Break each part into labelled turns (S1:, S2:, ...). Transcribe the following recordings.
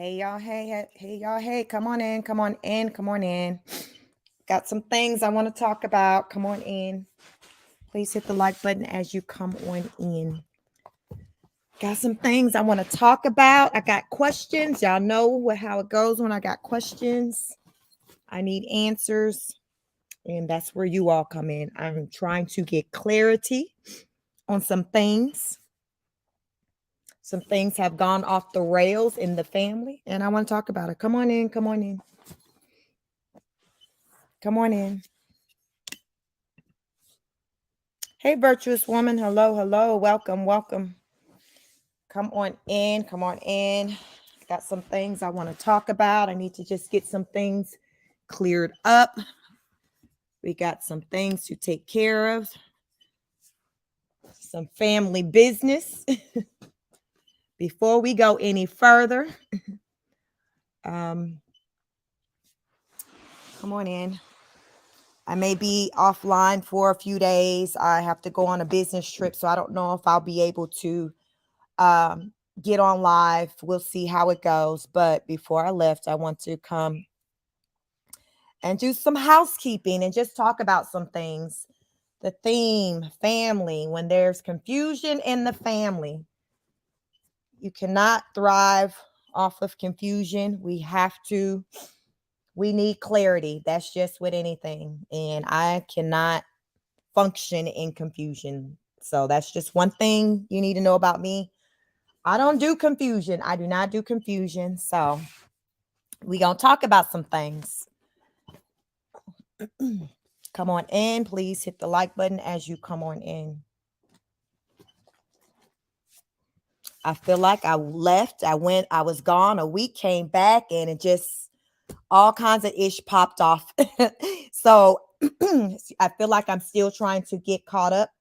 S1: Hey y'all, hey y'all, hey, come on in, come on in, come on in. Got some things I want to talk about. Come on in. Please hit the like button as you come on in. Got some things I want to talk about. I got questions. Y'all know how it goes when I got questions. I need answers, and that's where you all come in. I'm trying to get clarity on some things. Some things have gone off the rails in the family, and I want to talk about it. Come on in, come on in. Come on in. Hey, virtuous woman. Hello, hello. Welcome, welcome. Come on in. Come on in. Got some things I want to talk about. I need to just get some things cleared up. We got some things to take care of. Some family business. Before we go any further, come on in. I may be offline for a few days. I have to go on a business trip, so I don't know if I'll be able to get on live. We'll see how it goes. But before I left, I want to come and do some housekeeping and just talk about some things. The theme, family. When there's confusion in the family, you cannot thrive off of confusion. We need clarity. That's just with anything. And I cannot function in confusion. So that's just one thing you need to know about me. I don't do confusion. I do not do confusion. So we're going to talk about some things. Come on in. Please hit the like button as you come on in. I feel like I left. I was gone a week, came back, and it just all kinds of ish popped off. So I feel like I'm still trying to get caught up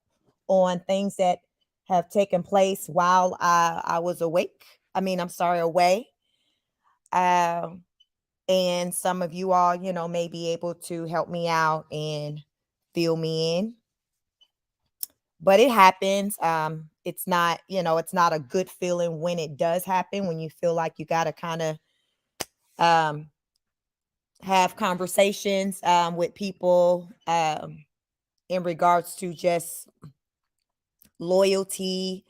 S1: on things that have taken place while I was awake. Away. And some of you all, may be able to help me out and fill me in. But it happens. It's not a good feeling when it does happen, when you feel like you got to kind of have conversations with people in regards to just loyalty,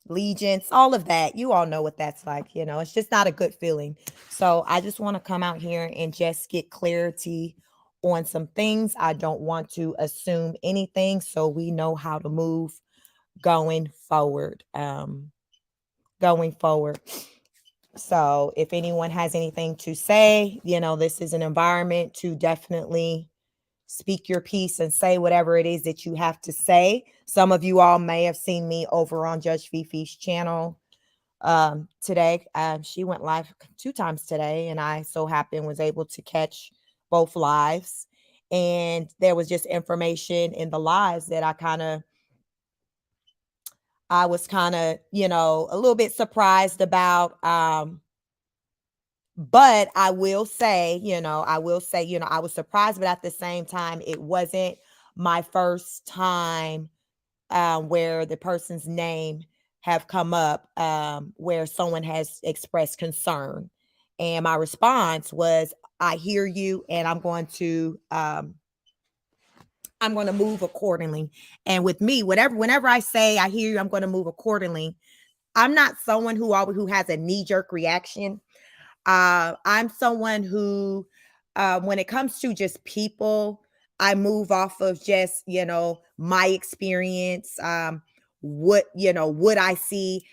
S1: allegiance, all of that. You all know what that's like. It's just not a good feeling. So I just want to come out here and just get clarity on some things. I don't want to assume anything, so we know how to move going forward. So if anyone has anything to say, this is an environment to definitely speak your piece and say whatever it is that you have to say. Some of you all may have seen me over on Judge Fifi's channel today. She went live 2 times today, and I so happened was able to catch both lives. And there was just information in the lives that I was kind of, a little bit surprised about. But I will say, I was surprised, but at the same time, it wasn't my first time where the person's name have come up where someone has expressed concern. And my response was, I hear you, and I'm going to move accordingly. And with me, whenever I say I hear you, I'm going to move accordingly. I'm not someone who has a knee-jerk reaction. I'm someone who, when it comes to just people, I move off of just, my experience, what I see,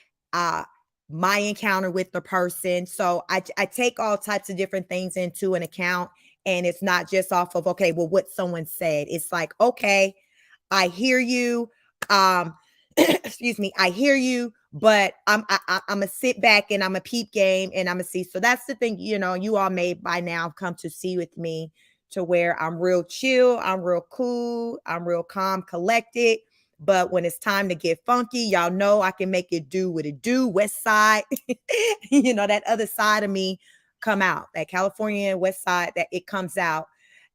S1: my encounter with the person. So I take all types of different things into an account. And it's not just off of, okay, well, what someone said. It's like, okay, I hear you. Excuse me, I hear you, but I'm gonna sit back and I'm a peep game and I'm gonna see. So that's the thing, you all may by now come to see with me, to where I'm real chill, I'm real cool, I'm real calm, collected. But when it's time to get funky, y'all know I can make it do what it do. West side, that other side of me come out, that California West side, that it comes out.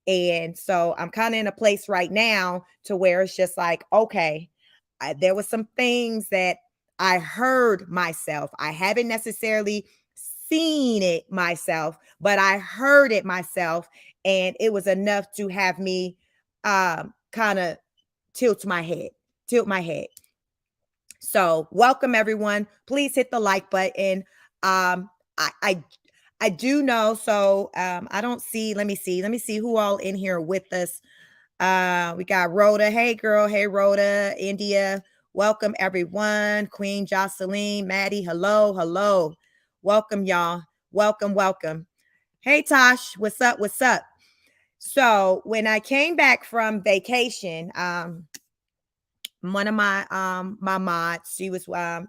S1: And so I'm kind of in a place right now to where it's just like, okay, there was some things that I heard myself. I haven't necessarily seen it myself, but I heard it myself. And it was enough to have me kind of tilt my head. So welcome everyone. Please hit the like button. I do know. So I don't see, let me see who all in here with us. We got Rhoda. Hey girl. Hey Rhoda. India. Welcome everyone. Queen Jocelyn, Maddie. Hello. Welcome y'all. Welcome. Hey Tosh, what's up? So when I came back from vacation, one of my mods, she was one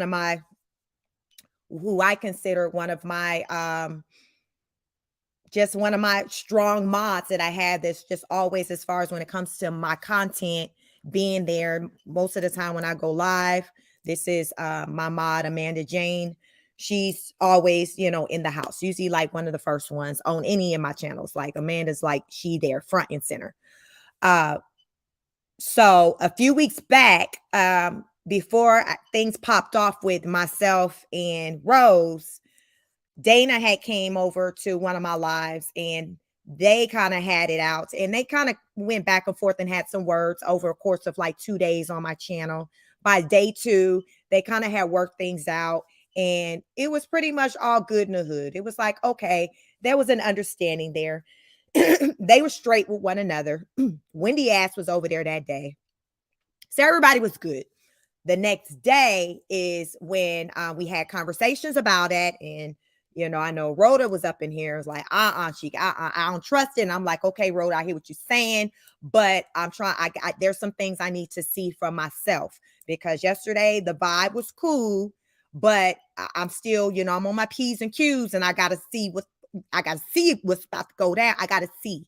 S1: of my, who I consider one of my just one of my strong mods that I have, that's just always, as far as when it comes to my content, being there most of the time when I go live. This is my mod, Amanda Jane. She's always, in the house, usually like one of the first ones on any of my channels. Like Amanda's like, she there front and center. So a few weeks back, before things popped off with myself and Rose, Dana had came over to one of my lives, and they kind of had it out, and they kind of went back and forth and had some words over a course of like 2 days on my channel. By day 2, they kind of had worked things out, and it was pretty much all good in the hood. It was like, okay, there was an understanding there. They were straight with one another. Wendy Ass was over there that day. So everybody was good. The next day is when we had conversations about it. And, I know Rhoda was up in here. It was like, I don't trust it. And I'm like, okay, Rhoda, I hear what you're saying, but I'm trying, there's some things I need to see from myself, because yesterday the vibe was cool, but I'm still, I'm on my P's and Q's, and I got to see what's about to go down. I got to see.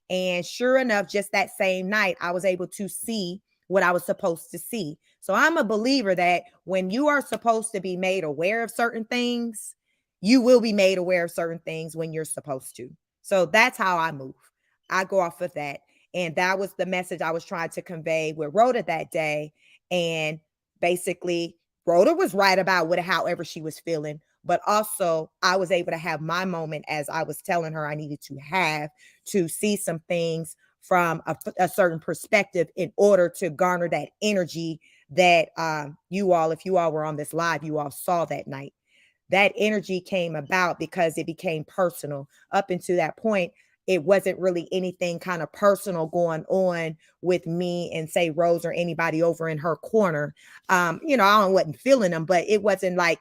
S1: And sure enough, just that same night, I was able to see what I was supposed to see. So I'm a believer that when you are supposed to be made aware of certain things, you will be made aware of certain things when you're supposed to. So that's how I move. I go off of that. And that was the message I was trying to convey with Rhoda that day. And basically, Rhoda was right about however she was feeling. But also, I was able to have my moment, as I was telling her I needed to see some things from a certain perspective in order to garner that energy that you all, if you all were on this live, you all saw that night. That energy came about because it became personal. Up until that point, it wasn't really anything kind of personal going on with me and, say, Rose or anybody over in her corner. I wasn't feeling them, but it wasn't like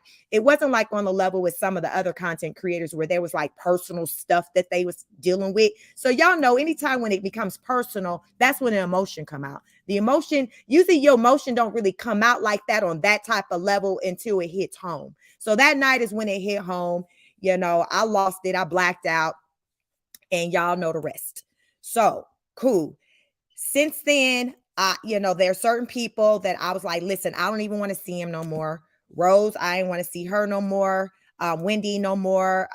S1: on the level with some of the other content creators where there was like personal stuff that they was dealing with. So y'all know, anytime when it becomes personal, that's when an emotion come out. The emotion, usually your emotion don't really come out like that on that type of level until it hits home. So that night is when it hit home. I lost it. I blacked out. And y'all know the rest. So cool. Since then, there are certain people that I was like, listen, I don't even want to see him no more. Rose, I didn't want to see her no more. Wendy, no more.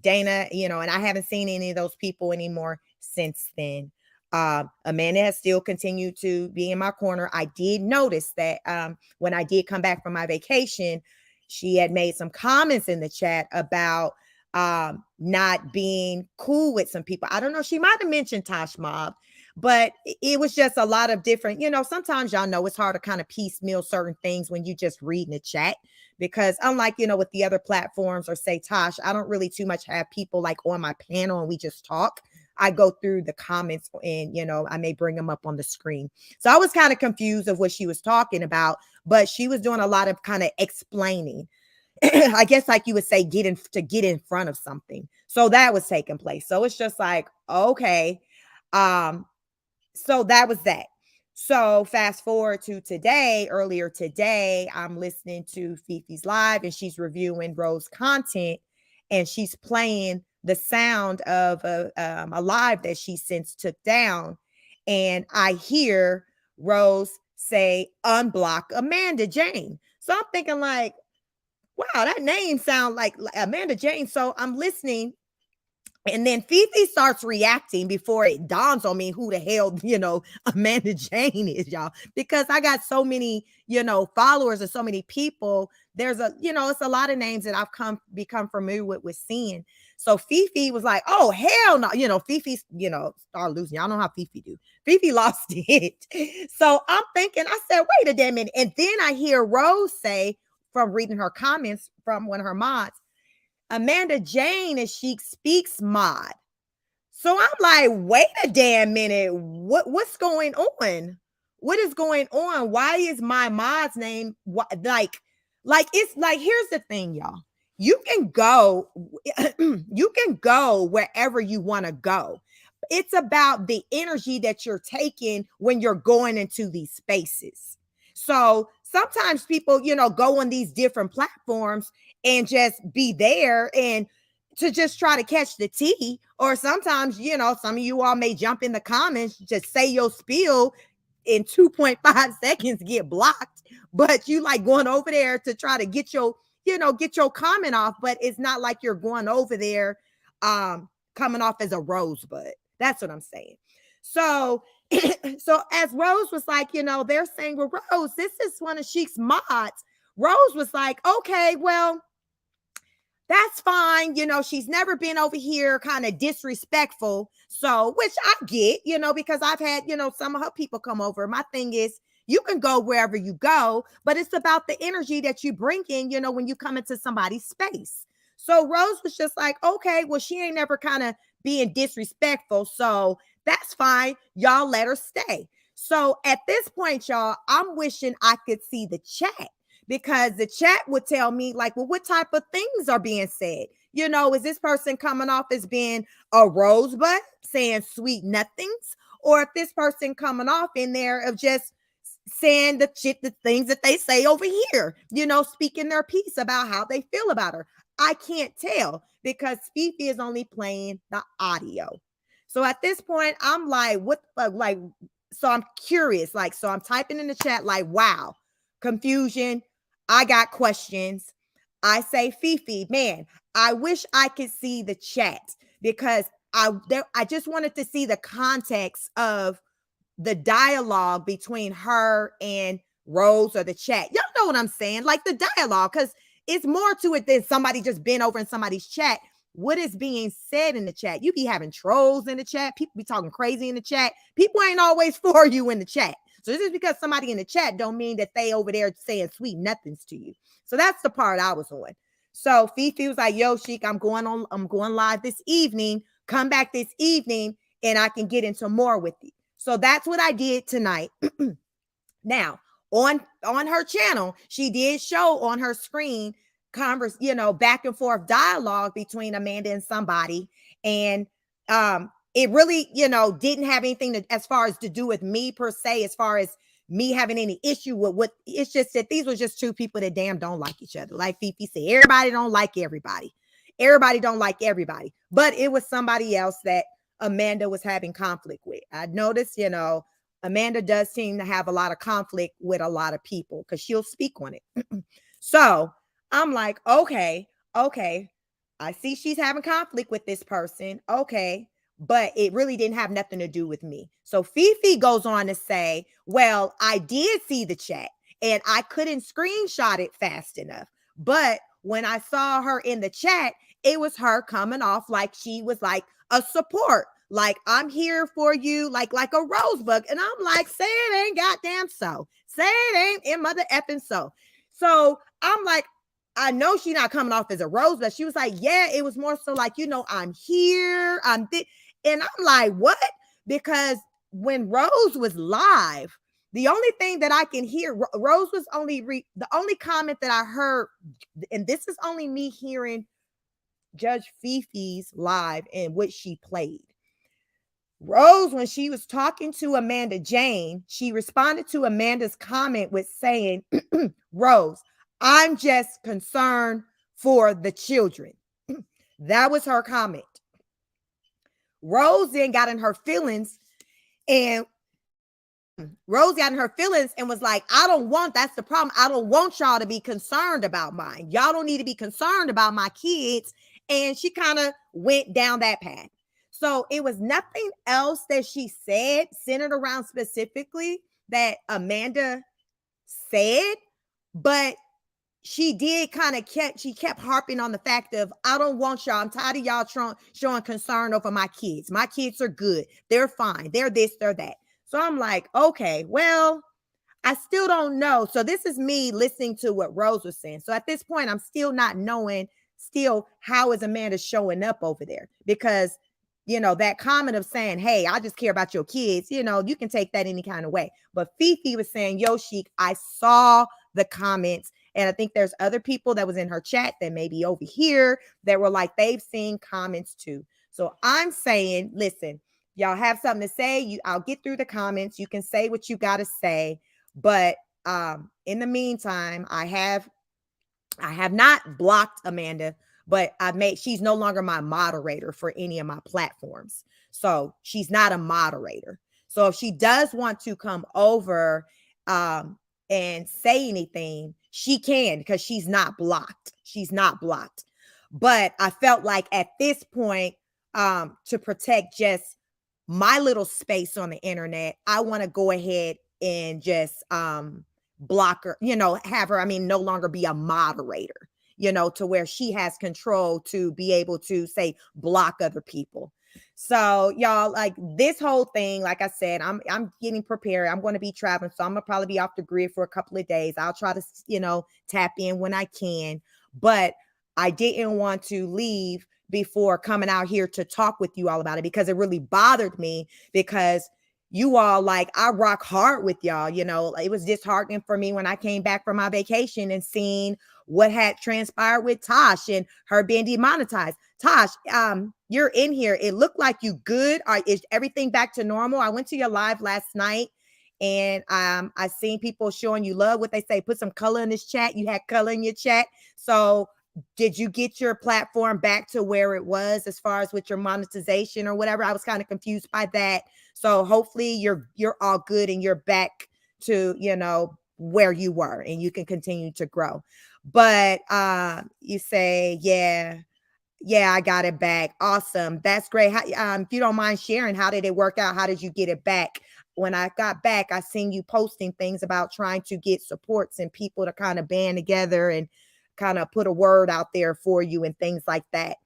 S1: Dana, and I haven't seen any of those people anymore since then. Amanda has still continued to be in my corner. I did notice that when I did come back from my vacation, she had made some comments in the chat about not being cool with some people. I don't know. She might have mentioned Tash Mob, but it was just a lot of different, sometimes y'all know it's hard to kind of piecemeal certain things when you just read in the chat, because unlike, with the other platforms, or say Tosh, I don't really too much have people like on my panel and we just talk. I go through the comments and, I may bring them up on the screen. So I was kind of confused of what she was talking about, but she was doing a lot of kind of explaining. I guess, like you would say, get in front of something. So that was taking place. So it's just like, okay. So that was that. So fast forward to today, earlier today, I'm listening to Fifi's live, and she's reviewing Rose content, and she's playing the sound of a live that she since took down. And I hear Rose say, unblock Amanda Jane. So I'm thinking like, wow, that name sounds like Amanda Jane. So I'm listening And then Fifi starts reacting before it dawns on me who the hell, Amanda Jane is, y'all. Because I got so many, followers and so many people. There's it's a lot of names that I've become familiar with seeing. So Fifi was like, oh, hell no. Fifi, started losing. Y'all know how Fifi do. Fifi lost it. So I'm thinking, I said, wait a damn minute. And then I hear Rose say, from reading her comments from one of her mods, Amanda Jane is Chic Speaks mod. So I'm like, wait a damn minute. What's going on? What is going on? Why is my mod's name like it's like, here's the thing, y'all. You can go wherever you want to go. It's about the energy that you're taking when you're going into these spaces. So sometimes people, go on these different platforms and just be there and to just try to catch the tea. Or sometimes, some of you all may jump in the comments, just say your spiel in 2.5 seconds, get blocked. But you like going over there to try to get your comment off. But it's not like you're going over there coming off as a rosebud. That's what I'm saying. So so as Rose was like, they're saying, well, Rose, this is one of Chic's mods. Rose was like, okay, well, that's fine. She's never been over here kind of disrespectful. So, which I get, because I've had, some of her people come over. My thing is, you can go wherever you go, but it's about the energy that you bring in, when you come into somebody's space. So Rose was just like, okay, well, she ain't never kind of being disrespectful. So that's fine. Y'all let her stay. So at this point, y'all, I'm wishing I could see the chat, because the chat would tell me, like, well, what type of things are being said? Is this person coming off as being a rosebud, saying sweet nothings? Or if this person coming off in there of just saying the things that they say over here, speaking their piece about how they feel about her. I can't tell because Fifi is only playing the audio. So at this point, I'm like, what the fuck? Like, so I'm curious. Like, so I'm typing in the chat, like, wow, confusion. I got questions. I say, Fifi, man, I wish I could see the chat, because I just wanted to see the context of the dialogue between her and Rose, or the chat. Y'all know what I'm saying? Like the dialogue, because it's more to it than somebody just been over in somebody's chat. What is being said in the chat? You be having trolls in the chat. People be talking crazy in the chat. People ain't always for you in the chat. So just because somebody in the chat don't mean that they over there saying sweet nothings to you. So that's the part I was on. So Fifi was like, yo, Chic, I'm going live this evening. Come back this evening and I can get into more with you. So that's what I did tonight. Now, on her channel, she did show on her screen back and forth dialogue between Amanda and somebody. And it really, didn't have anything as far as to do with me per se, as far as me having any issue with what. It's just that these were just two people that damn don't like each other. Like Fifi said, everybody don't like everybody. Everybody don't like everybody. But it was somebody else that Amanda was having conflict with. I noticed, Amanda does seem to have a lot of conflict with a lot of people because she'll speak on it. So I'm like, okay. I see she's having conflict with this person. Okay. But it really didn't have nothing to do with me. So Fifi goes on to say, well, I did see the chat and I couldn't screenshot it fast enough. But when I saw her in the chat, it was her coming off like she was like a support. Like, I'm here for you, like a rosebud. And I'm like, say it ain't goddamn so. Say it ain't in mother effing so. So I'm like, I know she's not coming off as a rosebud. She was like, yeah, it was more so like, I'm here. And I'm like, what? Because when Rose was live, the only thing that I can hear, Rose was the only comment that I heard, and this is only me hearing Judge Fifi's live and what she played. Rose, when she was talking to Amanda Jane, she responded to Amanda's comment with saying, Rose, I'm just concerned for the children. That was her comment. Rose then got in her feelings and was like, that's the problem. I don't want y'all to be concerned about mine. Y'all don't need to be concerned about my kids And she kind of went down that path. So it was nothing else that she said centered around specifically that Amanda said, but she did kind of kept harping on the fact of, I don't want y'all. I'm tired of y'all showing concern over my kids. My kids are good. They're fine. They're this, they're that. So I'm like, okay, well, I still don't know. So this is me listening to what Rose was saying. So at this point, I'm still not knowing still how is Amanda showing up over there, because that comment of saying, hey, I just care about your kids, you can take that any kind of way. But Fifi was saying, yo, Sheik, I saw the comments. And I think there's other people that was in her chat that may be over here that were like, they've seen comments too. So I'm saying, listen, y'all have something to say. I'll get through the comments. You can say what you got to say. But in the meantime, I have not blocked Amanda, but she's no longer my moderator for any of my platforms. So she's not a moderator. So if she does want to come over and say anything, she can, because she's not blocked. She's not blocked. But I felt like at this point, to protect just my little space on the internet, I want to go ahead and just block her, have her, no longer be a moderator, to where she has control to be able to say block other people. So y'all, like this whole thing, like I said, I'm getting prepared. I'm going to be traveling, so I'm gonna probably be off the grid for a couple of days. I'll try to, tap in when I can, but I didn't want to leave before coming out here to talk with you all about it, because it really bothered me, because you all, like, I rock hard with y'all. It was disheartening for me when I came back from my vacation and seeing what had transpired with Tash and her being demonetized. Tash, you're in here. It looked like you good. Is everything back to normal? I went to your live last night, and I seen people showing you love. What they say, put some color in this chat. You had color in your chat. So did you get your platform back to where it was as far as with your monetization or whatever? I was kind of confused by that. So hopefully you're all good and you're back to, where you were, and you can continue to grow. But you say, yeah, I got it back. Awesome. That's great. If you don't mind sharing, how did it work out? How did you get it back? When I got back, I seen you posting things about trying to get supports and people to kind of band together and kind of put a word out there for you and things like that.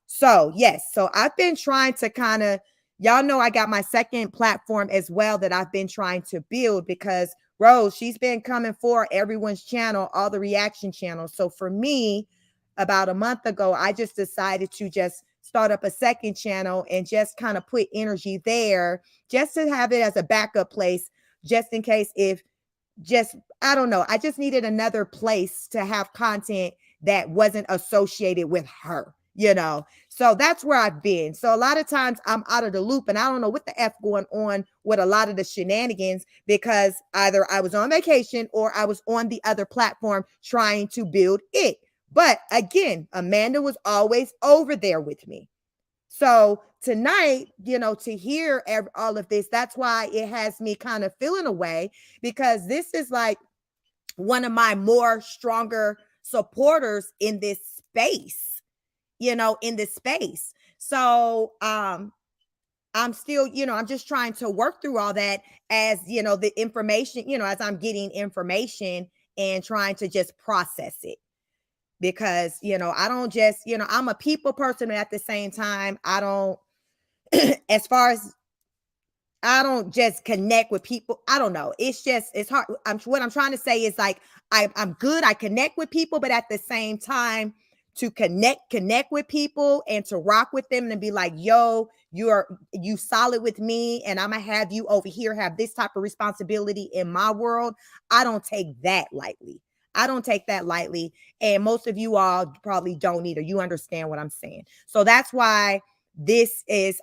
S1: So yes, so I've been trying to kind of, y'all know I got my second platform as well that I've been trying to build, because Rose, she's been coming for everyone's channel, all the reaction channels. So for me, about a month ago, I just decided to just start up a second channel and just kind of put energy there, just to have it as a backup place, just in case I don't know. I just needed another place to have content that wasn't associated with her, So that's where I've been. So a lot of times I'm out of the loop and I don't know what the F going on with a lot of the shenanigans, because either I was on vacation or I was on the other platform trying to build it. But again, Amanda was always over there with me. So tonight, to hear all of this, that's why it has me kind of feeling away, because this is like one of my more stronger supporters in this space, in this space. So I'm still, I'm just trying to work through all that as, the information, as I'm getting information and trying to just process it. Because, I don't just, I'm a people person, but at the same time, I don't, as far as I don't just connect with people. I don't know. It's hard. What I'm trying to say is, like, I'm good. I connect with people, but at the same time, to connect with people and to rock with them and be like, yo, you solid with me, and I'm gonna have you over here have this type of responsibility in my world. I don't take that lightly. And most of you all probably don't either. You understand what I'm saying? So that's why this is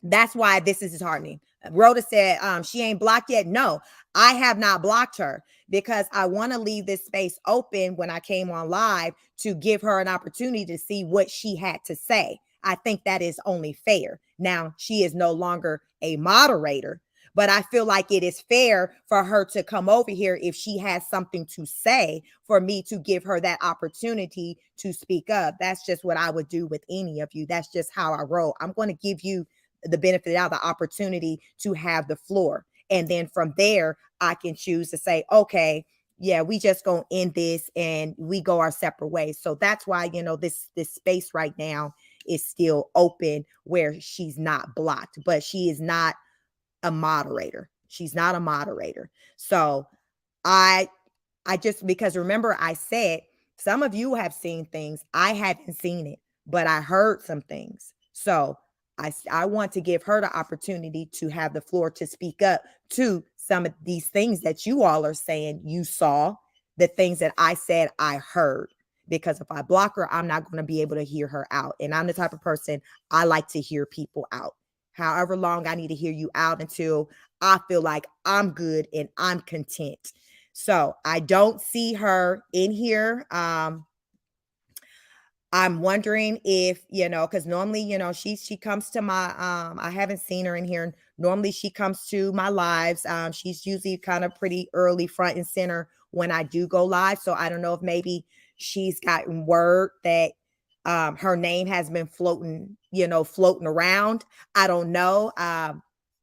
S1: disheartening. Rhoda said she ain't blocked yet. No, I have not blocked her, because I want to leave this space open when I came on live to give her an opportunity to see what she had to say. I think that is only fair. Now, she is no longer a moderator, but I feel like it is fair for her to come over here if she has something to say, for me to give her that opportunity to speak up. That's just what I would do with any of you. That's just how I roll. I'm going to give you the benefit of the doubt, the opportunity to have the floor. And then from there, I can choose to say, okay, yeah, we just gonna end this and we go our separate ways. So that's why, this space right now is still open where she's not blocked, but she is not a moderator. She's not a moderator. So I just, because remember I said some of you have seen things. I haven't seen it, but I heard some things. So I want to give her the opportunity to have the floor to speak up to some of these things that you all are saying you saw, the things that I said I heard. Because if I block her, I'm not going to be able to hear her out. And I'm the type of person, I like to hear people out. However long I need to hear you out until I feel like I'm good and I'm content. So I don't see her in here. I'm wondering if, because normally, she comes to my, I haven't seen her in here. Normally she comes to my lives. She's usually kind of pretty early front and center when I do go live. So I don't know if maybe she's gotten word that her name has been floating around. I don't know.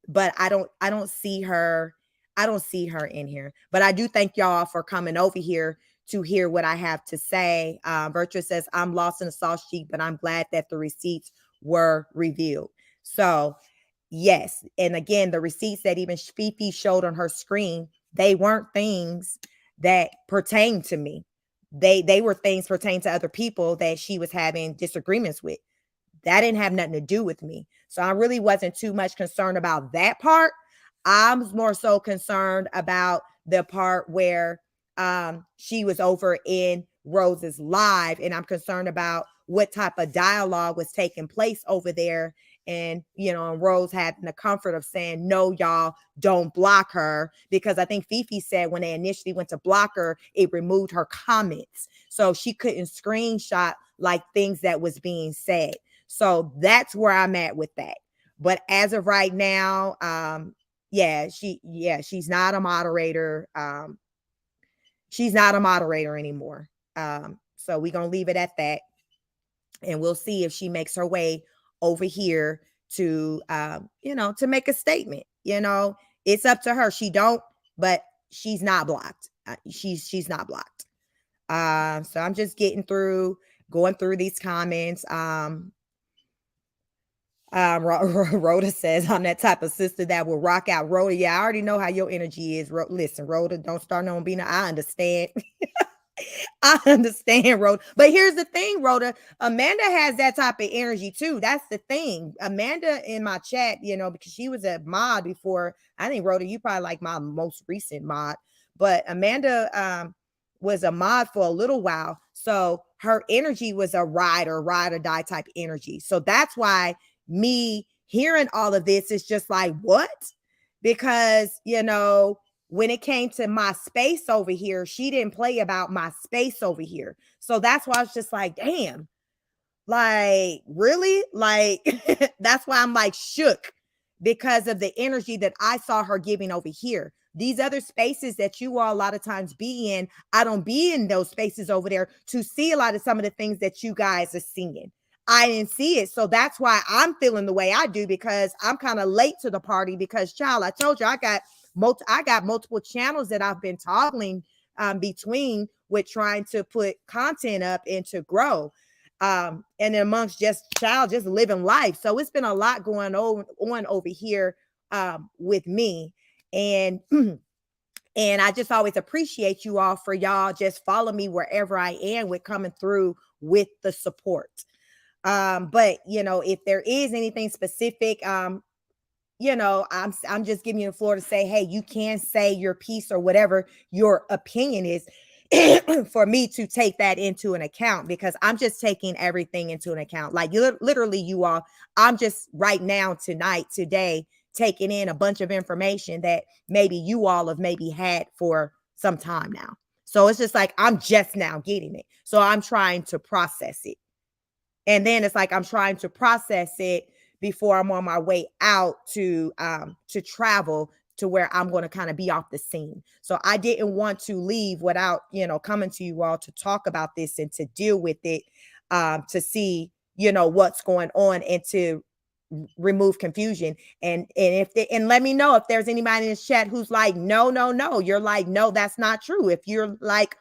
S1: But I don't see her. I don't see her in here. But I do thank y'all for coming over here to hear what I have to say. Virtua says, I'm lost in the sauce sheet, but I'm glad that the receipts were revealed. So yes. And again, the receipts that even Fifi showed on her screen, they weren't things that pertain to me. They were things pertaining to other people that she was having disagreements with. That didn't have nothing to do with me. So I really wasn't too much concerned about that part. I'm more so concerned about the part where she was over in Rose's live, and I'm concerned about what type of dialogue was taking place over there. And, and Rose having the comfort of saying, no, y'all don't block her, because I think Fifi said when they initially went to block her, it removed her comments. So she couldn't screenshot like things that was being said. So that's where I'm at with that. But as of right now, she's not a moderator. She's not a moderator anymore. So we're going to leave it at that. And we'll see if she makes her way over here to, to make a statement. It's up to her. She don't, but she's not blocked. She's not blocked. So I'm just going through these comments. Rhoda says, I'm that type of sister that will rock out. Rhoda, yeah, I already know how your energy is. Listen, Rhoda, don't start on being. I understand. I understand, Rhoda. But here's the thing, Rhoda. Amanda has that type of energy too. That's the thing. Amanda in my chat, because she was a mod before. I think, Rhoda, you probably like my most recent mod. But Amanda was a mod for a little while. So her energy was a ride or die type energy. So that's why me hearing all of this is just like, what? Because, when it came to my space over here, she didn't play about my space over here. So that's why I was just like, damn, like, really? Like, that's why I'm like shook, because of the energy that I saw her giving over here. These other spaces that you all a lot of times be in, I don't be in those spaces over there to see a lot of some of the things that you guys are seeing. I didn't see it. So that's why I'm feeling the way I do, because I'm kind of late to the party, because, child, I told you I got multiple channels that I've been toggling between, with trying to put content up and to grow. And amongst just living life. So it's been a lot going on over here with me. And and I just always appreciate you all for y'all just follow me wherever I am with coming through with the support. But if there is anything specific, I'm just giving you the floor to say, hey, you can say your piece or whatever your opinion is for me to take that into an account, because I'm just taking everything into an account. Like literally you all, I'm just right now, today, taking in a bunch of information that maybe you all have maybe had for some time now. So it's just like, I'm just now getting it. So I'm trying to process it. And then it's like, I'm trying to process it before I'm on my way out to travel to where I'm going to kind of be off the scene. So I didn't want to leave without, coming to you all to talk about this and to deal with it, to see, what's going on and to remove confusion. And let me know if there's anybody in this chat who's like, no, no, no. You're like, no, that's not true. If you're like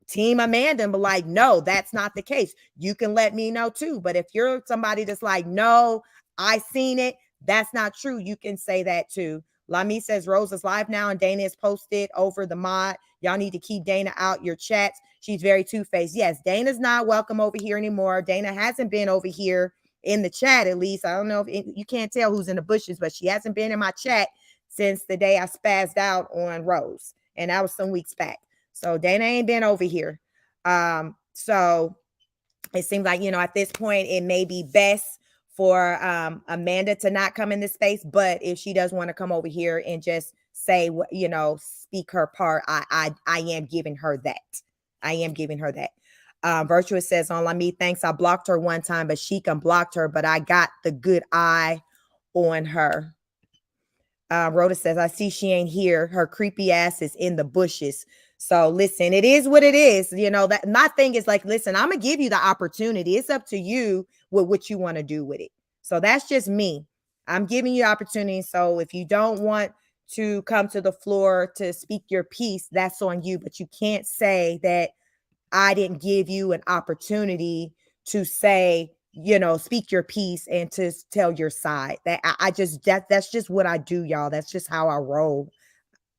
S1: Team Amanda and be like, no, that's not the case, you can let me know too. But if you're somebody that's like, no, I seen it, that's not true, you can say that too. Lami says Rose is live now and Dana is posted over the mod. Y'all need to keep Dana out your chats. She's very two-faced. Yes, Dana's not welcome over here anymore. Dana hasn't been over here in the chat, at least. I don't know if you can't tell who's in the bushes, but she hasn't been in my chat since the day I spazzed out on Rose. And that was some weeks back. So Dana ain't been over here. So it seems like, at this point, it may be best for Amanda to not come in this space. But if she does want to come over here and just say, speak her part, I am giving her that. I am giving her that. Virtuous says on Lami, thanks. I blocked her one time, but she unblocked her, but I got the good eye on her. Rhoda says, I see she ain't here. Her creepy ass is in the bushes. So listen, it is what it is. That my thing is like, listen, I'm going to give you the opportunity. It's up to you with what you want to do with it. So that's just me. I'm giving you opportunity. So if you don't want to come to the floor to speak your piece, that's on you. But you can't say that I didn't give you an opportunity to say, speak your piece and to tell your side. That that's just what I do, y'all. That's just how I roll.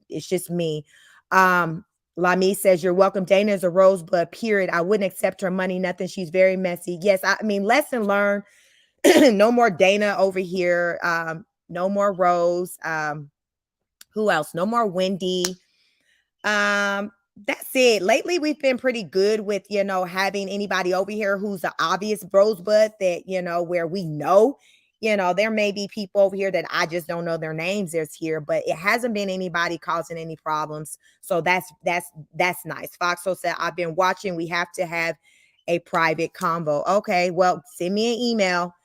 S1: It's just me. Lami says, you're welcome. Dana is a rosebud, period. I wouldn't accept her money, nothing. She's very messy. Yes, I mean, lesson learned. No more Dana over here. No more Rose. Who else? No more Wendy. That's it. Lately, we've been pretty good with, having anybody over here who's an obvious rosebud that, where we know, there may be people over here that I just don't know their names is here, but it hasn't been anybody causing any problems. So that's nice. Foxo said, I've been watching. We have to have a private convo. Okay, well, send me an email.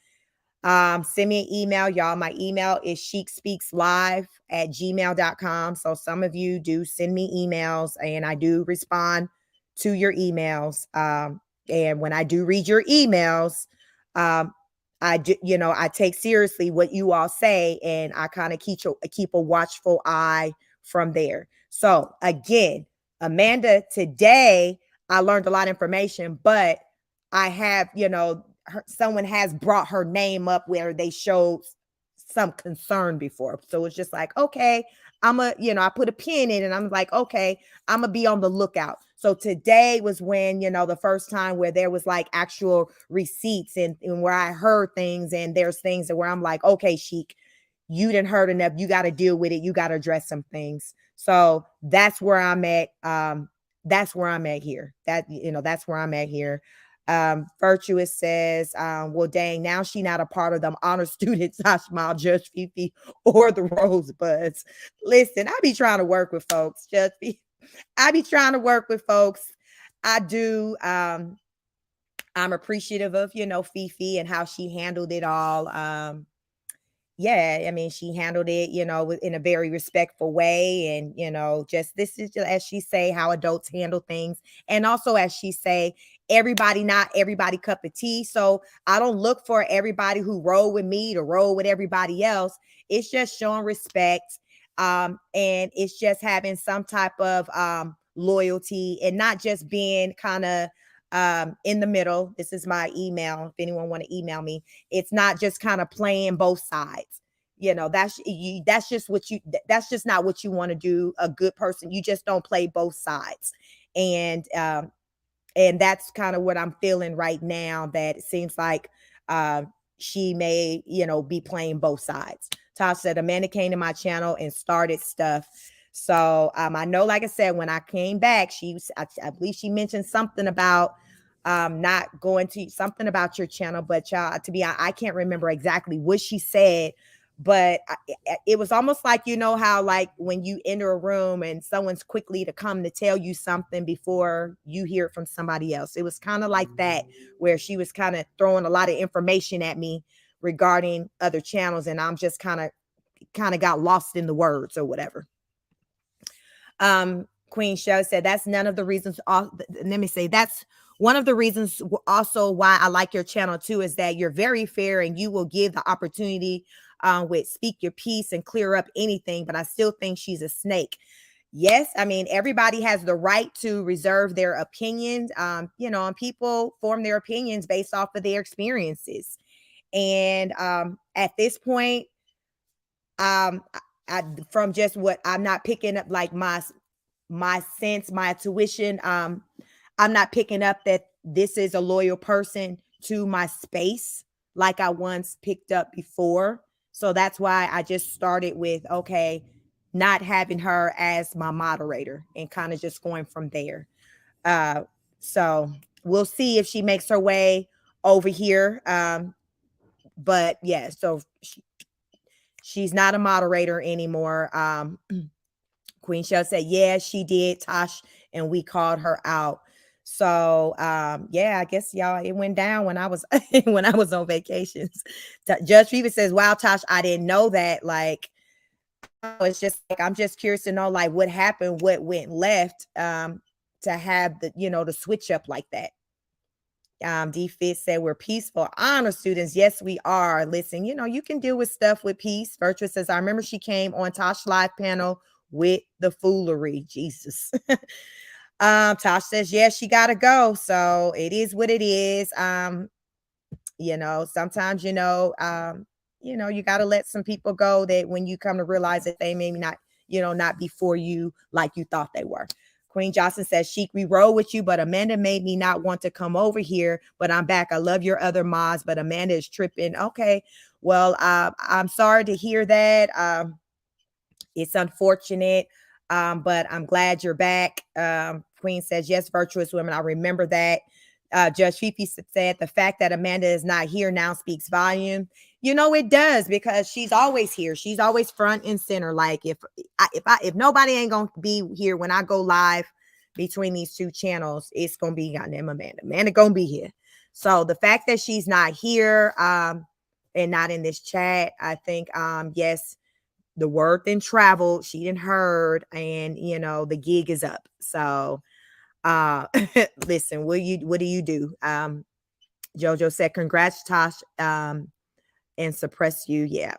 S1: Send me an email, y'all. My email is chicspeakslive@gmail.com. So some of you do send me emails and I do respond to your emails. And when I do read your emails, I do, I take seriously what you all say and I kind of keep a watchful eye from there. So again, Amanda, today I learned a lot of information, but I have, someone has brought her name up where they showed some concern before. So it's just like, okay, I put a pin in it and I'm like, okay, I'm gonna be on the lookout. So today was when, the first time where there was like actual receipts and where I heard things and there's things that where I'm like, okay, Chic, you didn't heard enough. You got to deal with it. You got to address some things. So that's where I'm at. That's where I'm at here. That's where I'm at here. Virtuous says, well, dang, now she not a part of them honor students, Tash Mob, Judge Fifi, or the Rosebuds. Listen, I be trying to work with folks. I be trying to work with folks. I do. I'm appreciative of, Fifi and how she handled it all. Yeah, I mean, she handled it, in a very respectful way. And, just this is just, as she say, how adults handle things. And also, as she say, not everybody cup of tea. So I don't look for everybody who roll with me to roll with everybody else. It's just showing respect. And it's just having some type of loyalty and not just being kind of in the middle. This is my email. If anyone want to email me, it's not just kind of playing both sides. That's just not what you want to do. A good person, you just don't play both sides. And that's kind of what I'm feeling right now, that it seems like she may, be playing both sides. Tosh said, Amanda came to my channel and started stuff. So I know, like I said, when I came back, I believe she mentioned something about not going to something about your channel, but y'all, I can't remember exactly what she said, but it was almost like, how like when you enter a room and someone's quickly to come to tell you something before you hear it from somebody else. It was kind of like that, where she was kind of throwing a lot of information at me regarding other channels. And I'm just kind of kind of got lost in the words or whatever. Queen Show said that's none of the reasons. Let me say that's one of the reasons also why I like your channel too, is that you're very fair and you will give the opportunity with speak your piece and clear up anything. But I still think she's a snake. Yes, I mean, everybody has the right to reserve their opinions, and people form their opinions based off of their experiences. And at this point, from just what I'm not picking up, like my sense, my tuition, I'm not picking up that this is a loyal person to my space like I once picked up before. So that's why I just started with, okay, not having her as my moderator and kind of just going from there. So we'll see if she makes her way over here. But yeah, so she's not a moderator anymore. Queen Shell said, yeah, she did, Tosh, and we called her out. So yeah, I guess y'all, it went down when I was when I was on vacations. Judge Fever says, wow, Tosh, I didn't know that. Like, it's just like I'm just curious to know like what happened, what went left to have the switch up like that. D Fit said we're peaceful honor students. Yes, we are. Listen, you can deal with stuff with peace. Virtua says, I remember she came on Tosh Live panel with the foolery. Jesus. Tosh says, yes, she gotta go. So it is what it is. Sometimes, you gotta let some people go that when you come to realize that they maybe not be for you like you thought they were. Queen Johnson says, Sheik, we roll with you, but Amanda made me not want to come over here, but I'm back. I love your other mods, but Amanda is tripping. Okay. Well, I'm sorry to hear that. It's unfortunate, but I'm glad you're back. Queen says, yes, virtuous women. I remember that. Judge Fifi said, the fact that Amanda is not here now speaks volume. It does, because she's always here. She's always front and center. Like if nobody ain't gonna be here when I go live between these two channels, it's gonna be goddamn Amanda. Amanda gonna be here. So the fact that she's not here and not in this chat, I think yes, the word then traveled. She didn't heard, and the gig is up. So listen, what do you do? Jojo said, congrats, Tosh. And suppress you. Yeah.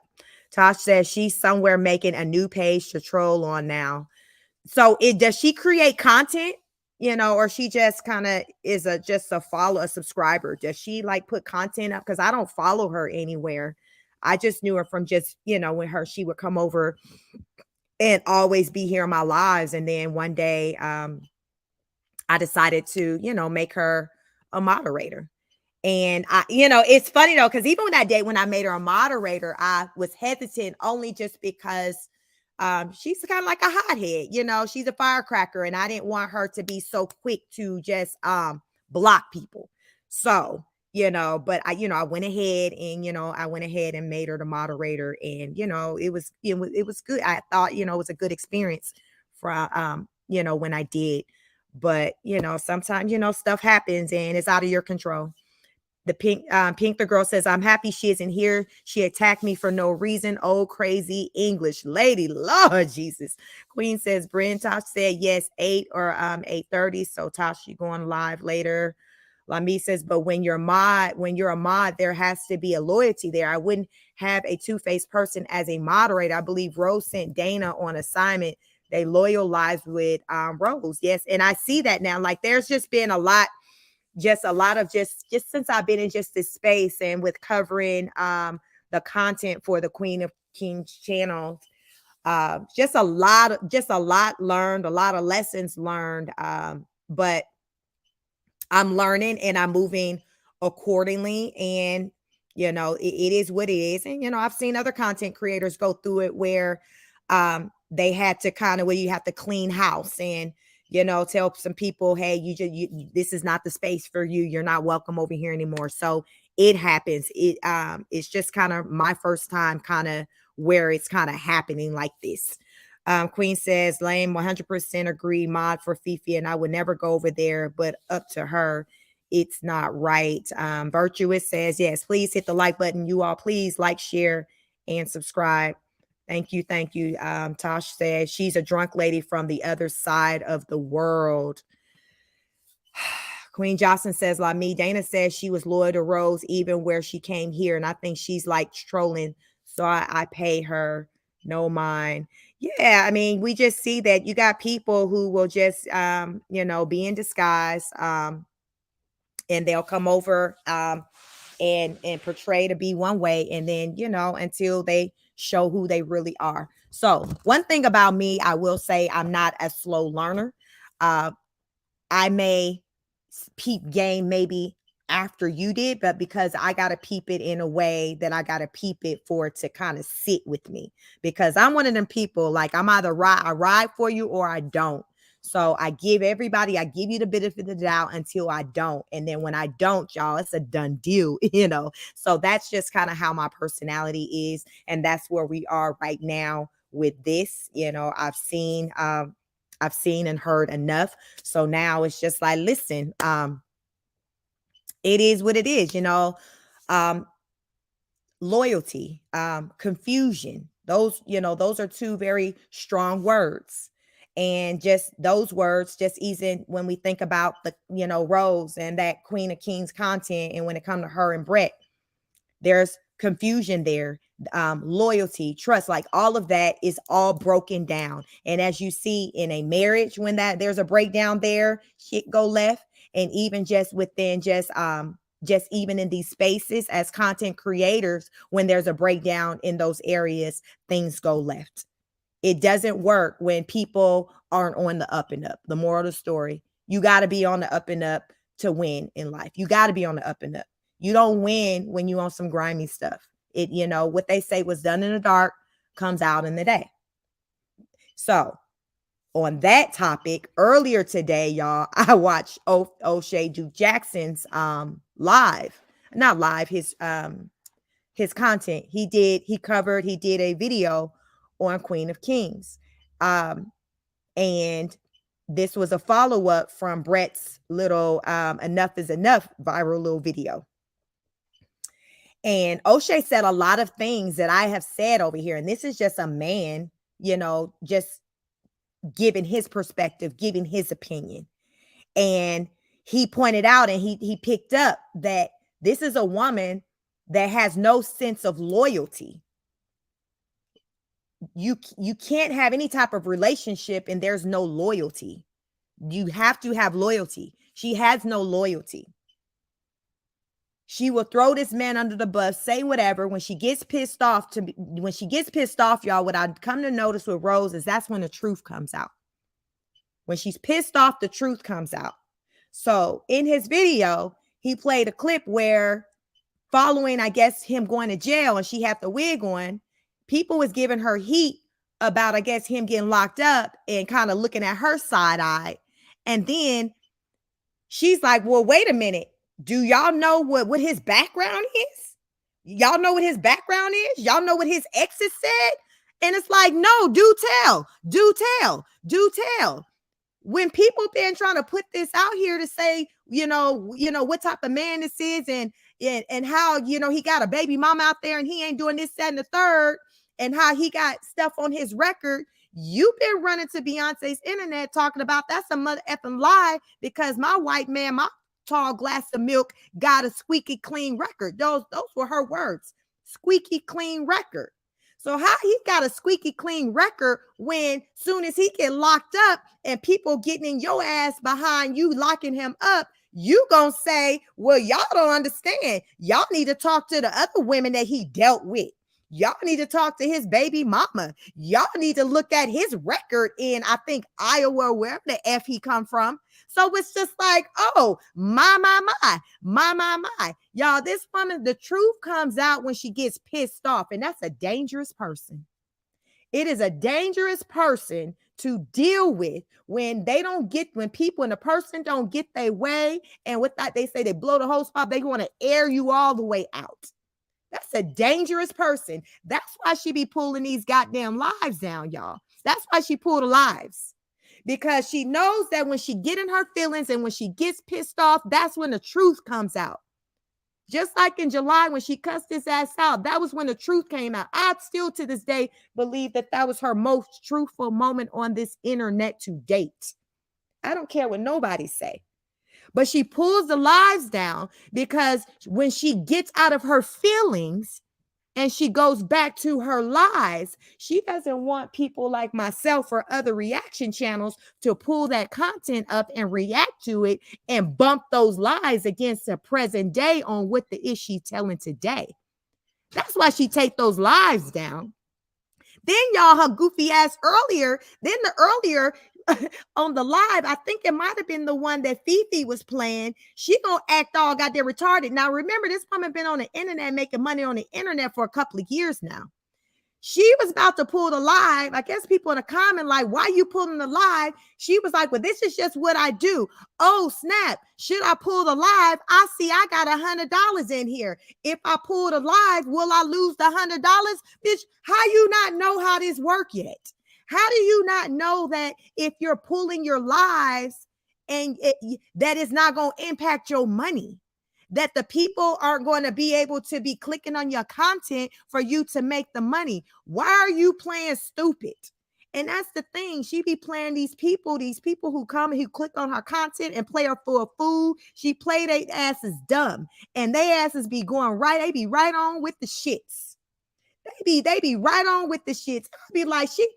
S1: Tosh says she's somewhere making a new page to troll on now. So does she create content, or she just kind of is just a subscriber? Does she like put content up? Because I don't follow her anywhere. I just knew her from just, when she would come over and always be here in my lives. And then one day I decided to, make her a moderator. And it's funny though, because even that day when I made her a moderator, I was hesitant only just because she's kind of like a hothead, she's a firecracker, and I didn't want her to be so quick to just block people. So, but I went ahead and made her the moderator, and it was good. I thought, it was a good experience for when I did. But sometimes stuff happens and it's out of your control. The pink the girl says, I'm happy she isn't here. She attacked me for no reason. Oh, crazy English lady. Lord Jesus. Queen says, Bryn, Tosh said yes, 8 or 8:30. So Tosh, you going live later. Lami says, but when you're a mod, there has to be a loyalty there. I wouldn't have a two-faced person as a moderator. I believe Rose sent Dana on assignment. They loyalize with Rose. Yes. And I see that now. Like there's just been a lot of just since I've been in just this space and with covering the content for the Queen of Kings channel, just a lot learned, a lot of lessons learned. But I'm learning and I'm moving accordingly. And it is what it is. And I've seen other content creators go through it where they had to where you have to clean house and tell some people, hey, this is not the space for you. You're not welcome over here anymore. So it happens. It's just kind of my first time where it's kind of happening like this. Queen says, lame, 100% agree, mod for Fifi, and I would never go over there, but up to her. It's not right. Virtuous says, yes, please hit the like button. You all please like, share, and subscribe Thank you. Thank you. Tosh said she's a drunk lady from the other side of the world. Queen Jocelyn says, like me. Dana says she was loyal to Rose even where she came here. And I think she's like trolling. So I pay her no mind. Yeah, I mean, we just see that you got people who will just, be in disguise. And they'll come over and portray to be one way. And then, until they show who they really are. So one thing about me, I will say I'm not a slow learner. Uh, I may peep game maybe after you did, but because I got to peep it in a way that I got to peep it for it to kind of sit with me, because I'm one of them people, like I'm either I ride for you or I don't. So I give you the benefit of the doubt until I don't. And then when I don't, y'all, it's a done deal, So that's just kind of how my personality is. And that's where we are right now with this. I've seen and heard enough. So now it's just like, listen, it is what it is, loyalty, confusion. Those are two very strong words. And just those words, just even when we think about the, Rose and that Queen of Kings content, and when it comes to her and Brett, there's confusion there, loyalty, trust, like all of that is all broken down. And as you see in a marriage, when there's a breakdown there, shit go left. And even just within just even in these spaces as content creators, when there's a breakdown in those areas, things go left. It doesn't work when people aren't on the up and up. The moral of the story, you got to be on the up and up to win in life. You got to be on the up and up. You don't win when you on some grimy stuff. What they say was done in the dark comes out in the day. So on that topic, earlier today, y'all, I watched O'Shea Duke Jackson's live, not live, his content. He did a video on Queen of Kings. And this was a follow-up from Brett's little Enough is Enough viral little video. And O'Shea said a lot of things that I have said over here. And this is just a man, just giving his perspective, giving his opinion. And he pointed out and he picked up that this is a woman that has no sense of loyalty. You can't have any type of relationship and there's no loyalty. You have to have loyalty. She has no loyalty. She will throw this man under the bus, say whatever. When she gets pissed off, y'all, what I come to notice with Rose is that's when the truth comes out. When she's pissed off, the truth comes out. So in his video, he played a clip where following, I guess, him going to jail and she had the wig on, people was giving her heat about, I guess, him getting locked up and kind of looking at her side-eye. And then she's like, well, wait a minute. Do y'all know what his background is? Y'all know what his background is? Y'all know what his exes said? And it's like, no, do tell. When people been trying to put this out here to say, what type of man this is and how, he got a baby mama out there and he ain't doing this, that, and the third, and how he got stuff on his record, you've been running to Beyonce's internet talking about that's a mother effing lie because my white man, my tall glass of milk got a squeaky clean record. Those were her words. Squeaky clean record. So how he got a squeaky clean record when soon as he get locked up and people getting in your ass behind you locking him up, you gonna say, well, y'all don't understand. Y'all need to talk to the other women that he dealt with. Y'all need to talk to his baby mama. Y'all need to look at his record in, I think, Iowa, wherever the F he come from. So it's just like, oh, my. Y'all, this woman, the truth comes out when she gets pissed off, and that's a dangerous person. It is a dangerous person to deal with when people and the person don't get their way, and with that, they say they blow the whole spot, they want to air you all the way out. That's a dangerous person. That's why she be pulling these goddamn lives down, y'all. That's why she pulled the lives. Because she knows that when she get in her feelings and when she gets pissed off, that's when the truth comes out. Just like in July when she cussed his ass out, that was when the truth came out. I still to this day believe that that was her most truthful moment on this internet to date. I don't care what nobody say. But she pulls the lies down because when she gets out of her feelings and she goes back to her lies, she doesn't want people like myself or other reaction channels to pull that content up and react to it and bump those lies against the present day on what the is she telling today. That's why she take those lives down. Then y'all, her goofy ass earlier, on the live, I think it might have been the one that Fifi was playing. She gonna act all goddamn retarded. Now remember, this woman been on the internet making money on the internet for a couple of years now. She was about to pull the live. I guess people in the comment like, why you pulling the live? She was like, well, this is just what I do. Oh, snap. Should I pull the live? I see I got $100 in here. If I pull the live, will I lose the $100? Bitch, how you not know how this work yet? How do you not know that if you're pulling your lives and that is not going to impact your money? That the people aren't going to be able to be clicking on your content for you to make the money. Why are you playing stupid? And that's the thing. She be playing these people who come and who click on her content and play her for a fool. She play their asses dumb. And they asses be going right. They be right on with the shits. They be right on with the shits. I be like, she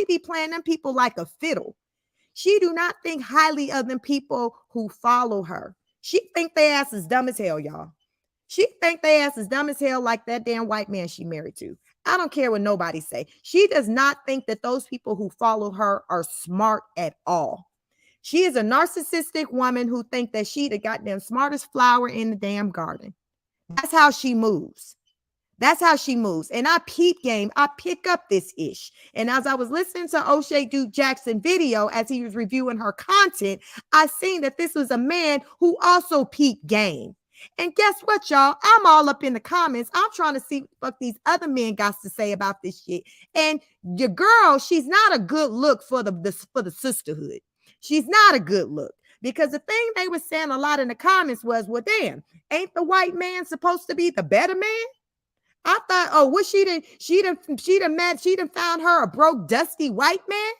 S1: be playing them people like a fiddle. She do not think highly of them people who follow her. She think they ass is dumb as hell, y'all. She think they ass is dumb as hell like that damn white man she married to. I don't care what nobody say. She does not think that those people who follow her are smart at all. She is a narcissistic woman who think that she the goddamn smartest flower in the damn garden. That's how she moves. That's how she moves. And I peep game. I pick up this ish. And as I was listening to O'Shea Duke Jackson video as he was reviewing her content, I seen that this was a man who also peep game. And guess what, y'all? I'm all up in the comments. I'm trying to see what these other men got to say about this shit. And your girl, she's not a good look for the sisterhood. She's not a good look. Because the thing they were saying a lot in the comments was, well, damn, ain't the white man supposed to be the better man? I thought, oh, what she done found her a broke, dusty white man.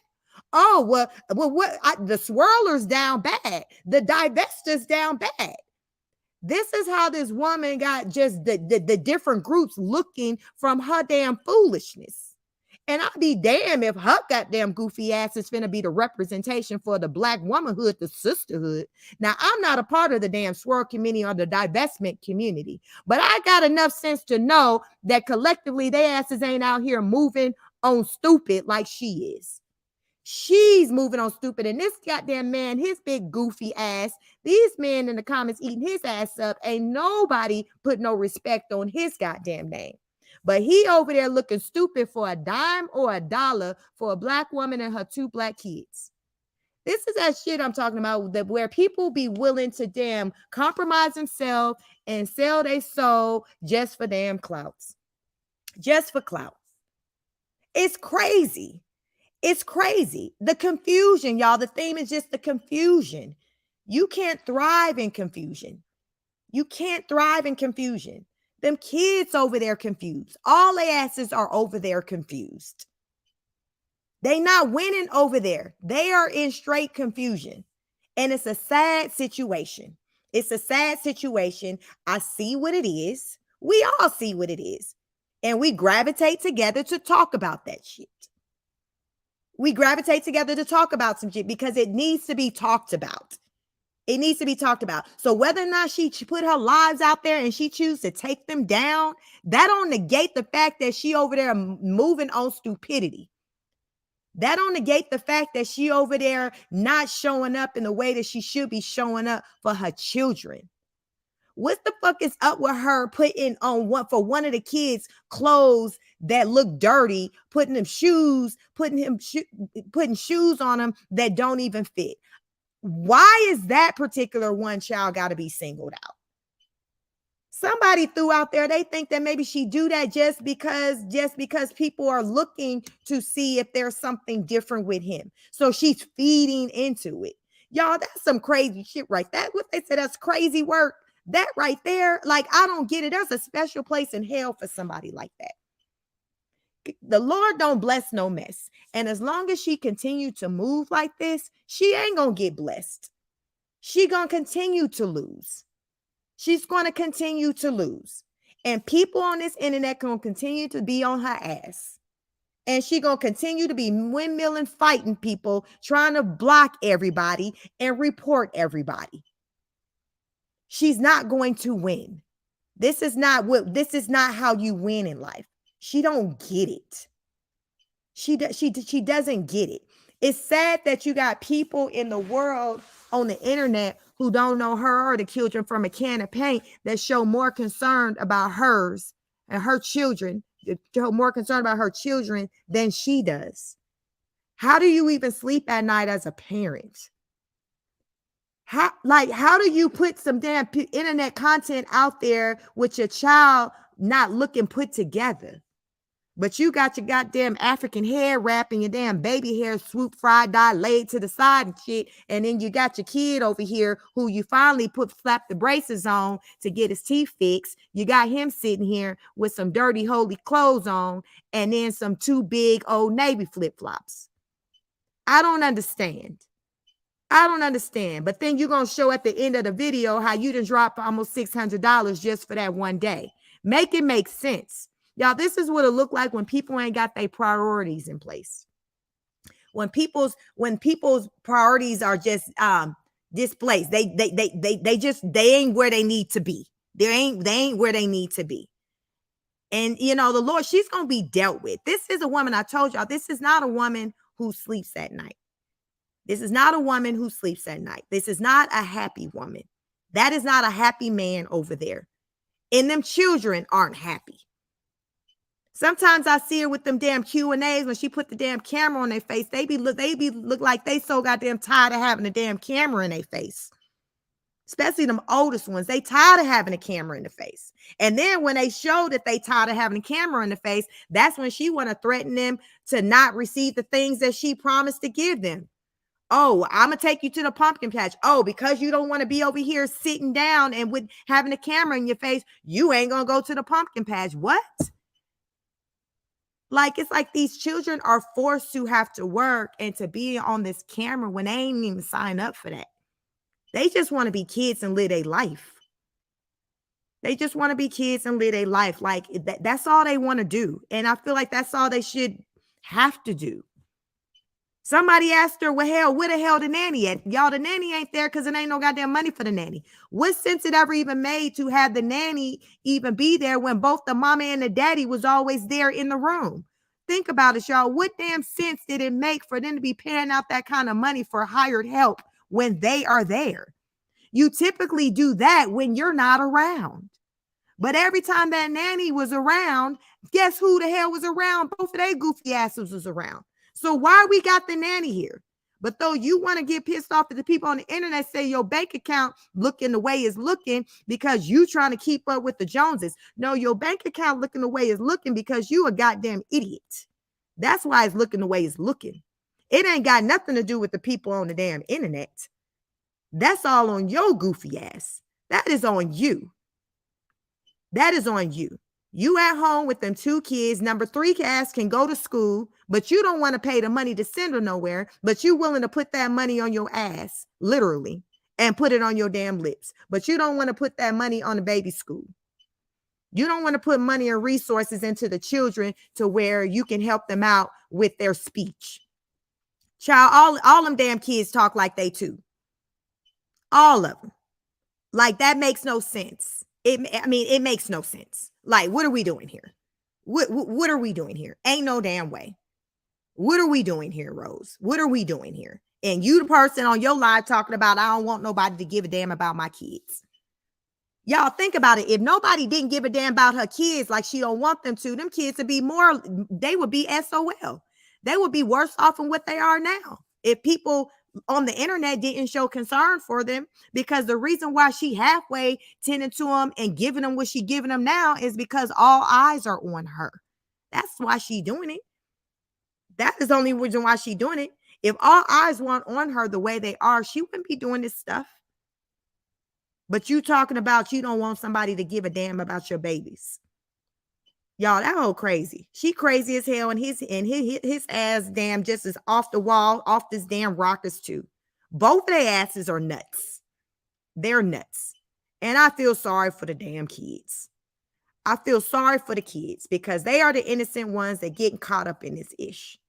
S1: Oh, well, the swirlers down bad, the divestors down bad. This is how this woman got just the different groups looking from her damn foolishness. And I'd be damn if her goddamn goofy ass is finna be the representation for the black womanhood, the sisterhood. Now, I'm not a part of the damn swirl community or the divestment community, but I got enough sense to know that collectively their asses ain't out here moving on stupid like she is. She's moving on stupid. And this goddamn man, his big goofy ass, these men in the comments eating his ass up, ain't nobody put no respect on his goddamn name. But he over there looking stupid for a dime or a dollar for a black woman and her 2 black kids. This is that shit I'm talking about, that where people be willing to damn compromise themselves and sell their soul just for damn clouts. Just for clout. It's crazy. It's crazy. The confusion, y'all. The theme is just the confusion. You can't thrive in confusion. You can't thrive in confusion. Them kids over there confused. All their asses are over there confused. They not winning over there. They are in straight confusion. And it's a sad situation. It's a sad situation. I see what it is. We all see what it is. And we gravitate together to talk about that shit. We gravitate together to talk about some shit because it needs to be talked about. It needs to be talked about. So whether or not she put her lives out there and she choose to take them down, that don't negate the fact that she over there moving on stupidity. That don't negate the fact that she over there not showing up in the way that she should be showing up for her children. What the fuck is up with her putting on one of the kids' clothes that look dirty, putting shoes on them that don't even fit? Why is that particular one child got to be singled out? Somebody threw out there, they think that maybe she do that just because people are looking to see if there's something different with him. So she's feeding into it. Y'all, that's some crazy shit right there. What they said, that's crazy work. That right there, like, I don't get it. There's a special place in hell for somebody like that. The Lord don't bless no mess. And as long as she continue to move like this, she ain't gonna get blessed. She gonna continue to lose. She's gonna continue to lose. And people on this internet gonna continue to be on her ass. And she gonna continue to be windmilling, fighting people, trying to block everybody and report everybody. She's not going to win. This is not how you win in life. She don't get it. She doesn't get it. It's sad that you got people in the world on the internet who don't know her or the children from a can of paint that show more concern about hers and her children, show more concern about her children than she does. How do you even sleep at night as a parent? How do you put some damn internet content out there with your child not looking put together? But you got your goddamn African hair wrap and your damn baby hair swoop, fried, dye, laid to the side and shit. And then you got your kid over here who you finally slap the braces on to get his teeth fixed. You got him sitting here with some dirty, holy clothes on and then some 2 big Old Navy flip-flops. I don't understand. But then you're going to show at the end of the video how you done dropped almost $600 just for that one day. Make it make sense. Y'all, this is what it look like when people ain't got their priorities in place. When people's priorities are just displaced. They ain't where they need to be. They ain't where they need to be. And the Lord, she's going to be dealt with. This is a woman, I told y'all, this is not a woman who sleeps at night. This is not a woman who sleeps at night. This is not a happy woman. That is not a happy man over there. And them children aren't happy. Sometimes I see her with them damn Q&As when she put the damn camera on their face. They look like they so goddamn tired of having a damn camera in their face. Especially them oldest ones. They tired of having a camera in the face. And then when they show that they tired of having a camera in the face, that's when she want to threaten them to not receive the things that she promised to give them. Oh, I'm going to take you to the pumpkin patch. Oh, because you don't want to be over here sitting down and with having a camera in your face, you ain't going to go to the pumpkin patch. What? Like, it's like these children are forced to have to work and to be on this camera when they ain't even sign up for that. They just want to be kids and live a life. They just want to be kids and live a life. Like, that's all they want to do. And I feel like that's all they should have to do. Somebody asked her, well, hell, where the hell the nanny at? Y'all, the nanny ain't there because it ain't no goddamn money for the nanny. What sense it ever even made to have the nanny even be there when both the mama and the daddy was always there in the room? Think about it, y'all. What damn sense did it make for them to be paying out that kind of money for hired help when they are there? You typically do that when you're not around. But every time that nanny was around, guess who the hell was around? Both of their goofy asses was around. So why we got the nanny here? But though you want to get pissed off at the people on the internet say your bank account looking the way it's looking because you trying to keep up with the Joneses. No, your bank account looking the way it's looking because you a goddamn idiot. That's why it's looking the way it's looking. It ain't got nothing to do with the people on the damn internet. That's all on your goofy ass. That is on you. That is on you. You at home with them 2 kids. Number 3 ass can go to school, but you don't want to pay the money to send her nowhere, but you willing to put that money on your ass, literally, and put it on your damn lips. But you don't want to put that money on the baby school. You don't want to put money and resources into the children to where you can help them out with their speech. Child, all them damn kids talk like they too. All of them. Like, that makes no sense. It makes no sense. Like, what are we doing here? What are we doing here? Ain't no damn way. What are we doing here, Rose? What are we doing here? And you the person on your live talking about, I don't want nobody to give a damn about my kids. Y'all think about it. If nobody didn't give a damn about her kids like she don't want them to, them kids would be they would be SOL. They would be worse off than what they are now. If people on the internet didn't show concern for them, because the reason why she halfway tending to them and giving them what she giving them now is because all eyes are on her. That's why she doing it. That is the only reason why she doing it. If all eyes weren't on her the way they are, she wouldn't be doing this stuff. But you talking about you don't want somebody to give a damn about your babies. Y'all, that whole crazy. She crazy as hell, and his ass damn just is off the wall, off this damn rockers too. Both of their asses are nuts. They're nuts. And I feel sorry for the damn kids. I feel sorry for the kids because they are the innocent ones that getting caught up in this ish.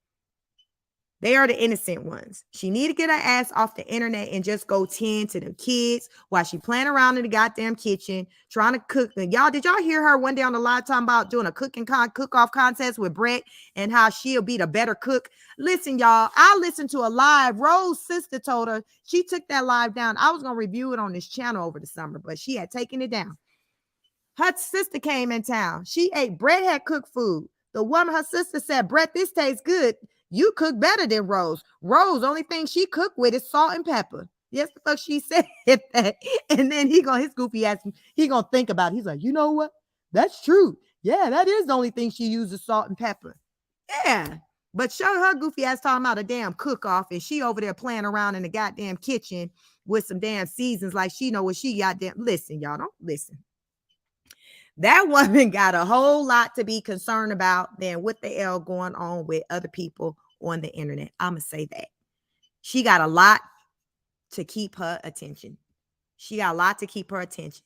S1: They are the innocent ones. She need to get her ass off the internet and just go tend to the kids while she playing around in the goddamn kitchen trying to cook. And y'all, did y'all hear her one day on the live talking about doing a cook-off contest with Brett and how she'll be the better cook? Listen, y'all, I listened to a live. Rose's sister told her she took that live down. I was going to review it on this channel over the summer, but she had taken it down. Her sister came in town. She ate. Brett had cooked food. The woman, her sister said, Brett, this tastes good. You cook better than Rose. Rose, only thing she cooked with is salt and pepper. Yes, the fuck she said that. And then his goofy ass, he gonna think about it. He's like, you know what? That's true. Yeah, that is the only thing she uses, salt and pepper. Yeah. But show her goofy ass talking about a damn cook-off, and she over there playing around in the goddamn kitchen with some damn seasons like she know what she got. Listen, y'all, don't listen. That woman got a whole lot to be concerned about than what the hell going on with other people on the internet. I'm going to say that. She got a lot to keep her attention. She got a lot to keep her attention.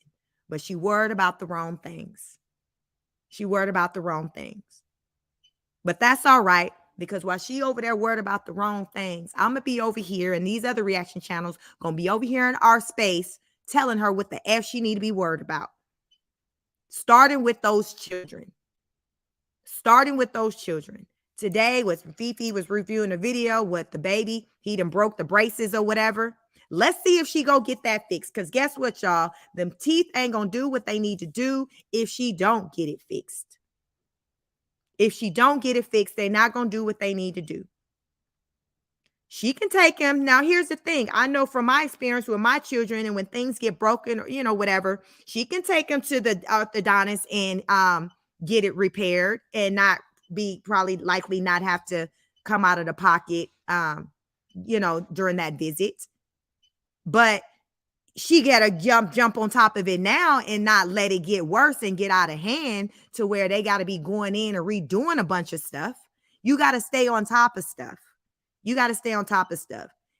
S1: But she worried about the wrong things. She worried about the wrong things. But that's all right, because while she over there worried about the wrong things, I'm going to be over here, and these other reaction channels going to be over here in our space telling her what the F she need to be worried about. Starting with those children. Today was Fifi was reviewing a video with the baby. He done broke the braces or whatever. Let's see if she go get that fixed. Because guess what, y'all? Them teeth ain't going to do what they need to do if she don't get it fixed. If she don't get it fixed, they're not going to do what they need to do. She can take him. Now, here's the thing. I know from my experience with my children, and when things get broken or, whatever, she can take him to the orthodontist and get it repaired and not be likely not have to come out of the pocket, during that visit. But she got to jump on top of it now and not let it get worse and get out of hand to where they got to be going in and redoing a bunch of stuff. You got to stay on top of stuff.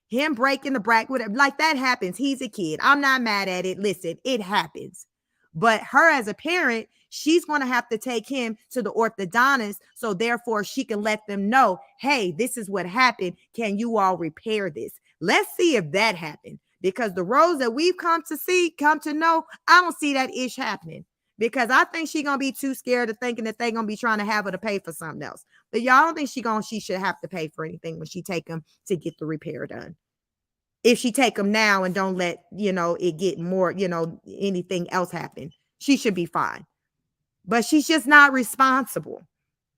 S1: Him breaking the bracket, whatever, like that happens. He's a kid. I'm not mad at it. Listen, it happens. But her as a parent, she's going to have to take him to the orthodontist. So therefore, she can let them know, hey, this is what happened. Can you all repair this? Let's see if that happened. Because the Rose that we've come to know, I don't see that ish happening. Because I think she's going to be too scared of thinking that they're going to be trying to have her to pay for something else. But y'all don't think she should have to pay for anything when she take him to get the repair done. If she take him now and don't let, it get more, anything else happen, she should be fine. But she's just not responsible.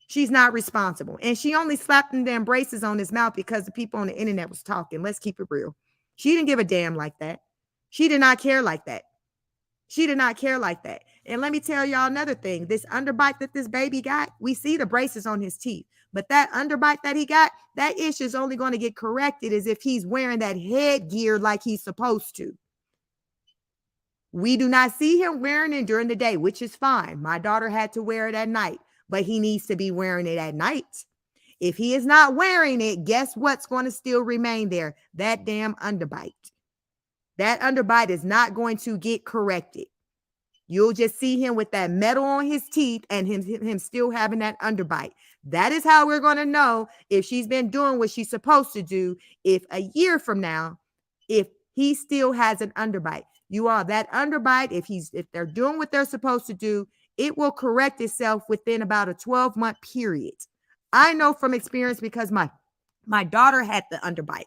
S1: She's not responsible. And she only slapped them damn braces on his mouth because the people on the internet was talking. Let's keep it real. She didn't give a damn like that. She did not care like that. And let me tell y'all another thing. This underbite that this baby got, we see the braces on his teeth. But that underbite that he got, that issue is only going to get corrected as if he's wearing that headgear like he's supposed to. We do not see him wearing it during the day, which is fine. My daughter had to wear it at night, but he needs to be wearing it at night. If he is not wearing it, guess what's going to still remain there? That damn underbite. That underbite is not going to get corrected. You'll just see him with that metal on his teeth and him still having that underbite. That is how we're going to know if she's been doing what she's supposed to do. If a year from now, if he still has an underbite, you all, that underbite, if they're doing what they're supposed to do, it will correct itself within about a 12-month period. I know from experience because my daughter had the underbite.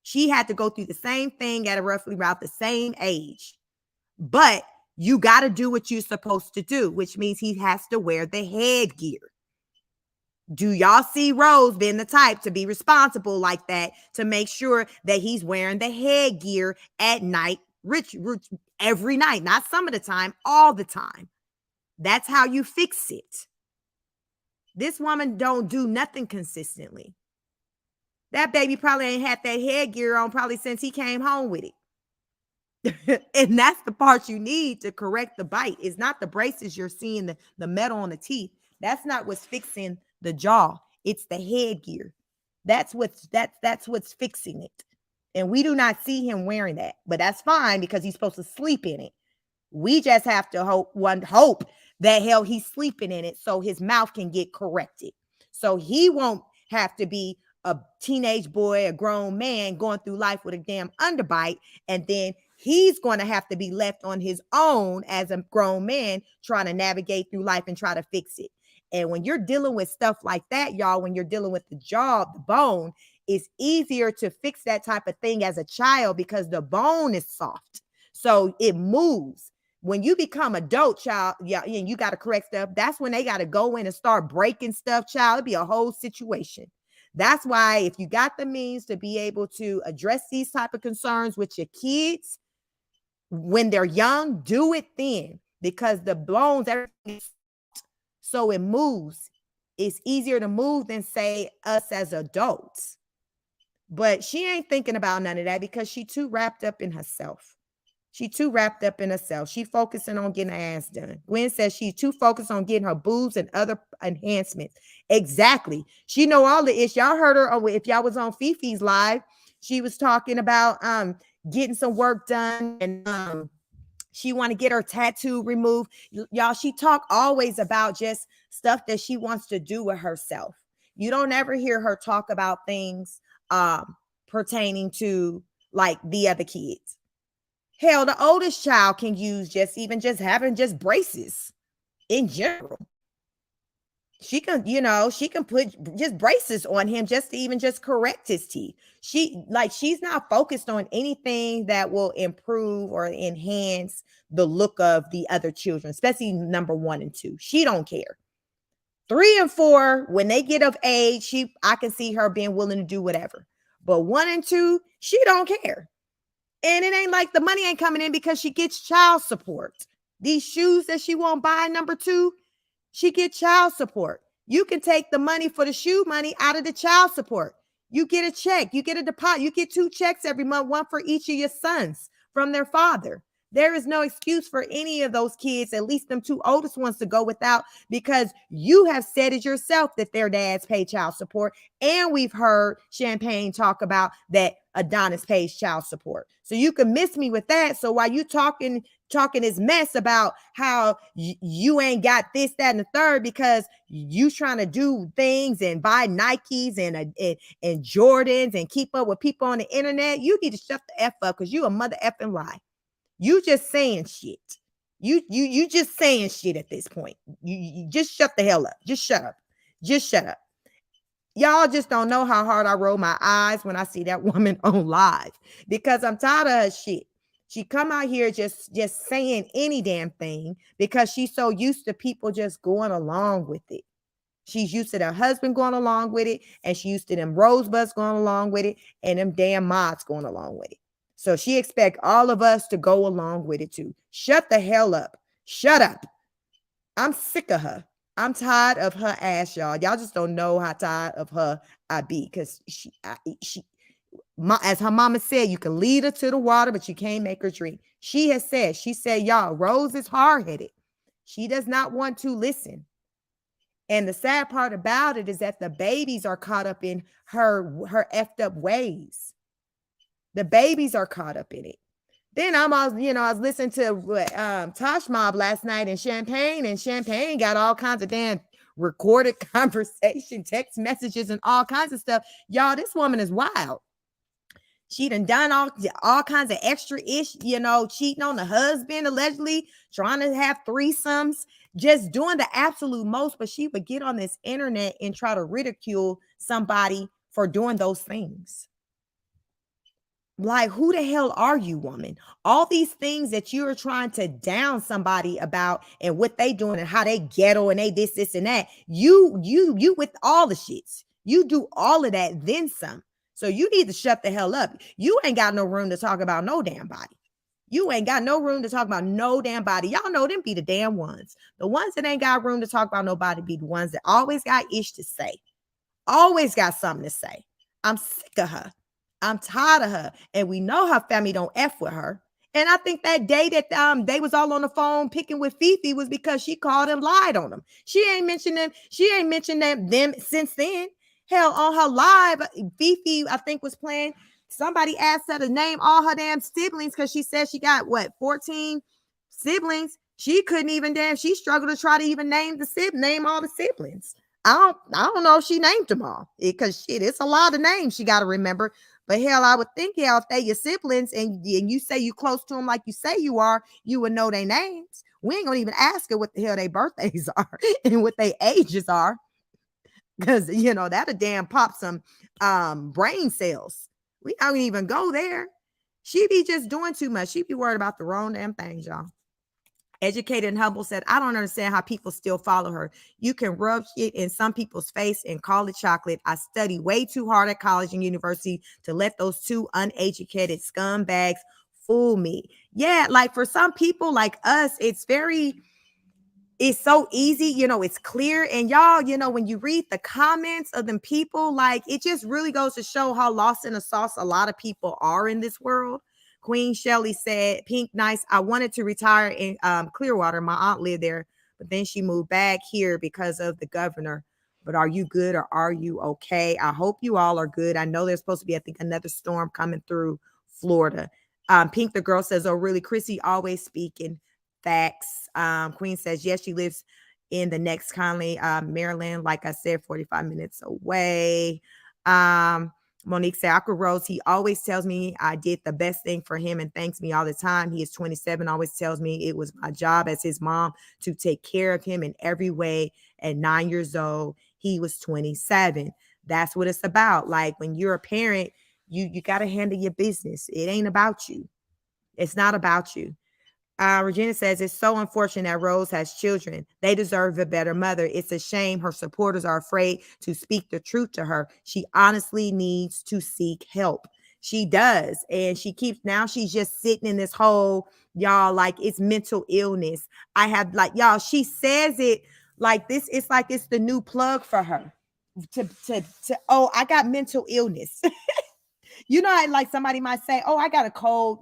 S1: She had to go through the same thing at roughly about the same age. But you got to do what you're supposed to do, which means he has to wear the headgear. Do y'all see Rose being the type to be responsible like that, to make sure that he's wearing the headgear at night, every night, not some of the time, all the time? That's how you fix it. This woman don't do nothing consistently. That baby probably ain't had that headgear on probably since he came home with it. And that's the part you need to correct the bite. It's not the braces you're seeing, the metal on the teeth. That's not what's fixing the jaw. It's the headgear. That's what's fixing it. And we do not see him wearing that. But that's fine because he's supposed to sleep in it. We just have to hope that hell he's sleeping in it so his mouth can get corrected. So he won't have to be a teenage boy, a grown man going through life with a damn underbite. And then he's going to have to be left on his own as a grown man trying to navigate through life and try to fix it. And when you're dealing with stuff like that, y'all, when you're dealing with the jaw, the bone, it's easier to fix that type of thing as a child because the bone is soft. So it moves. When you become adult, child, yeah, and you got to correct stuff, that's when they got to go in and start breaking stuff, child. It'd be a whole situation. That's why if you got the means to be able to address these type of concerns with your kids when they're young, do it then because the bones, everything, so it moves. It's easier to move than say us as adults. But she ain't thinking about none of that because she too wrapped up in herself. She too wrapped up in herself. She focusing on getting her ass done. Gwen says she's too focused on getting her boobs and other enhancements. Exactly. She know all the issues. Y'all heard her if y'all was on Fifi's live. She was talking about getting some work done and she want to get her tattoo removed. Y'all, she talk always about just stuff that she wants to do with herself. You don't ever hear her talk about things pertaining to like the other kids. Hell, the oldest child can use having braces in general. She can, she can put just braces on him just to even just correct his teeth. She's not focused on anything that will improve or enhance the look of the other children, especially number 1 and 2. She don't care. 3 and 4, when they get of age, I can see her being willing to do whatever. But 1 and 2, she don't care. And it ain't like the money ain't coming in because she gets child support. These shoes that she won't buy, number 2, she gets child support. You can take the money for the shoe money out of the child support. You get a check, you get a deposit, you get 2 checks every month, one for each of your sons from their father. There is no excuse for any of those kids, at least them 2 oldest ones, to go without because you have said it yourself that their dads pay child support. And we've heard Champagne talk about that Adonis pays child support. So you can miss me with that. So while you talking this mess about how you ain't got this, that, and the third because you trying to do things and buy Nikes and Jordans and keep up with people on the internet, you need to shut the F up because you a mother effing lie. You just saying shit. You just saying shit at this point. You just shut the hell up. Just shut up. Just shut up. Y'all just don't know how hard I roll my eyes when I see that woman on live because I'm tired of her shit. She come out here just saying any damn thing because she's so used to people just going along with it. She's used to her husband going along with it, and she used to them rosebuds going along with it, and them damn mods going along with it. So she expect all of us to go along with it too. Shut the hell up. Shut up. I'm sick of her. I'm tired of her ass, y'all. Y'all just don't know how tired of her I be because as her mama said, you can lead her to the water, but you can't make her drink. She said, y'all, Rose is hard-headed. She does not want to listen. And the sad part about it is that the babies are caught up in her effed up ways. The babies are caught up in it. Then I was listening to Tash Mob last night in Champagne, and Champagne got all kinds of damn recorded conversation, text messages, and all kinds of stuff. Y'all, this woman is wild. She done all kinds of extra ish, cheating on the husband, allegedly trying to have threesomes, just doing the absolute most. But she would get on this internet and try to ridicule somebody for doing those things. Like, who the hell are you, woman? All these things that you're trying to down somebody about and what they doing and how they ghetto and they this, and that. You with all the shits. You do all of that, then some. So you need to shut the hell up. You ain't got no room to talk about no damn body. You ain't got no room to talk about no damn body. Y'all know them be the damn ones. The ones that ain't got room to talk about nobody be the ones that always got ish to say. Always got something to say. I'm sick of her. I'm tired of her. And we know her family don't F with her. And I think that day that they was all on the phone picking with Fifi was because she called and lied on them. She ain't mentioned them. She ain't mentioned them since then. Hell, on her live, Fifi, I think, was playing. Somebody asked her to name all her damn siblings because she said she got what, 14 siblings. She couldn't even she struggled to try to even name all the siblings. I don't know if she named them all because shit, it's a lot of names she got to remember. But hell, I would think, hell, if they your siblings and you say you close to them like you say you are, you would know their names. We ain't gonna even ask her what the hell their birthdays are and what their ages are, because that'll damn pop some brain cells. We don't even go there. She be just doing too much. She be worried about the wrong damn things, y'all. Educated and Humble said, I don't understand how people still follow her. You can rub shit in some people's face and call it chocolate. I studied way too hard at college and university to let those two uneducated scumbags fool me. Yeah, like for some people like us, it's so easy, it's clear. And y'all, when you read the comments of them people, like it just really goes to show how lost in the sauce a lot of people are in this world. Queen Shelley said, Pink, nice. I wanted to retire in Clearwater. My aunt lived there, but then she moved back here because of the governor. But are you good or are you okay? I hope you all are good. I know there's supposed to be, I think, another storm coming through Florida. Pink, the girl says, oh, really? Chrissy always speaking facts. Queen says, yes, she lives in the next county, Maryland. Like I said, 45 minutes away. Monique said, Aqua Rose, he always tells me I did the best thing for him and thanks me all the time. He is 27, always tells me it was my job as his mom to take care of him in every way. At 9 years old, he was 27. That's what it's about. Like when you're a parent, you got to handle your business. It ain't about you. It's not about you. Regina says, it's so unfortunate that Rose has children. They deserve a better mother. It's a shame her supporters are afraid to speak the truth to her. She honestly needs to seek help. She does. And she's just sitting in this hole, y'all, like it's mental illness. I have y'all, she says it like this. It's like it's the new plug for her oh, I got mental illness. Like somebody might say, oh, I got a cold,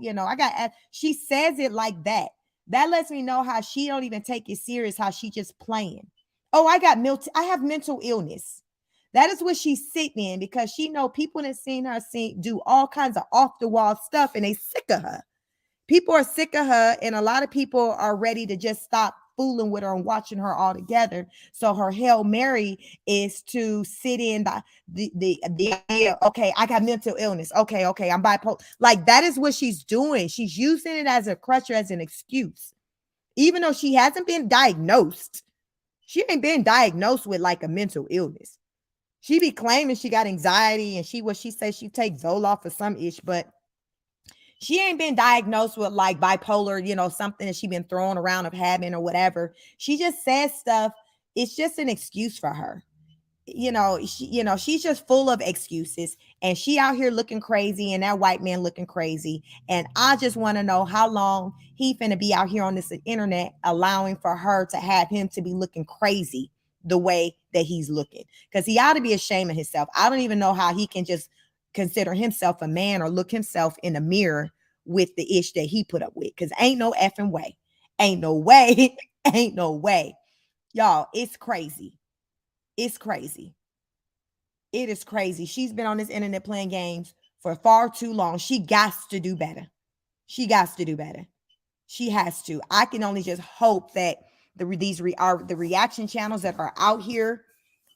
S1: she says it like that. That lets me know how she don't even take it serious, how she just playing. Oh, I have mental illness. That is what she's sitting in because she know people that seen her do all kinds of off the wall stuff and they sick of her. People are sick of her, and a lot of people are ready to just stop fooling with her and watching her all together. So her Hail Mary is to sit in the idea, okay, I got mental illness. Okay, I'm bipolar. Like that is what she's doing. She's using it as a crutch or as an excuse. Even though she hasn't been diagnosed. She ain't been diagnosed with like a mental illness. She be claiming she got anxiety and she says she takes Zoloft for some ish, but she ain't been diagnosed with like bipolar, something that she been throwing around of having or whatever. She just says stuff. It's just an excuse for her. She's just full of excuses and she out here looking crazy and that white man looking crazy. And I just want to know how long he finna be out here on this internet allowing for her to have him to be looking crazy the way that he's looking. Because he ought to be ashamed of himself. I don't even know how he can just consider himself a man or look himself in the mirror with the ish that he put up with. Because ain't no effing way. Ain't no way. Ain't no way. Y'all, it's crazy. It's crazy. It is crazy. She's been on this internet playing games for far too long. She got to do better. She got to do better. She has to. I can only just hope that the reaction channels that are out here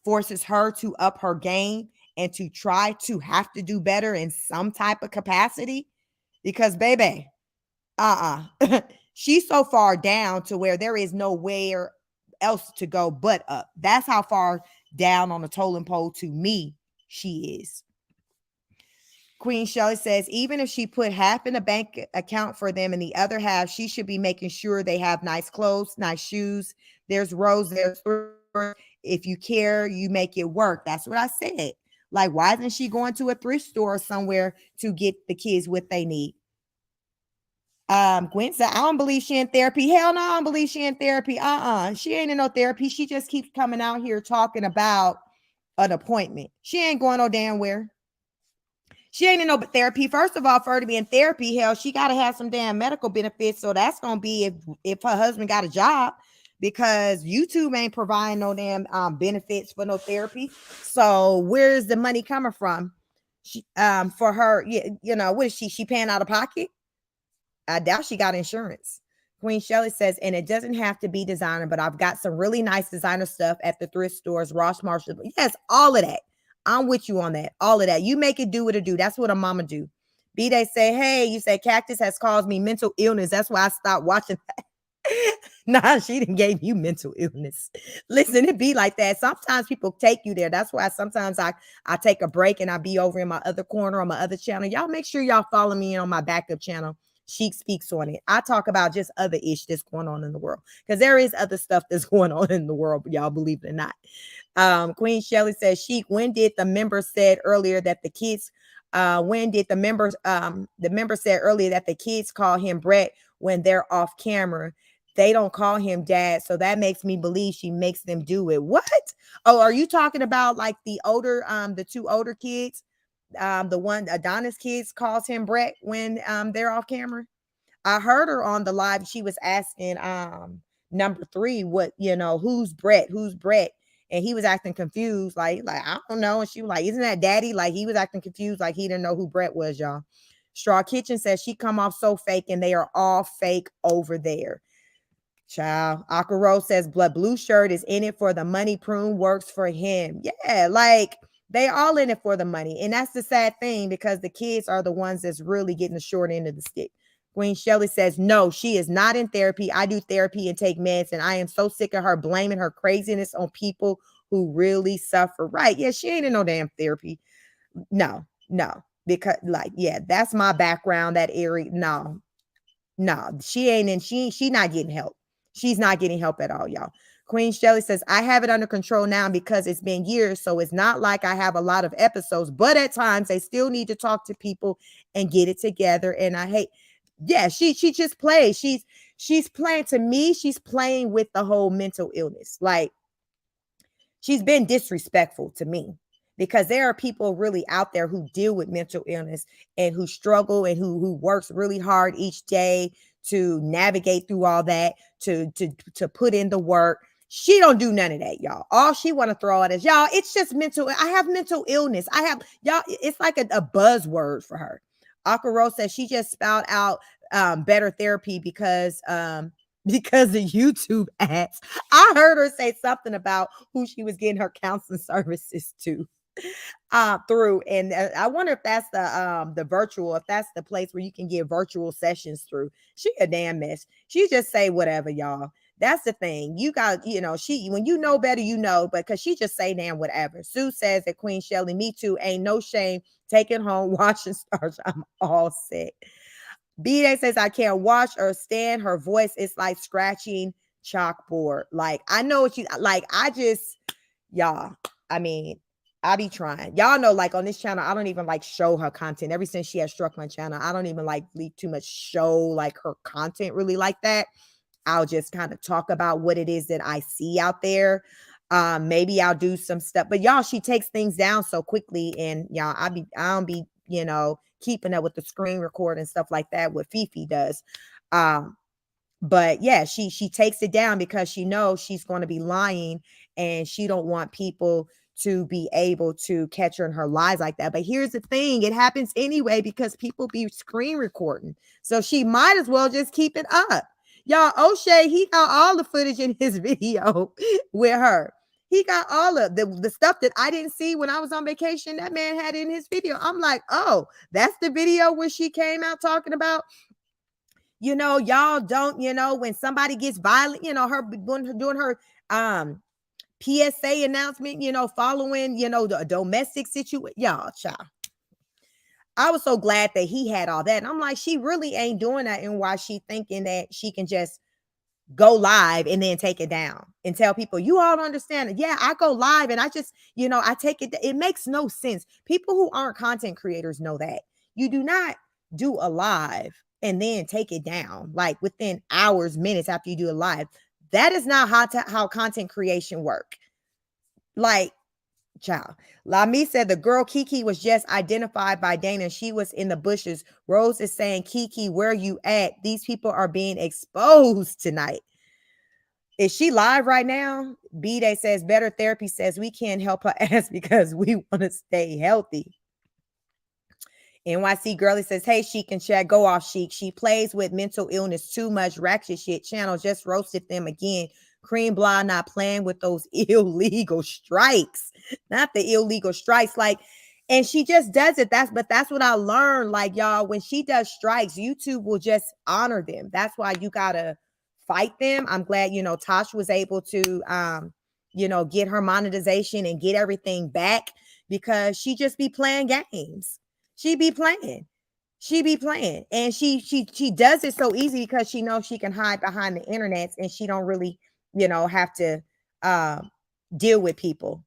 S1: forces her to up her game and to try to have to do better in some type of capacity. Because baby, she's so far down to where there is nowhere else to go but up. That's how far down on the totem pole to me she is. Queen Shelley says, even if she put half in a bank account for them and the other half, she should be making sure they have nice clothes, nice shoes. There's Rose, there's if you care, you make it work. That's what I said. Like, why isn't she going to a thrift store somewhere to get the kids what they need? Gwen said, I don't believe she in therapy. Hell no, I don't believe she in therapy. She ain't in no therapy. She just keeps coming out here talking about an appointment. She ain't going no damn where. She ain't in no therapy. First of all, for her to be in therapy, hell, she got to have some damn medical benefits. So that's gonna be if her husband got a job, because YouTube ain't providing no damn benefits for no therapy. So where's the money coming from? She for her, what is she paying out of pocket? I doubt she got insurance. Queen Shelley says, and it doesn't have to be designer, but I've got some really nice designer stuff at the thrift stores, Ross Marshall. Yes, all of that. I'm with you on that. All of that. You make it do what it do. That's what a mama do. They say, hey, you say Cactus has caused me mental illness. That's why I stopped watching that. Nah, she didn't gave you mental illness. Listen, it be like that. Sometimes people take you there. That's why sometimes I take a break and I be over in my other corner on my other channel. Y'all make sure y'all follow me on my backup channel. Sheik Speaks on it. I talk about just other ish that's going on in the world, because there is other stuff that's going on in the world, y'all believe it or not. Queen Shelley says, Sheik, when did the member said earlier that the kids the member said earlier that the kids call him Brett when they're off camera? They don't call him dad, so that makes me believe she makes them do it. What? Oh, are you talking about like the two older kids? The one Adonis kids calls him Brett when they're off camera. I heard her on the live. She was asking number 3, what, who's Brett? Who's Brett? And he was acting confused, like I don't know. And she was like, isn't that daddy? Like he was acting confused, like he didn't know who Brett was, y'all. Straw Kitchen says she come off so fake, and they are all fake over there. Child. Akaro says blood blue shirt is in it for the money. Prune works for him. Yeah, like they all in it for the money. And that's the sad thing, because the kids are the ones that's really getting the short end of the stick. Queen Shelley says, no, she is not in therapy. I do therapy and take meds, and I am so sick of her blaming her craziness on people who really suffer. Right. Yeah, she ain't in no damn therapy. No. Because that's my background, that area. No, she ain't in. She not getting help. She's not getting help at all, y'all. Queen Shelley says, I have it under control now because it's been years. So it's not like I have a lot of episodes, but at times they still need to talk to people and get it together. And I hate, she just plays. She's playing, to me, she's playing with the whole mental illness. Like, she's been disrespectful to me, because there are people really out there who deal with mental illness and who struggle and who works really hard each day to navigate through all that, to put in the work. She don't do none of that, y'all. All she want to throw out is, y'all, it's just mental. I have mental illness. I have, y'all, it's like a buzzword for her. Akaro says she just spout out better therapy because of YouTube ads. I heard her say something about who she was getting her counseling services to through, and I wonder if that's the virtual, if that's the place where you can get virtual sessions through. She a damn mess. She just say whatever, y'all. That's the thing. You got, she, when you know better, but because she just say damn whatever. Sue says that Queen Shelley, me too, ain't no shame taking home watching stars. I'm all set. B-Day says, I can't watch or stand her voice. It's like scratching chalkboard. Like, I know what you like. Y'all, I mean, I be trying. Y'all know, like on this channel, I don't even like show her content. Ever since she has struck my channel, I don't even like leave too much show like her content really like that. I'll just kind of talk about what it is that I see out there. Maybe I'll do some stuff, but y'all, she takes things down so quickly, and y'all, I don't be, keeping up with the screen record and stuff like that, what Fifi does. But yeah, she takes it down because she knows she's going to be lying, and she don't want people to be able to catch her in her lies like that. But here's the thing, it happens anyway because people be screen recording. So she might as well just keep it up. Y'all, O'Shea, he got all the footage in his video with her. He got all of the stuff that I didn't see when I was on vacation. That man had in his video. I'm like, oh, that's the video where she came out talking about, y'all don't, when somebody gets violent, her doing her PSA announcement, following, the domestic situation. Y'all, child. I was so glad that he had all that. And I'm like, she really ain't doing that. And why she thinking that she can just go live and then take it down and tell people, you all don't understand it. Yeah, I go live and I just, I take it. It makes no sense. People who aren't content creators know that. You do not do a live and then take it down like within hours, minutes after you do a live. That is not how content creation work. Like, Child. Lami said the girl Kiki was just identified by Dana. She was in the bushes. Rose is saying, Kiki, where you at? These people are being exposed tonight. Is she live right now? B-Day says, Better Therapy says we can't help her ass because we want to stay healthy. NYC Girlie says, hey, Sheik and Chad, go off, Sheik. She plays with mental illness too much. Ratchet shit. Channel just roasted them again. Cream Blah not playing with those illegal strikes. Not the illegal strikes. Like, and she just does it. That's what I learned. Like, y'all, when she does strikes, YouTube will just honor them. That's why you gotta fight them. I'm glad, Tosh was able to get her monetization and get everything back because she just be playing games. She be playing. And she does it so easy because she knows she can hide behind the internet and she don't really, have to deal with people.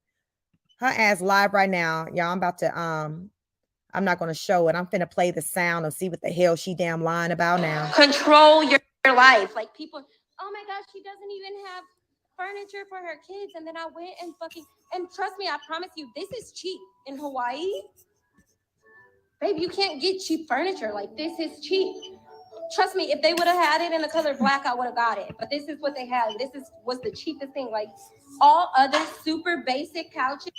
S1: Her ass live right now. Y'all, I'm about to I'm not gonna show it. I'm finna play the sound and see what the hell she damn lying about now.
S2: Control your life. Like people, oh my gosh, she doesn't even have furniture for her kids. And then I went and and trust me, I promise you, this is cheap in Hawaii. Babe, you can't get cheap furniture. Like, this is cheap. Trust me, if they would have had it in the color black, I would have got it. But this is what they had. Was the cheapest thing. Like, all other super basic couches,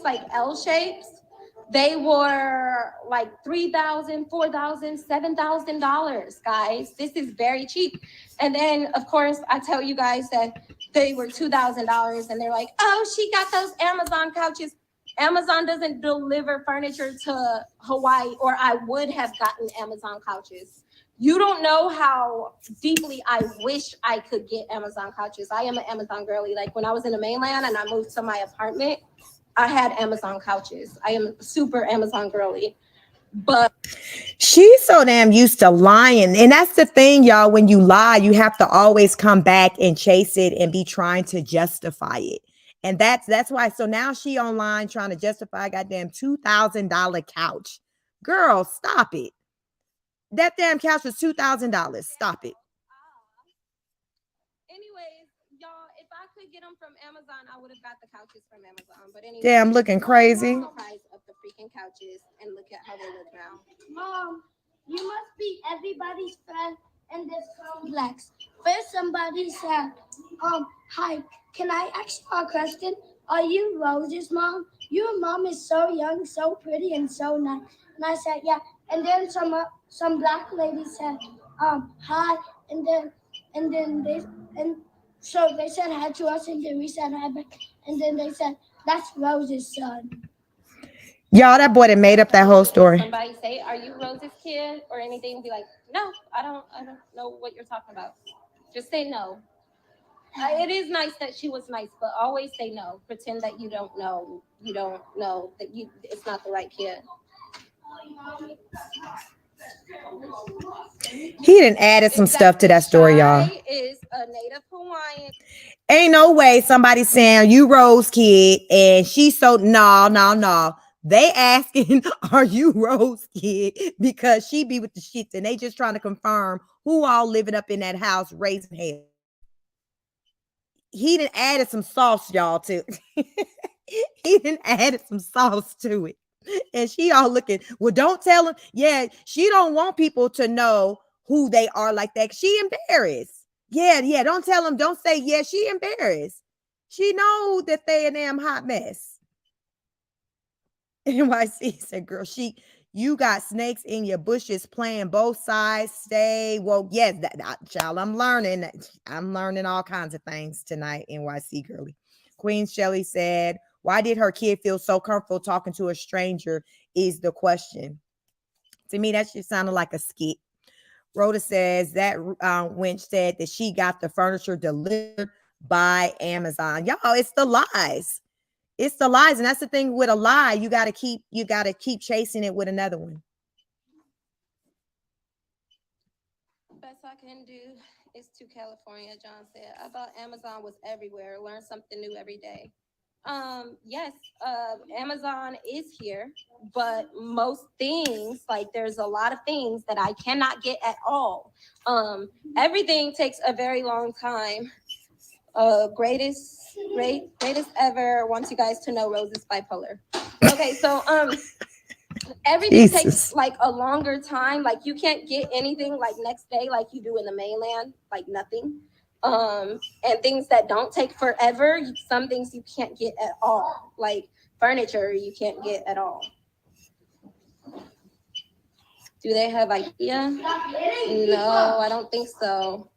S2: like L shapes, they were like $3,000, $4,000, $7,000, guys. This is very cheap. And then, of course, I tell you guys that they were $2,000, and they're like, oh, she got those Amazon couches. Amazon doesn't deliver furniture to Hawaii, or I would have gotten Amazon couches. You don't know how deeply I wish I could get Amazon couches. I am an Amazon girly. Like, when I was in the mainland and I moved to my apartment, I had Amazon couches. I am super Amazon girly. But
S1: she's so damn used to lying. And that's the thing, y'all. When you lie, you have to always come back and chase it and be trying to justify it. And that's why. So now she online trying to justify a goddamn $2,000 couch. Girl, stop it. That damn couch was $2,000. Stop it.
S2: Anyways, y'all, if I could get them from Amazon, I would have got the couches from Amazon. But anyway,
S1: damn, looking crazy.
S2: Price of the freaking couches, and look at how they look now.
S3: Mom, you must be everybody's friend in this complex. First, somebody said, hi, can I ask you a question? Are you Rose's mom? Your mom is so young, so pretty, and so nice. And I said, yeah. And then some black lady said, hi. And so they said hi to us, and then we said hi back. And then they said, that's Rose's son.
S1: Y'all, that boy that made up that whole story.
S2: Somebody say, are you Rose's kid or anything? Be like, no, I don't know what you're talking about. Just say no. It is nice that she was nice, but always say no. Pretend that you don't know. You don't know that it's not the right kid.
S1: He done added some stuff to that story, y'all.
S2: Is a native Hawaiian.
S1: Ain't no way somebody saying you Rose kid and she's so no. They asking, are you Rose kid? Because she be with the shits and they just trying to confirm who all living up in that house raising hell. He done added some sauce, y'all, to he done added some sauce to it. And she all looking, well, don't tell him. Yeah, she don't want people to know who they are like that. She embarrassed. Yeah, don't tell them. Don't say, yeah, she embarrassed. She know that they a damn hot mess. NYC said, girl, you got snakes in your bushes playing both sides. Stay woke. Yes, child, I'm learning all kinds of things tonight, NYC girly. Queen Shelley said, why did her kid feel so comfortable talking to a stranger is the question. To me, that just sounded like a skit. Rhoda says that wench said that she got the furniture delivered by Amazon. Y'all, it's the lies. It's the lies. And that's the thing with a lie. You gotta keep chasing it with another one.
S2: Best I can do is to California, John said. I thought Amazon was everywhere. Learn something new every day. Yes, Amazon is here, but most things, like there's a lot of things that I cannot get at all. Everything takes a very long time. greatest ever. Wants you guys to know Rose is bipolar. Okay, so everything takes
S1: Jesus.
S2: like a longer time. Like you can't get anything like next day like you do in the mainland, like nothing. And things that don't take forever, some things you can't get at all. Like furniture you can't get at all. Do they have IKEA? No, I don't think so.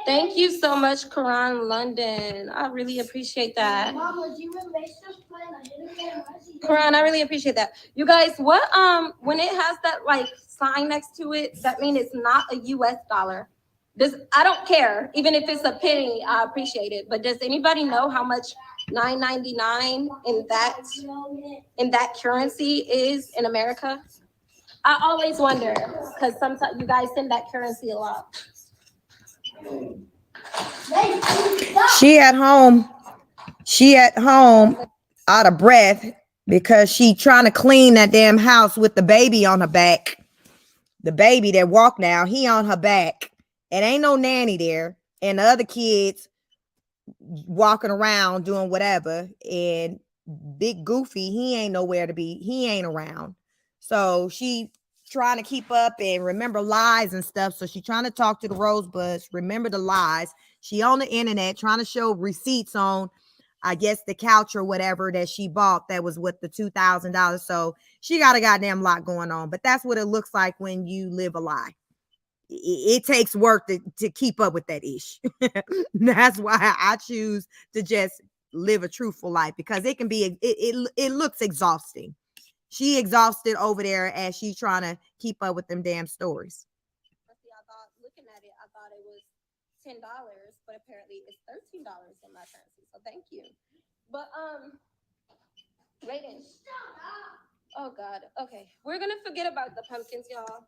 S2: Thank you so much, Karan London. I really appreciate that. Karan, I really appreciate that. You guys, what when it has that like sign next to it, that means it's not a US dollar. I don't care. Even if it's a penny, I appreciate it. But does anybody know how much $9.99 in that currency is in America? I always wonder because sometimes you guys send that currency a lot.
S1: She at home. She at home out of breath because she trying to clean that damn house with the baby on her back. The baby that walked now, he on her back. It ain't no nanny there. And the other kids walking around doing whatever. And Big Goofy, he ain't nowhere to be. He ain't around. So she trying to keep up and remember lies and stuff. So she trying to talk to the Rosebuds, remember the lies. She on the internet trying to show receipts on, I guess, the couch or whatever that she bought that was with the $2,000. So she got a goddamn lot going on. But that's what it looks like when you live a lie. It takes work to keep up with that ish. That's why I choose to just live a truthful life, because it can be, it looks exhausting. She exhausted over there as she's trying to keep up with them damn stories.
S2: See, I thought looking at it, I thought it was $10, but apparently it's $13 in my currency. So thank you. But Raiden. Oh God. Okay, we're gonna forget about the pumpkins, y'all.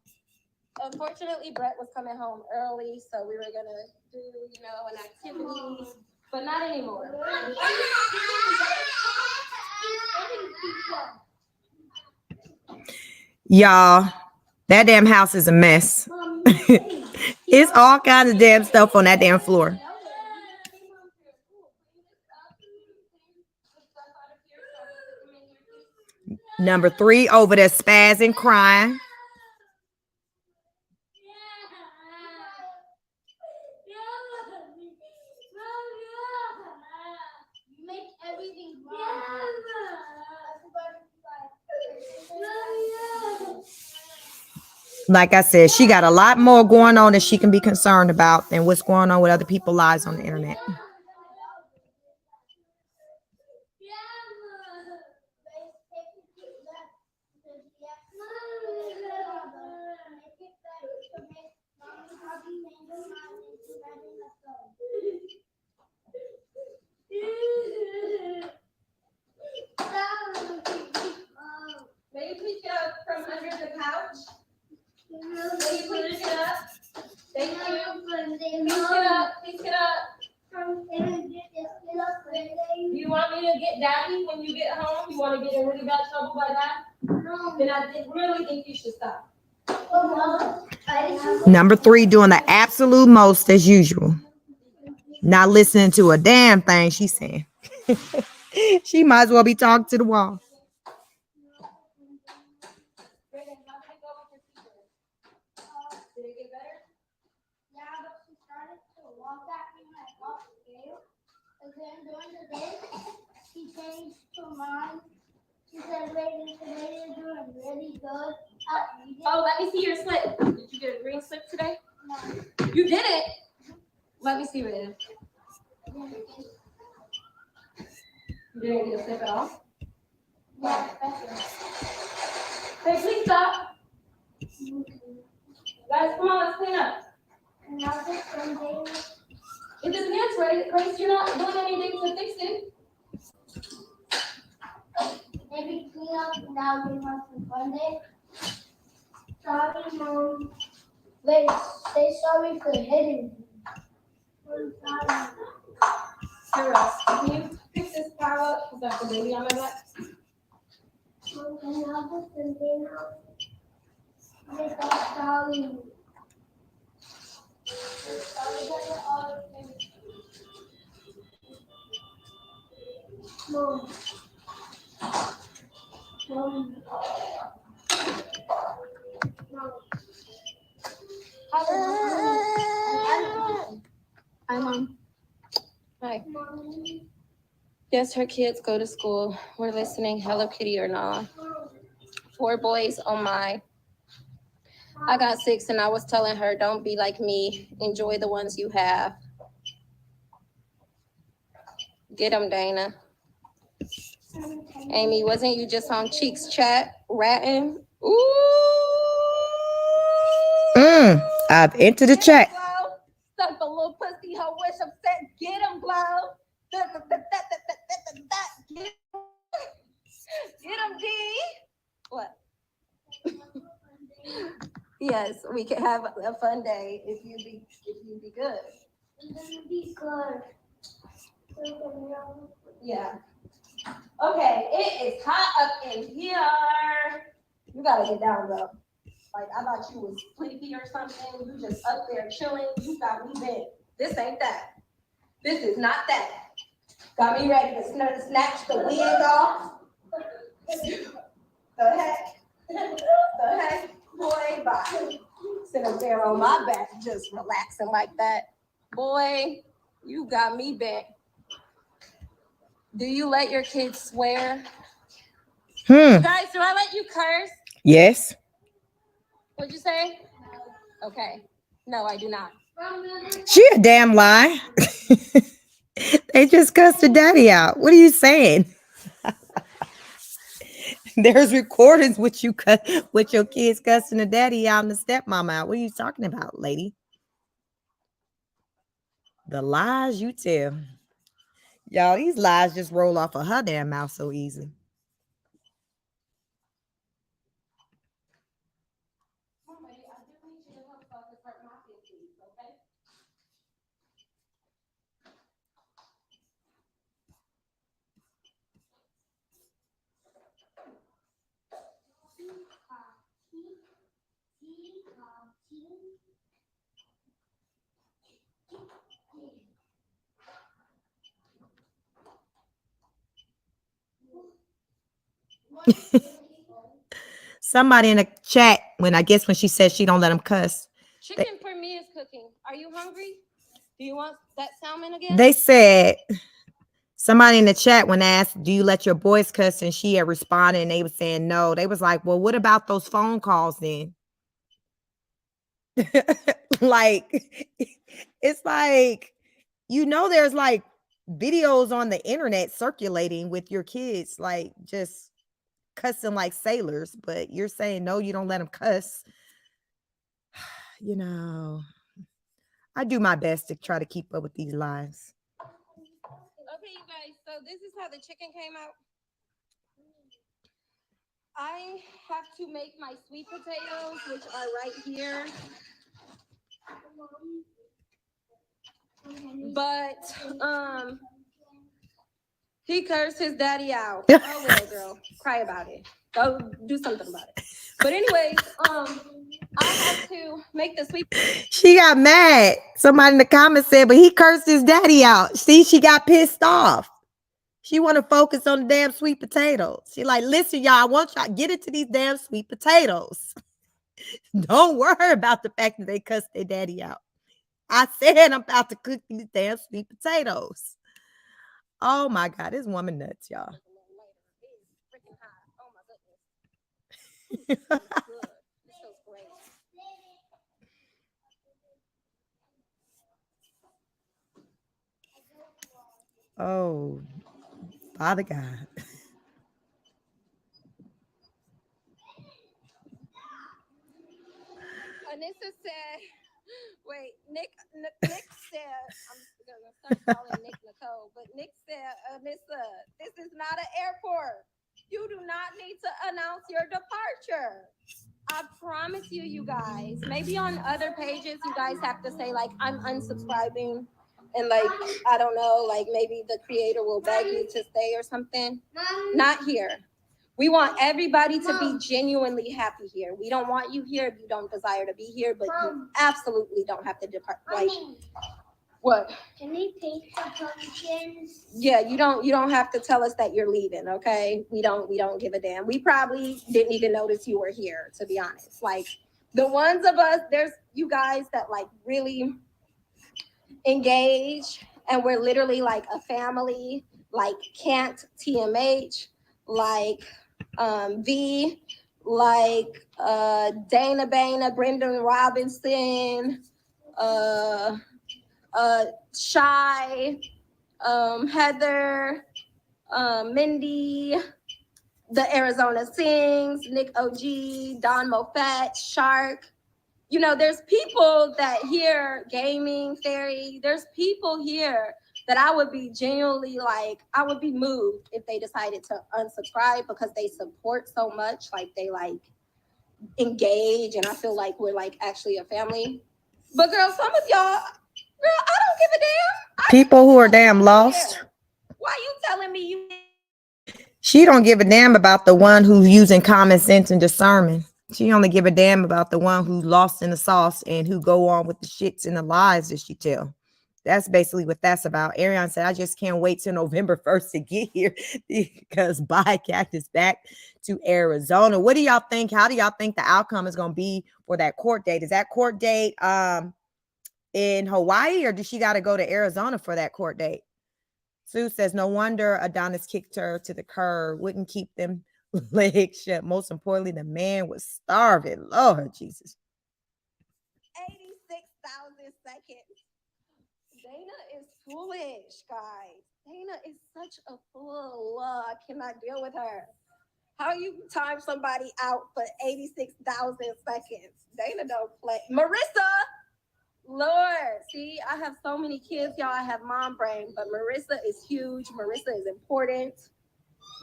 S2: Unfortunately, Brett was coming home early, so we were gonna do, an activity, but not anymore.
S1: Y'all, that damn house is a mess. It's all kinds of damn stuff on that damn floor. Number 3 over there spazzing, crying. Like I said, she got a lot more going on that she can be concerned about than what's going on with other people's lives on the internet.
S2: May you please get up from under the couch? May you please get up? Thank you. Please get up. Do you want me to get Daddy when you get home? You want to get in really bad trouble by that? Then I really think you should stop.
S1: Number 3 doing the absolute most as usual. Not listening to a damn thing she's saying. She might as well be talking to the wall.
S2: Did it get better?
S3: Yeah, but she started to walk at me when I got scared. And then during the day, she changed her mind. She said, Raiden's doing really good at reading.
S2: Oh, let me see your slip. Did you get a green slip today?
S3: No.
S2: You did it? Let me see, Raiden. You didn't get a slip at all?
S3: Yeah,
S2: Hey, please stop. Guys, come on, let's clean up.
S3: and now this Sunday,
S2: It just gets ready. Grace, you're not doing anything to fix it.
S3: maybe clean up and now we have some Sunday. Sorry, Mom. Wait, say sorry for hitting me. I'm sorry.
S2: Here, Russ, can you fix this pile up? Is that the baby on my back?
S3: Mom, can you have a Sunday now?
S2: Hi, Mom. Hi. Yes, her kids go to school. We're listening, Hello Kitty or not. 4 boys, oh my. I got 6 and I was telling her, don't be like me. Enjoy the ones you have. Get them, Dana. Amy, wasn't you just on Cheeks chat ratting? Ooh.
S1: I've entered the chat.
S2: Stuck a little pussy, her wish upset. Get him, Glow. Get him, D. What? Yes, we can have a fun day if you be good.
S3: Be good.
S2: Yeah. Okay, it is hot up in here. You gotta get down though. Like I thought you was sleepy or something. You just up there chilling. You got me bent. This ain't that. This is not that. Got me ready to snatch the wig off. The heck? The heck? Boy, bye. Sit up there on my back, just relaxing like that. Boy, you got me bent. Do you let your kids swear? Guys, do I let you curse?
S1: Yes.
S2: What'd you say? Okay. No, I do not.
S1: She a damn lie. They just cussed her daddy out. What are you saying? There's recordings with you with your kids cussing the daddy out and the stepmom out. What are you talking about, lady? The lies you tell. Y'all, these lies just roll off of her damn mouth so easy. Somebody in the chat, when she says she don't let them cuss,
S2: Chicken for me is cooking. Are you hungry? Do you want that salmon again?
S1: they said, somebody in the chat when asked, do you let your boys cuss? And she had responded and they were saying no. They was like, well, what about those phone calls then? Like, it's like, there's like videos on the internet circulating with your kids, like just cussing like sailors, but you're saying no, you don't let them cuss. I do my best to try to keep up with these lives.
S2: Okay, you guys, so this is how the chicken came out. I have to make my sweet potatoes, which are right here. But he cursed his daddy out. Oh well, girl, cry about it. Go do something about it. But anyways, I have to make the sweet.
S1: She got mad. Somebody in the comments said, but he cursed his daddy out. See, she got pissed off. She want to focus on the damn sweet potatoes. She like, listen, y'all, I want y'all to get into these damn sweet potatoes. Don't worry about the fact that they cussed their daddy out. I said I'm about to cook these damn sweet potatoes. Oh my God, this woman nuts, y'all.
S2: Oh my goodness. Good. This feels great.
S1: Oh, Father God.
S2: Anissa said, wait, Nick said, I'm going to start calling Nick Nicole, but Nick said, Anissa, this is not an airport. You do not need to announce your departure. I promise you, you guys. Maybe on other pages, you guys have to say, like, I'm unsubscribing. And, like, I don't know, like, maybe the creator will beg you to stay or something. Not here. We want everybody to be genuinely happy here. We don't want you here if you don't desire to be here, but you absolutely don't have to depart. Like, what?
S3: Can we paint the pumpkins?
S2: Yeah, you don't have to tell us that you're leaving, okay? We don't give a damn. We probably didn't even notice you were here, to be honest. Like, the ones of us, there's you guys that like really engage, and we're literally like a family, like Can't TMH, like V, like Dana Bana, Brendan Robinson, Shy, Heather, Mindy, the Arizona Sings, Nick OG, Don Mofat, Shark. You know, there's people that here, Gaming Fairy, there's people here that I would be genuinely like, I would be moved if they decided to unsubscribe because they support so much, like they like engage, and I feel like we're like actually a family. But girl, some of y'all, girl, I don't give a damn.
S1: People who are damn lost.
S2: Why you telling me you?
S1: She don't give a damn about the one who's using common sense and discernment. She only give a damn about the one who's lost in the sauce and who go on with the shits and the lies that she tell. That's basically what that's about. Ariane said, I just can't wait till November 1st to get here because Bycactus is back to Arizona. What do y'all think? How do y'all think the outcome is going to be for that court date? Is that court date in Hawaii, or does she got to go to Arizona for that court date? Sue says, no wonder Adonis kicked her to the curb. Wouldn't keep them legs shut. Most importantly, the man was starving. Lord Jesus.
S2: 86,000 seconds. Dana is foolish, guys. Dana is such a fool. I cannot deal with her. How you time somebody out for 86,000 seconds? Dana don't play. Marissa, Lord, see, I have so many kids, y'all. I have mom brain, but Marissa is huge. Marissa is important.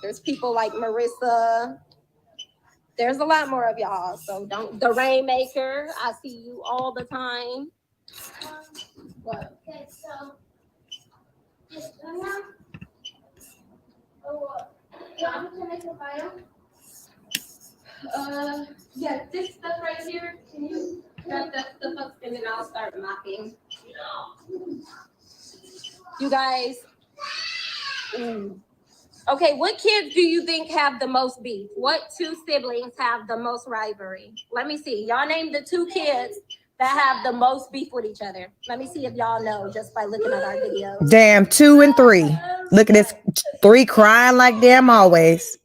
S2: There's people like Marissa. There's a lot more of y'all. So don't. The Rainmaker, I see you all the time. What?
S3: Okay, so this one now. Oh, you want me to make a file?
S2: Yeah, this stuff right here. Can you grab that stuff up and then I'll start mopping. You guys. Okay, what kids do you think have the most beef? What two siblings have the most rivalry? Let me see. Y'all name the two kids that have the most beef with each other. Let me see if y'all know just by looking at our videos.
S1: Damn, 2 and 3. Look at this. 3 crying like damn always.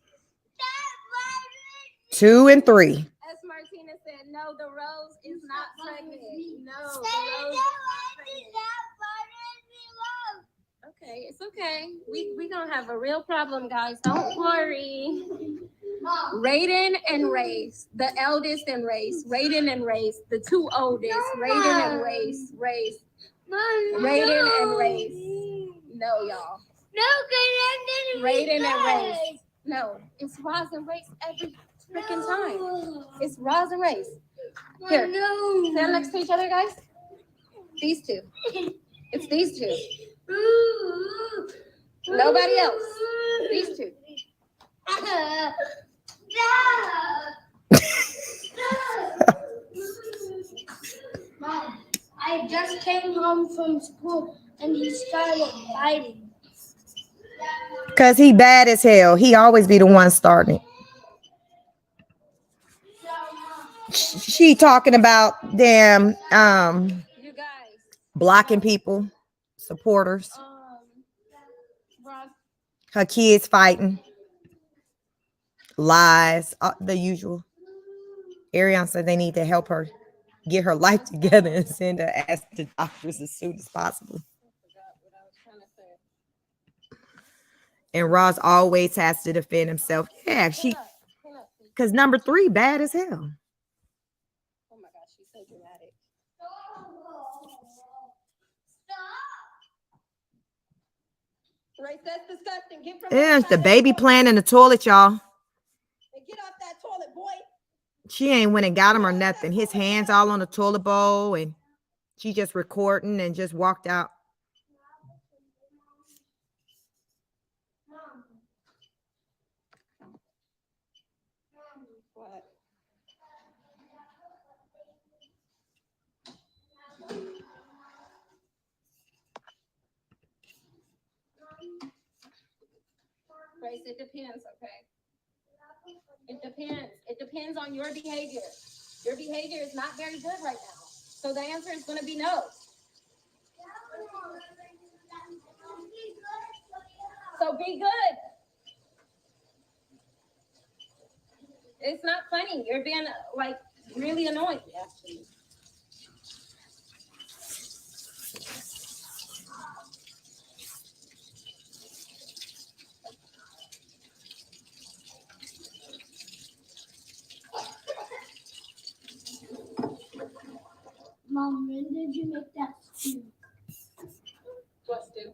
S1: 2 and 3.
S2: As Martina said, no, the rose is not pregnant. No, the rose is not pregnant. Okay, it's okay. We gonna have a real problem, guys. Don't worry. Raiden and Race, the eldest and Race. Raiden and Race, the two oldest. Raiden and Race. Raiden and Race. No, y'all.
S3: No,
S2: Raiden and Race. No, it's Roz and Race every freaking time. It's Roz and Race. Here, stand next to each other, guys. These two. It's these two. Nobody else. These two.
S3: Mom, I just came home from school and he started fighting.
S1: Because he bad as hell. He always be the one starting. She talking about damn
S2: You guys.
S1: blocking people, supporters,
S2: Roz.
S1: her kids fighting, lies, the usual. Ariane said they need to help her get her life together and send her ass to doctors as soon as possible. And Ross always has to defend himself. Yeah, because number 3 bad as hell.
S2: Oh my gosh, she's so dramatic. Right, that's disgusting. Get from
S1: Yeah, the baby playing in the toilet, y'all.
S2: Get off that toilet, boy.
S1: She ain't went and got him or nothing. His hands all on the toilet bowl, and she just recording and just walked out.
S2: depends, okay? It depends. It depends on your behavior. Your behavior is not very good right now. So the answer is going to be no. So be good. It's not funny. You're being like really annoying, actually.
S3: Mom, when did you make that stew?
S2: What stew?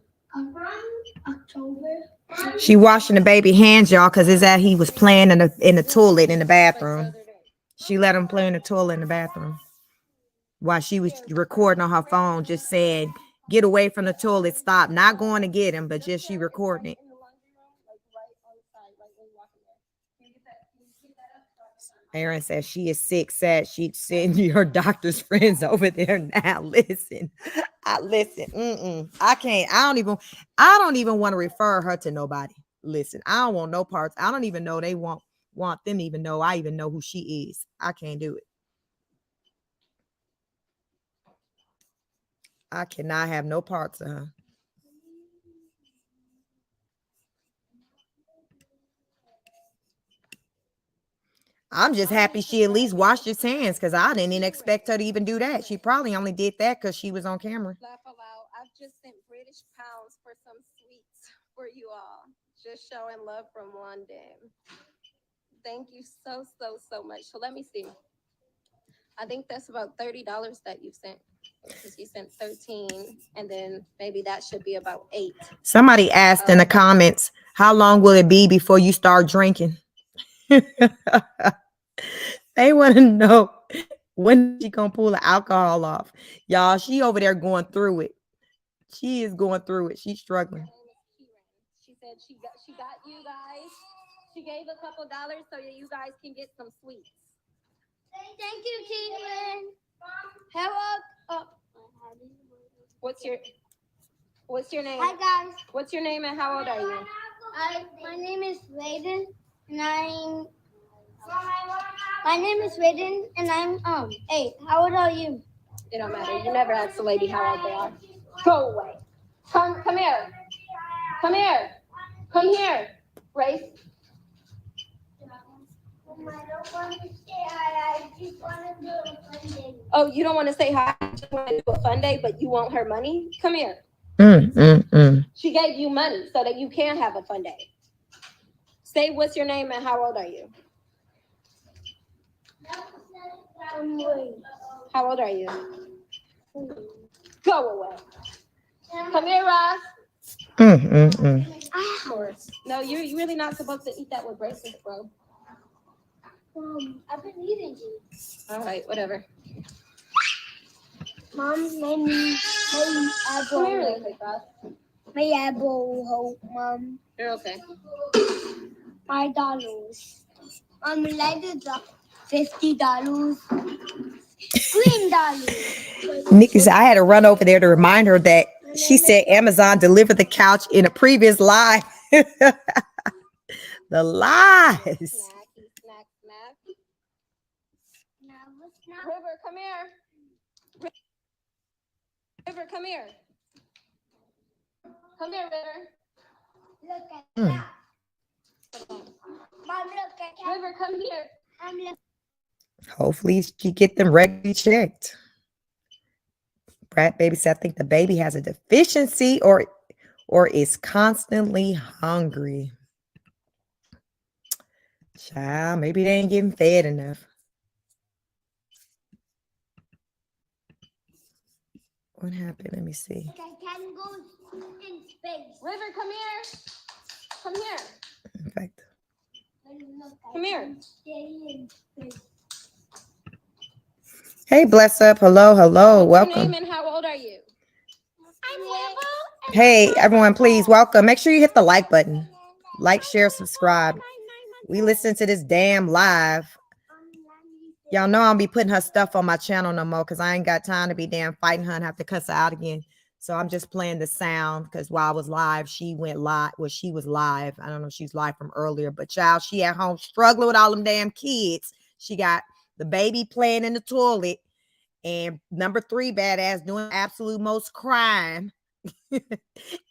S3: October.
S1: She washing the baby hands, y'all, because it's that he was playing in the toilet in the bathroom. She let him play in the toilet in the bathroom while she was recording on her phone, just saying, "Get away from the toilet, stop." Not going to get him, but just she recording it. Aaron says she is sick, sad. She'd send your doctor's friends over there now. Listen, I can't. I don't even want to refer her to nobody. Listen, I don't want no parts. I don't even know they want them to even know I even know who she is. I can't do it. I cannot have no parts of her. I'm just happy she at least washed his hands because I didn't even expect her to even do that. She probably only did that because she was on camera.
S2: Laugh aloud. I've just sent British pounds for some sweets for you all. Just showing love from London. Thank you so much. So let me see. I think that's about $30 that you sent. Because you sent 13, and then maybe that should be about 8.
S1: Somebody asked in the comments, how long will it be before you start drinking? They want to know when she gonna pull the alcohol off. Y'all, she over there going through it. She is going through it. She's struggling.
S2: She said she got you guys. She gave a couple dollars so that you guys can get some sweets.
S3: Thank you, Keelan. Hello.
S2: What's your name?
S3: Hi guys.
S2: What's your name and how old are you?
S3: My name is Raiden, and I'm. My name is Raiden, and I'm 8. How old are you?
S2: It don't matter. You never ask the lady how old they are. Go away. Come here. Come here. Come here. Race. Oh, you don't want to say hi? You just want to do a fun day, but you want her money? Come here. She gave you money so that you can have a fun day. Say what's your name and how old are you? How old are you? Go away. Come here, Ross. No, you're really not supposed to eat that with braces, bro.
S3: I've been eating you.
S2: All right, whatever.
S3: Mom, my
S2: Come here really quick, Ross.
S3: my elbow, Mom.
S2: You're okay.
S3: $5. Like $50. $green.
S1: Nikki said I had to run over there to remind her that she said Amazon delivered the couch in a previous live. The lies.
S2: Snack. River, come here. River, come here. Come here, River.
S3: Look at that. Mom, look at that.
S2: River, come here.
S3: I'm looking.
S1: Hopefully she get them regularly checked. Brat baby said I think the baby has a deficiency or is constantly hungry. Child, maybe they ain't getting fed enough. What happened? Let me see.
S3: I can go in space.
S2: River, come here. Come here.
S1: In fact,
S2: Come here.
S3: Stay in space.
S1: hey, bless up. Hello.
S2: What's your
S1: Welcome.
S2: name and how old are you?
S3: I'm Rebel.
S1: Hey, everyone, please welcome. Make sure you hit the like button. Like, share, subscribe. We listen to this damn live. Y'all know I'll be putting her stuff on my channel no more because I ain't got time to be damn fighting her and have to cuss her out again. So I'm just playing the sound because while I was live, she went live. Well, she was live. I don't know if she's live from earlier, but child, she at home struggling with all them damn kids. She got the baby playing in the toilet, and number 3 badass doing absolute most crime.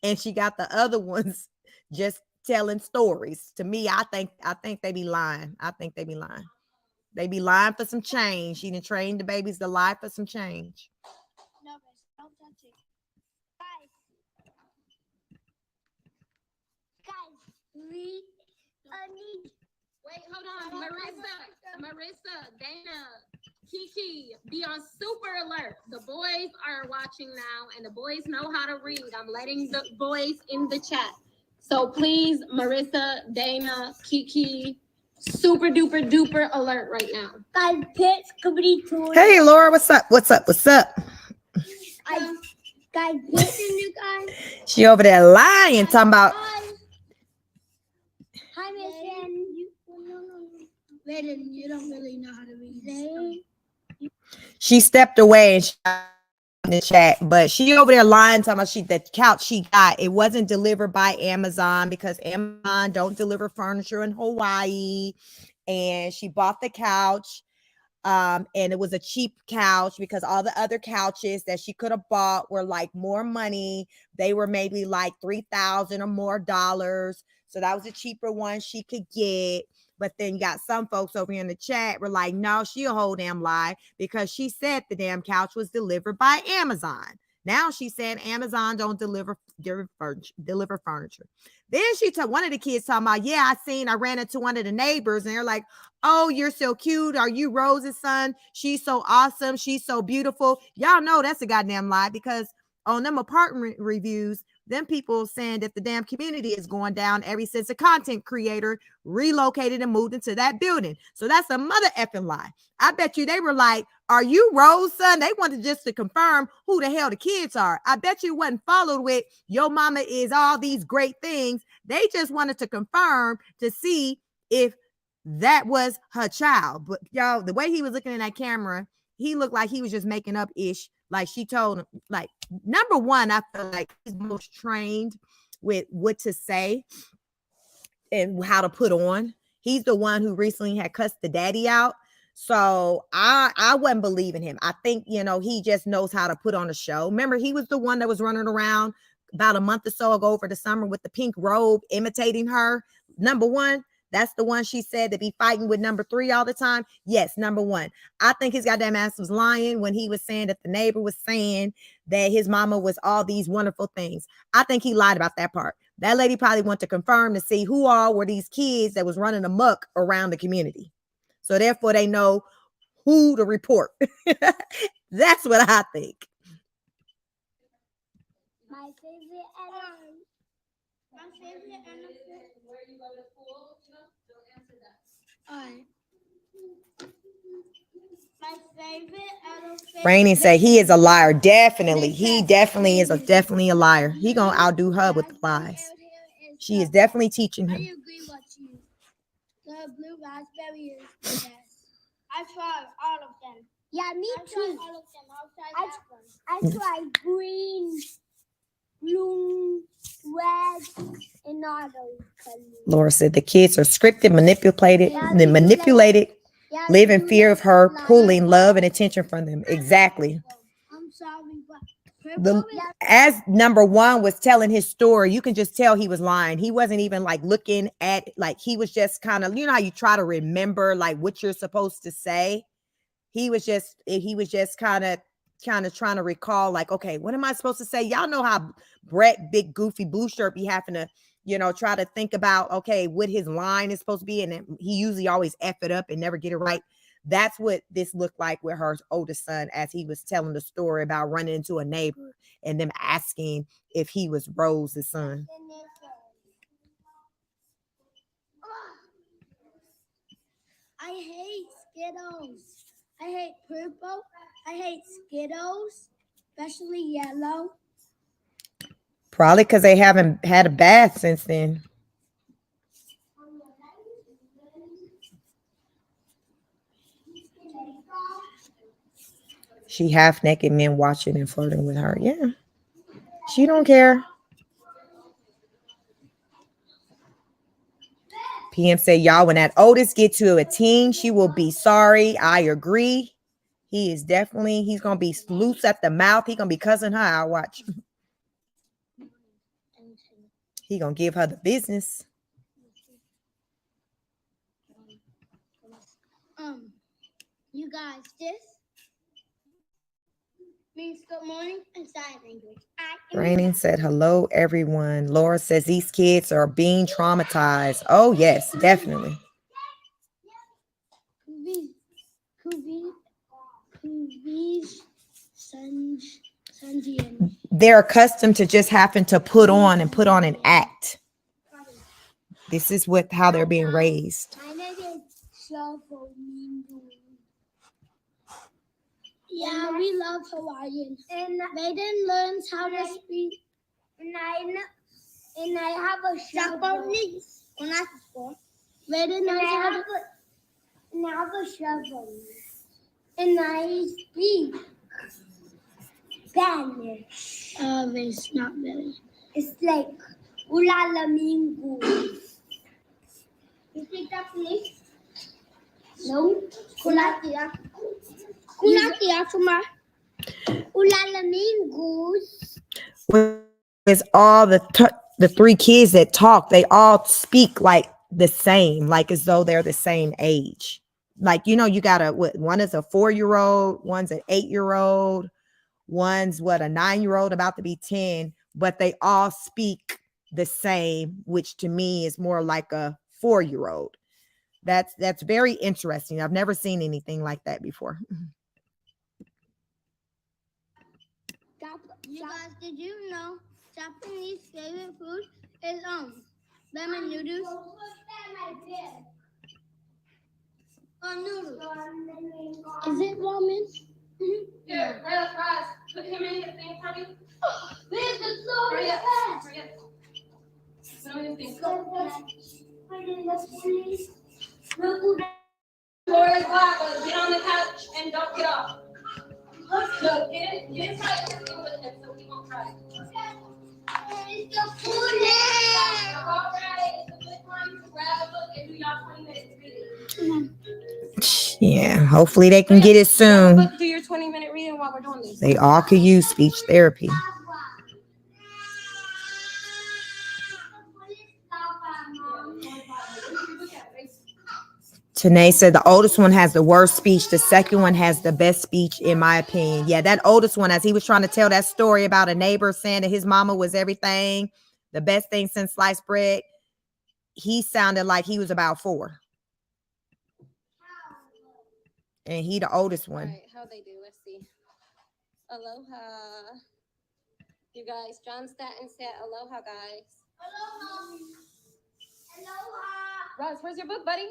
S1: And she got the other ones just telling stories. To me, I think they be lying. I think they be lying. They be lying for some change. She done trained the babies to lie for some change.
S3: No, don't touch it. Guys, we need.
S2: Wait, hold on. Marissa, Dana, Kiki, be on super alert. The boys are watching now, and the boys know how to read. I'm letting the boys in the chat. So please, Marissa, Dana, Kiki, super duper duper alert right now.
S3: Guys, pets could be too.
S1: Hey, Laura, what's up? What's up? What's up?
S3: Guys, listen, you guys.
S1: She over there lying, talking about.
S3: Hi, Miss Ren. You don't really know how to read.
S1: She stepped away and she in the chat, but she over there lying, talking about the couch she got, it wasn't delivered by Amazon because Amazon don't deliver furniture in Hawaii. And she bought the couch. And it was a cheap couch because all the other couches that she could have bought were like more money. They were maybe like $3,000 or more dollars. So that was a cheaper one she could get. But then you got some folks over here in the chat were like, no, she a whole damn lie because she said the damn couch was delivered by Amazon. Now she's saying Amazon don't deliver furniture. Then she told one of the kids talking about, yeah, I ran into one of the neighbors and they're like, oh, you're so cute. Are you Rose's son? She's so awesome. She's so beautiful. Y'all know that's a goddamn lie because on them apartment reviews, them people saying that the damn community is going down ever since a content creator relocated and moved into that building. So that's a mother effing lie. I bet you they were like, are you Rose's son? They wanted just to confirm who the hell the kids are. I bet you wasn't followed with your mama is all these great things. They just wanted to confirm to see if that was her child. But y'all, the way he was looking in that camera, he looked like he was just making up ish. Like she told him, like, number one, I feel like he's most trained with what to say and how to put on. He's the one who recently had cussed the daddy out. So I wasn't believing him. I think, he just knows how to put on a show. Remember, he was the one that was running around about a month or so ago over the summer with the pink robe imitating her. Number one, that's the one she said to be fighting with number 3 all the time. Yes, number 1. I think his goddamn ass was lying when he was saying that the neighbor was saying that his mama was all these wonderful things. I think he lied about that part. That lady probably wanted to confirm to see who all were these kids that was running amok around the community. So therefore they know who to report. That's what I think.
S3: My favorite elephant.
S2: Where you go to school? Don't answer that.
S3: All right. My favorite elephant.
S1: Rainy say he is a liar. Definitely. He definitely is definitely a liar. He gonna outdo her with the lies. She is definitely teaching him.
S3: I agree with you. The blue raspberry is the best. I tried all of them. Yeah, me too. All of them. I tried green, blue, red, and all those colors.
S1: Laura said the kids are scripted, manipulated, live in fear of her pulling love and attention from them. Exactly.
S3: I'm sorry, but
S1: as number 1 was telling his story, you can just tell he was lying. He wasn't even like looking at, like, he was just kind of, how you try to remember like what you're supposed to say. He was just kind of trying to recall, like, okay, what am I supposed to say? Y'all know how Brett, big goofy blue shirt, be having to, try to think about, okay, what his line is supposed to be. And he usually always F it up and never get it right. That's what this looked like with her oldest son as he was telling the story about running into a neighbor and them asking if he was Rose's son.
S3: I hate Skittles. I hate purple. I hate Skittles, especially yellow.
S1: Probably because they haven't had a bath since then. She half naked men watching and flirting with her. Yeah. She don't care. PM said, y'all, when that Otis get to a teen, she will be sorry. I agree. He is definitely, he's going to be loose at the mouth. He going to be cussing her out. Watch. He going to give her the business.
S3: You guys, this means good morning in sign language.
S1: Raining said, hello, everyone. Laura says these kids are being traumatized. Oh, yes, definitely. They're accustomed to just having to put on an act. This is how they're being raised.
S3: Yeah, we love Hawaiian. And Maiden learns how to speak. And I have a shovel. Maiden knows how to. And I have a shovel. And I speak Spanish. It's not really. It's like Ulalamingos. You speak that, please? No. Kulatia. Kulatia, Fuma. Ulalamingos.
S1: With all the three kids that talk, they all speak like the same, like as though they're the same age. Like, you know, you got one is a 4-year-old, one's an 8-year-old, one's a 9-year-old about to be 10, but they all speak the same, which to me is more like a 4-year-old. That's very interesting. I've never seen anything like that before.
S3: You guys, did you know Japanese favorite food is ramen noodles? Noodles. Is it ramen?
S2: Here, rise. Put him in the thing for me.
S3: Where's the floor?
S2: Hurry up. Hurry up. Put him in the thing. Floor is hot, but get on the couch and don't get off. Look, get inside the thing with him so he won't cry.
S3: It's the food.
S2: All right, it's a good time to grab a book and do y'all 20 minutes reading.
S1: Yeah, hopefully they can get it soon.
S2: Do your 20-minute reading while we're doing this.
S1: They all could use speech therapy. Tanae said the oldest one has the worst speech. The second one has the best speech, in my opinion. Yeah, that oldest one, as he was trying to tell that story about a neighbor saying that his mama was everything, the best thing since sliced bread, he sounded like he was about 4. And he the oldest one.
S2: All right, how they do? Let's see. Aloha. You guys, John Staton said aloha, guys.
S3: Aloha.
S2: Roz, where's your book, buddy?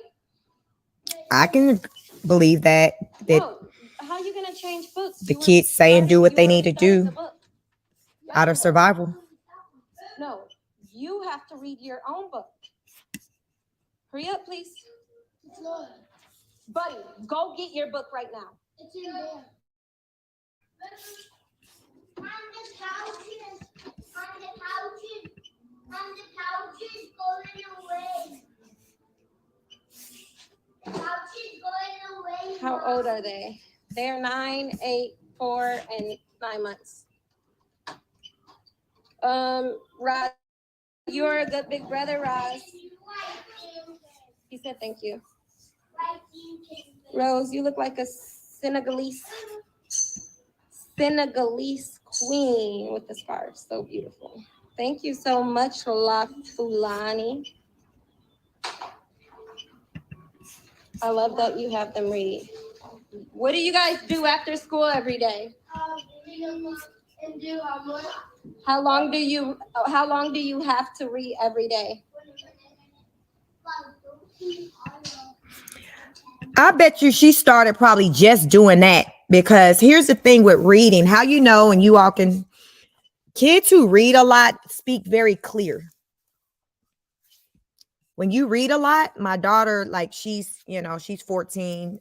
S1: I can believe that
S2: No, how are you gonna change books?
S1: the kids say and do what they need to do out of survival.
S2: No, you have to read your own book. Hurry up, please. Buddy, go get your book right now.
S3: It's in there. On the couches going away. The couch is going away.
S2: How old are they? They're 9, 8, 4, and 9 months. Roz, you're a good big brother, Roz. He said thank you. Rose, you look like a Senegalese queen with the scarf. So beautiful. Thank you so much, La Fulani. I love that you have them read. What do you guys do after school every day?
S3: And do homework.
S2: How long do you have to read every day?
S1: I bet you she started probably just doing that, because here's the thing with reading, how you know, and you all can, kids who read a lot speak very clear. When you read a lot, my daughter, like she's 14,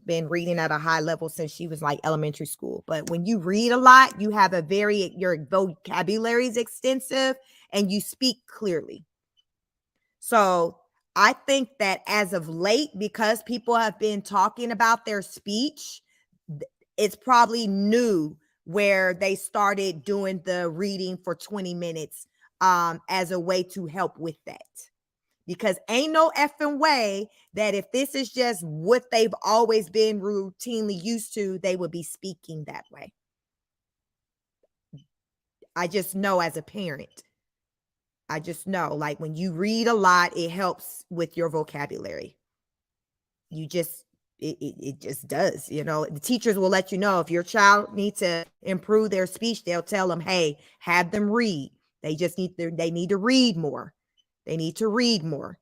S1: been reading at a high level since she was like elementary school. But when you read a lot, you have your vocabulary is extensive and you speak clearly. So I think that as of late, because people have been talking about their speech, it's probably new where they started doing the reading for 20 minutes as a way to help with that. Because ain't no effing way that if this is just what they've always been routinely used to, they would be speaking that way. I just know as a parent. I just know, like, when you read a lot, it helps with your vocabulary. It just does. The teachers will let you know if your child needs to improve their speech. They'll tell them, hey, have them read. They need to read more. They need to read more.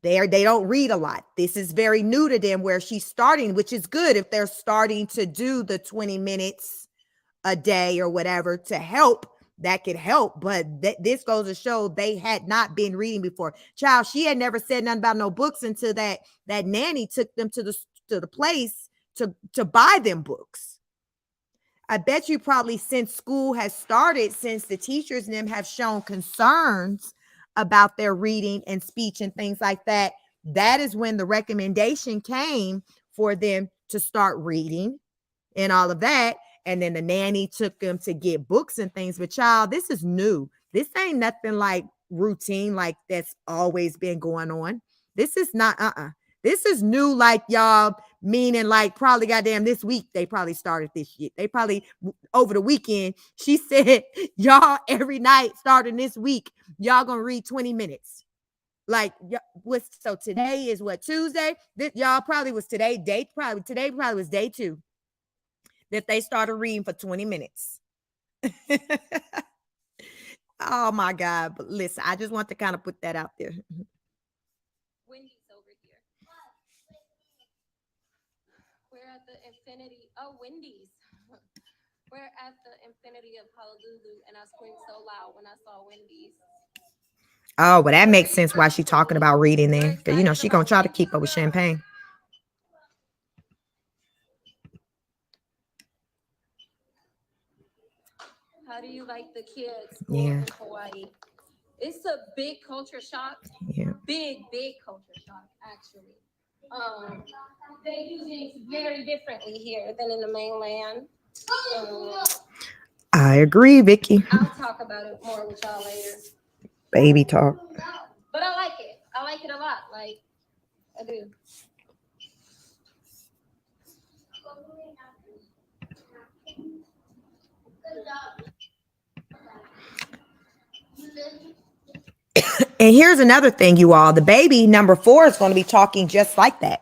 S1: They don't read a lot. This is very new to them where she's starting, which is good if they're starting to do the 20 minutes a day or whatever to help. That could help, but this goes to show they had not been reading before. Child, she had never said nothing about no books until that nanny took them to the place to buy them books. I bet you probably since school has started, since the teachers and them have shown concerns about their reading and speech and things like that, that is when the recommendation came for them to start reading and all of that. And then the nanny took them to get books and things. But child, this is new. This ain't nothing like routine, like that's always been going on. This is not, This is new, like y'all, meaning like probably goddamn this week, they probably started this shit. They probably over the weekend, she said, y'all every night starting this week, y'all gonna read 20 minutes. Like, so today is what, Tuesday? Y'all probably was today probably was day 2. That they started reading for 20 minutes. Oh my God. But listen, I just want to kind of put that out there.
S2: Wendy's over here. We're at the infinity. Oh, Wendy's. We're at the infinity of Honolulu, and I screamed so loud when I saw Wendy's.
S1: Oh, well, that makes sense why she's talking about reading there. Because, she's going to try to keep up with champagne.
S2: How do you like the kids
S1: in
S2: Hawaii? It's a big culture shock.
S1: Yeah.
S2: Big culture shock, actually. They do things very differently here than in the mainland.
S1: I agree, Vicky.
S2: I'll talk about it more with y'all later.
S1: Baby talk.
S2: But I like it. I like it a lot. Like, I do.
S1: And here's another thing, you all. The baby number 4 is going to be talking just like that.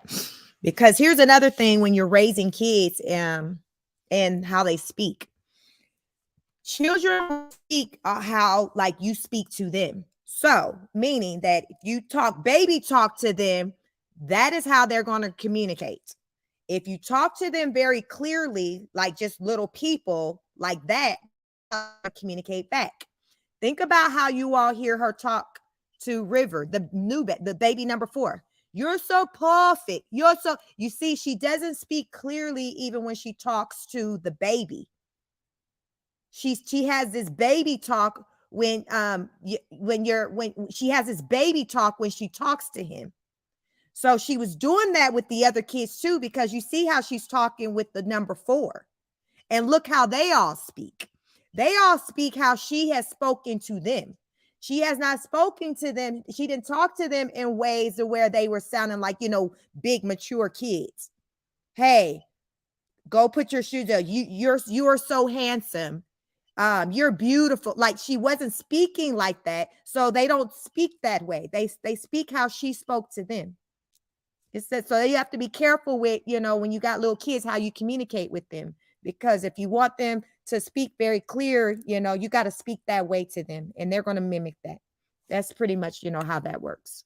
S1: Because here's another thing when you're raising kids and how they speak. Children speak how like you speak to them. So meaning that if you baby talk to them, that is how they're going to communicate. If you talk to them very clearly, like just little people like that, communicate back. Think about how you all hear her talk to River, the baby number 4. You're so perfect. You see, she doesn't speak clearly even when she talks to the baby. She has this baby talk when she has this baby talk when she talks to him. So she was doing that with the other kids too, because you see how she's talking with the number 4. And look how they all speak. They all speak how she has spoken to them. She has not spoken to them. She didn't talk to them in ways where they were sounding like, big, mature kids. Hey, go put your shoes on. You are so handsome. You're beautiful. Like, she wasn't speaking like that. So they don't speak that way. They speak how she spoke to them. It says, so you have to be careful with, when you got little kids, how you communicate with them. Because if you want them to speak very clear, you got to speak that way to them, and they're going to mimic that. That's pretty much, how that works.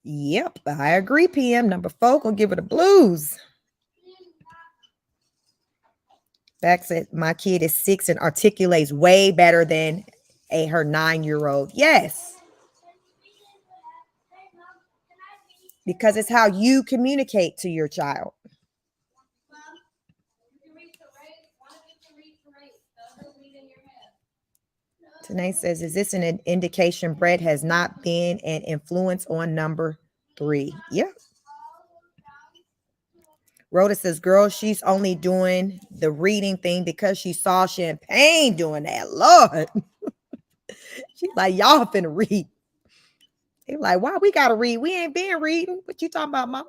S1: Yep, I agree, PM. Number 4, gonna give her the blues. Back said, my kid is 6 and articulates way better than her 9-year-old. Yes, because it's how you communicate to your child. Tanae says, is this an indication Brett has not been an influence on number 3? Yep. Rhoda says, girl, she's only doing the reading thing because she saw Champagne doing that. Lord. She's like, y'all finna read. They're like, why we gotta read? We ain't been reading. What you talking about, Mom?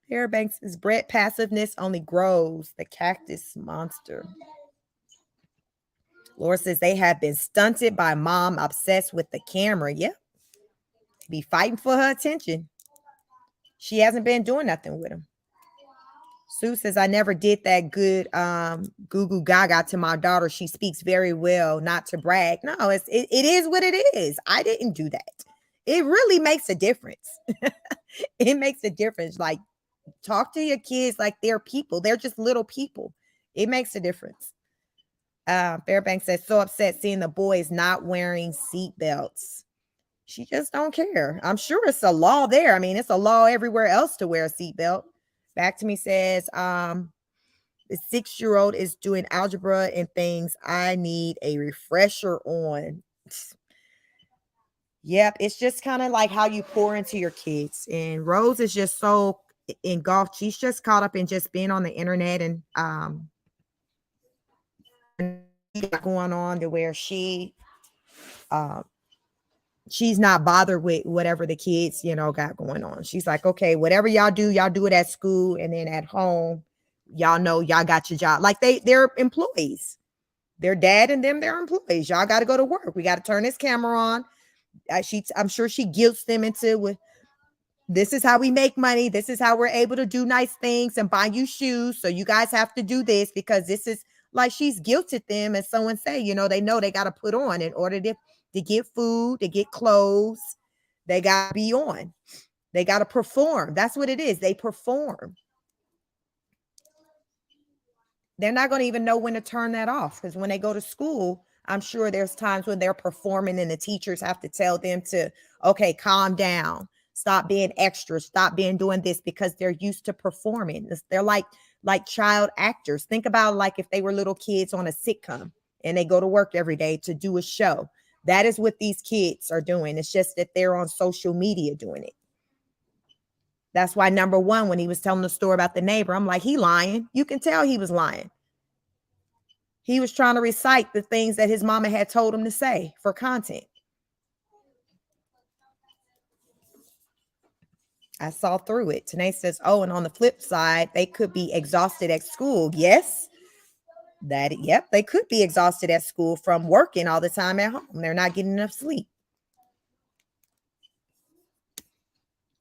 S1: Fairbanks says, Brett passiveness only grows. The cactus monster. Laura says, they have been stunted by mom obsessed with the camera. Yep. Be fighting for her attention. She hasn't been doing nothing with him. Sue says, I never did that good goo goo gaga to my daughter. She speaks very well, not to brag. No, it is what it is. I didn't do that. It really makes a difference. It makes a difference. Like, talk to your kids like they're people. They're just little people. It makes a difference. Fairbanks says, so upset seeing the boys not wearing seat belts. She just don't care. I'm sure it's a law there. I mean, it's a law everywhere else to wear a seatbelt. Back to me says, the 6-year-old is doing algebra and things I need a refresher on. Yep, it's just kind of like how you pour into your kids. And Rose is just so engulfed. She's just caught up in just being on the internet and going on to where she's not bothered with whatever the kids, got going on. She's like, okay, whatever y'all do it at school, and then at home, y'all know y'all got your job. Like they're employees. Their dad and them, they're employees. Y'all got to go to work. We got to turn this camera on. I'm sure she guilts them into this is how we make money. This is how we're able to do nice things and buy you shoes. So you guys have to do this because this is like she's guilted them. And someone say, they know they got to put on in order to get food, to get clothes. They got to be on. They got to perform. That's what it is. They perform. They're not going to even know when to turn that off because when they go to school, I'm sure there's times when they're performing and the teachers have to tell them to, okay, calm down. Stop being extra. Stop doing this because they're used to performing. They're like child actors. Think about like if they were little kids on a sitcom and they go to work every day to do a show. That is what these kids are doing. It's just that they're on social media doing it. That's why number one, when he was telling the story about the neighbor, I'm like, he lying. You can tell he was lying. He was trying to recite the things that his mama had told him to say for content. I saw through it. Tanae says, oh, and on the flip side, they could be exhausted at school. Yes. Yep, they could be exhausted at school from working all the time at home. They're not getting enough sleep.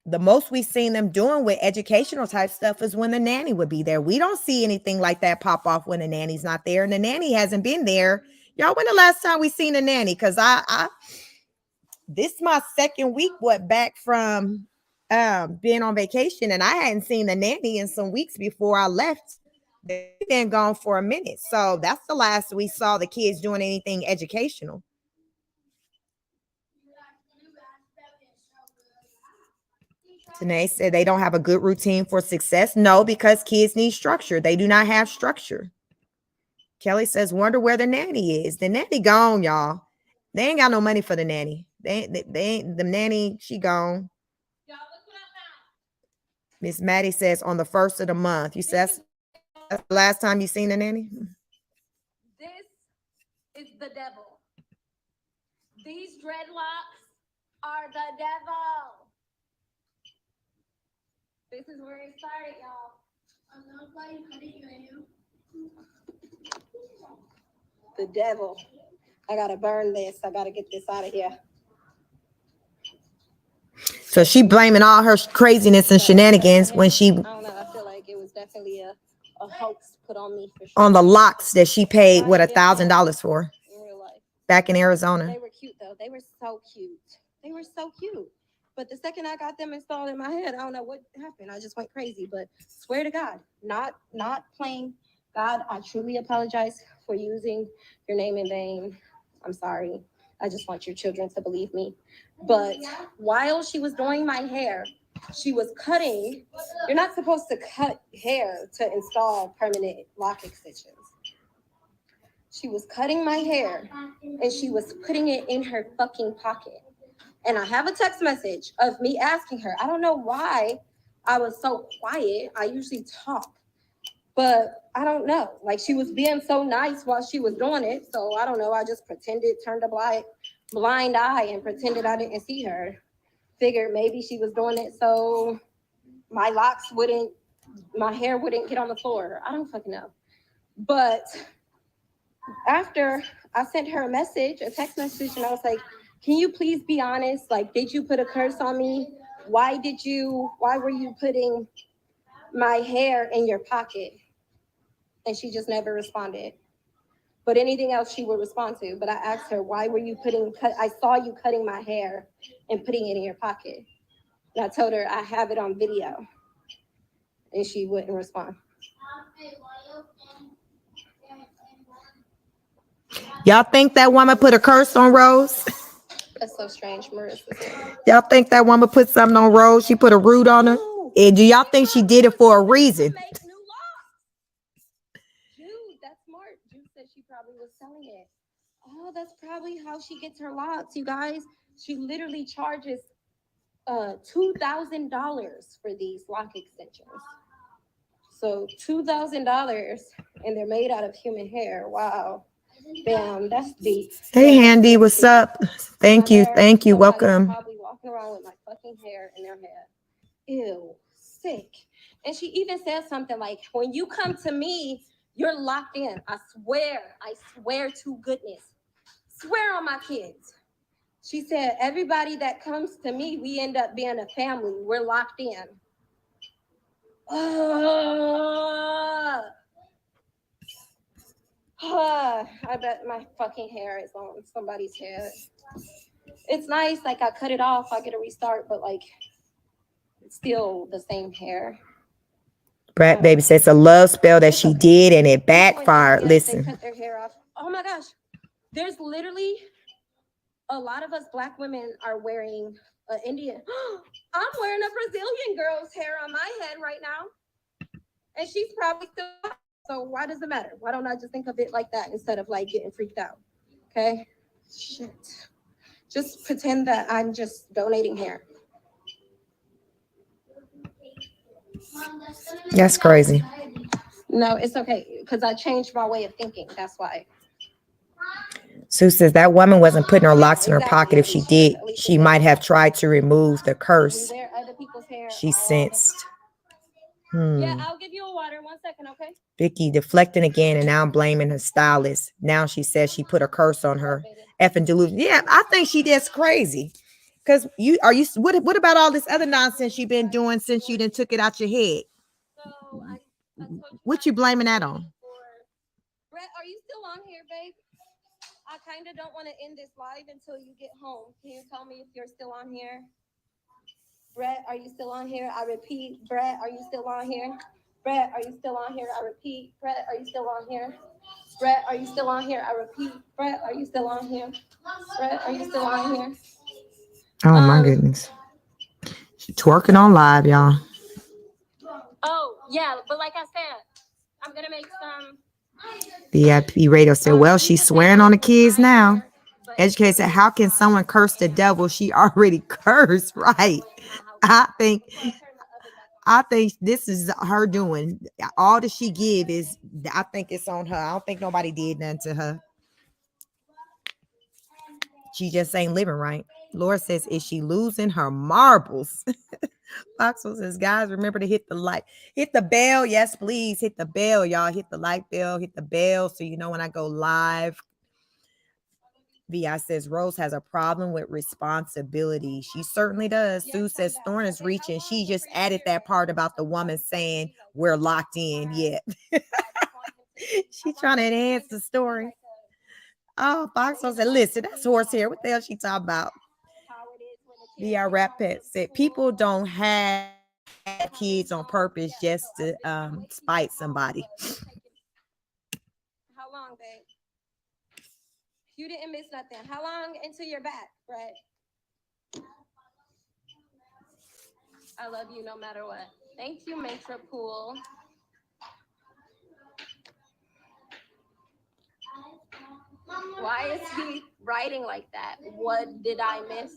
S1: The most we've seen them doing with educational type stuff is when the nanny would be there. We don't see anything like that pop off when the nanny's not there. And the nanny hasn't been there. Y'all, when the last time we seen a nanny? Because this is my second week, back from being on vacation, and I hadn't seen the nanny in some weeks before I left. They've been gone for a minute. So that's the last we saw the kids doing anything educational. Tanae said they don't have a good routine for success. No, because kids need structure. They do not have structure. Kelly says, wonder where the nanny is. The nanny gone, y'all. They ain't got no money for the nanny. They ain't the nanny. She gone. Miss Maddie says on the 1st of the month. You said that's the last time you seen the nanny?
S2: This is the devil. These dreadlocks are the devil. This is where it started, y'all. The devil. I gotta burn this. I gotta get this out of here.
S1: So she blaming all her craziness and shenanigans when she.
S2: I don't know. I feel like it was definitely a hoax put on me for sure.
S1: On the locks that she paid $1,000 for.
S2: In real life.
S1: Back in Arizona.
S2: They were cute though. They were so cute. They were so cute. But the second I got them installed in my head, I don't know what happened. I just went crazy. But swear to God, not playing God, I truly apologize for using your name in vain. I'm sorry. I just want your children to believe me. But while she was doing my hair, she was cutting. You're not supposed to cut hair to install permanent lock extensions. She was cutting my hair and she was putting it in her fucking pocket. And I have a text message of me asking her. I don't know why I was so quiet. I usually talk, but I don't know. Like she was being so nice while she was doing it. So I don't know. I just pretended, turned a blind eye and pretended I didn't see her. Figured maybe she was doing it so my locks wouldn't, my hair wouldn't get on the floor. I don't fucking know. But after I sent her a message, a text message, and I was like, can you please be honest? Like, did you put a curse on me? Why were you putting my hair in your pocket? And she just never responded. But anything else she would respond to. But I asked her, why were you I saw you cutting my hair and putting it in your pocket. And I told her I have it on video. And she wouldn't respond.
S1: Y'all think that woman put a curse on Rose?
S2: That's so strange, Marissa.
S1: Y'all think that woman put something on Rose? She put a root on her? And do y'all think she did it for a reason?
S2: Make new laws. Dude, that's smart. Jude said she probably was selling it. Oh, that's probably how she gets her locks, you guys. She literally charges $2,000 for these lock extensions. So $2,000, and they're made out of human hair. Wow. Damn, that's deep.
S1: Hey, Handy, what's up? Thank you. Welcome.
S2: Probably walking around with my fucking hair in their head. Ew, sick. And she even said something like, when you come to me, you're locked in. I swear to goodness. Swear on my kids. She said, everybody that comes to me, we end up being a family. We're locked in. I bet my fucking hair is on somebody's head. It's nice, like I cut it off, I get a restart, but like it's still the same hair.
S1: Brat Baby says it's a love spell that she did and it backfired. Listen.
S2: They cut their hair off. Oh my gosh. There's literally a lot of us Black women are wearing an Indian. I'm wearing a Brazilian girl's hair on my head right now. And she's probably still. So why does it matter? Why don't I just think of it like that instead of like getting freaked out? Okay? Shit. Just pretend that I'm just donating hair.
S1: That's crazy.
S2: No, it's okay because I changed my way of thinking. That's why.
S1: Sue says that woman wasn't putting her locks in her pocket. If she did, she might have tried to remove the curse she sensed.
S2: Yeah, I'll give you a water. 1 second, okay?
S1: Vicky deflecting again and now blaming her stylist. Now she says she put a curse on her. Effing delusion. Yeah, I think she did crazy. Because what about all this other nonsense you've been doing since you done took it out your head?
S2: So
S1: What you blaming that on?
S2: Brett, are you still on here, babe? I kind of don't want to end this live until you get home. Can you tell me if you're still on here? Brett, are you still on here? I repeat, Brett, are you still on here? Brett, are you still on here? I repeat, Brett, are you still on here? Brett, are you still on here? I repeat, Brett, are you still on here? Brett, are you still on here?
S1: Oh my goodness. She's twerking on live, y'all.
S2: Oh, yeah, but like I said, I'm going to make some.
S1: VIP Radio said, well, she's swearing on the kids now. Educator said, how can someone curse the devil? She already cursed, right? I think this is her doing. All that she give is, I think it's on her. I don't think nobody did nothing to her. She just ain't living right. Laura says, is she losing her marbles? Foxwell says, guys, remember to hit the bell. Yes, please hit the bell, y'all. Hit the like bell, hit the bell, so you know when I go live. VI says Rose has a problem with responsibility. She certainly does. Sue says Thorne is reaching. She just added that part about the woman saying we're locked in yet. She's trying to enhance the story. Oh, Foxwell said, listen, that's horsehair. What the hell she talking about? VI Rap Pet said people don't have kids on purpose just to spite somebody.
S2: long, babe? You didn't miss nothing. How long into your back, Brett? I love you no matter what. Thank you, Maitre Pool. Why is he writing like that? What did I miss?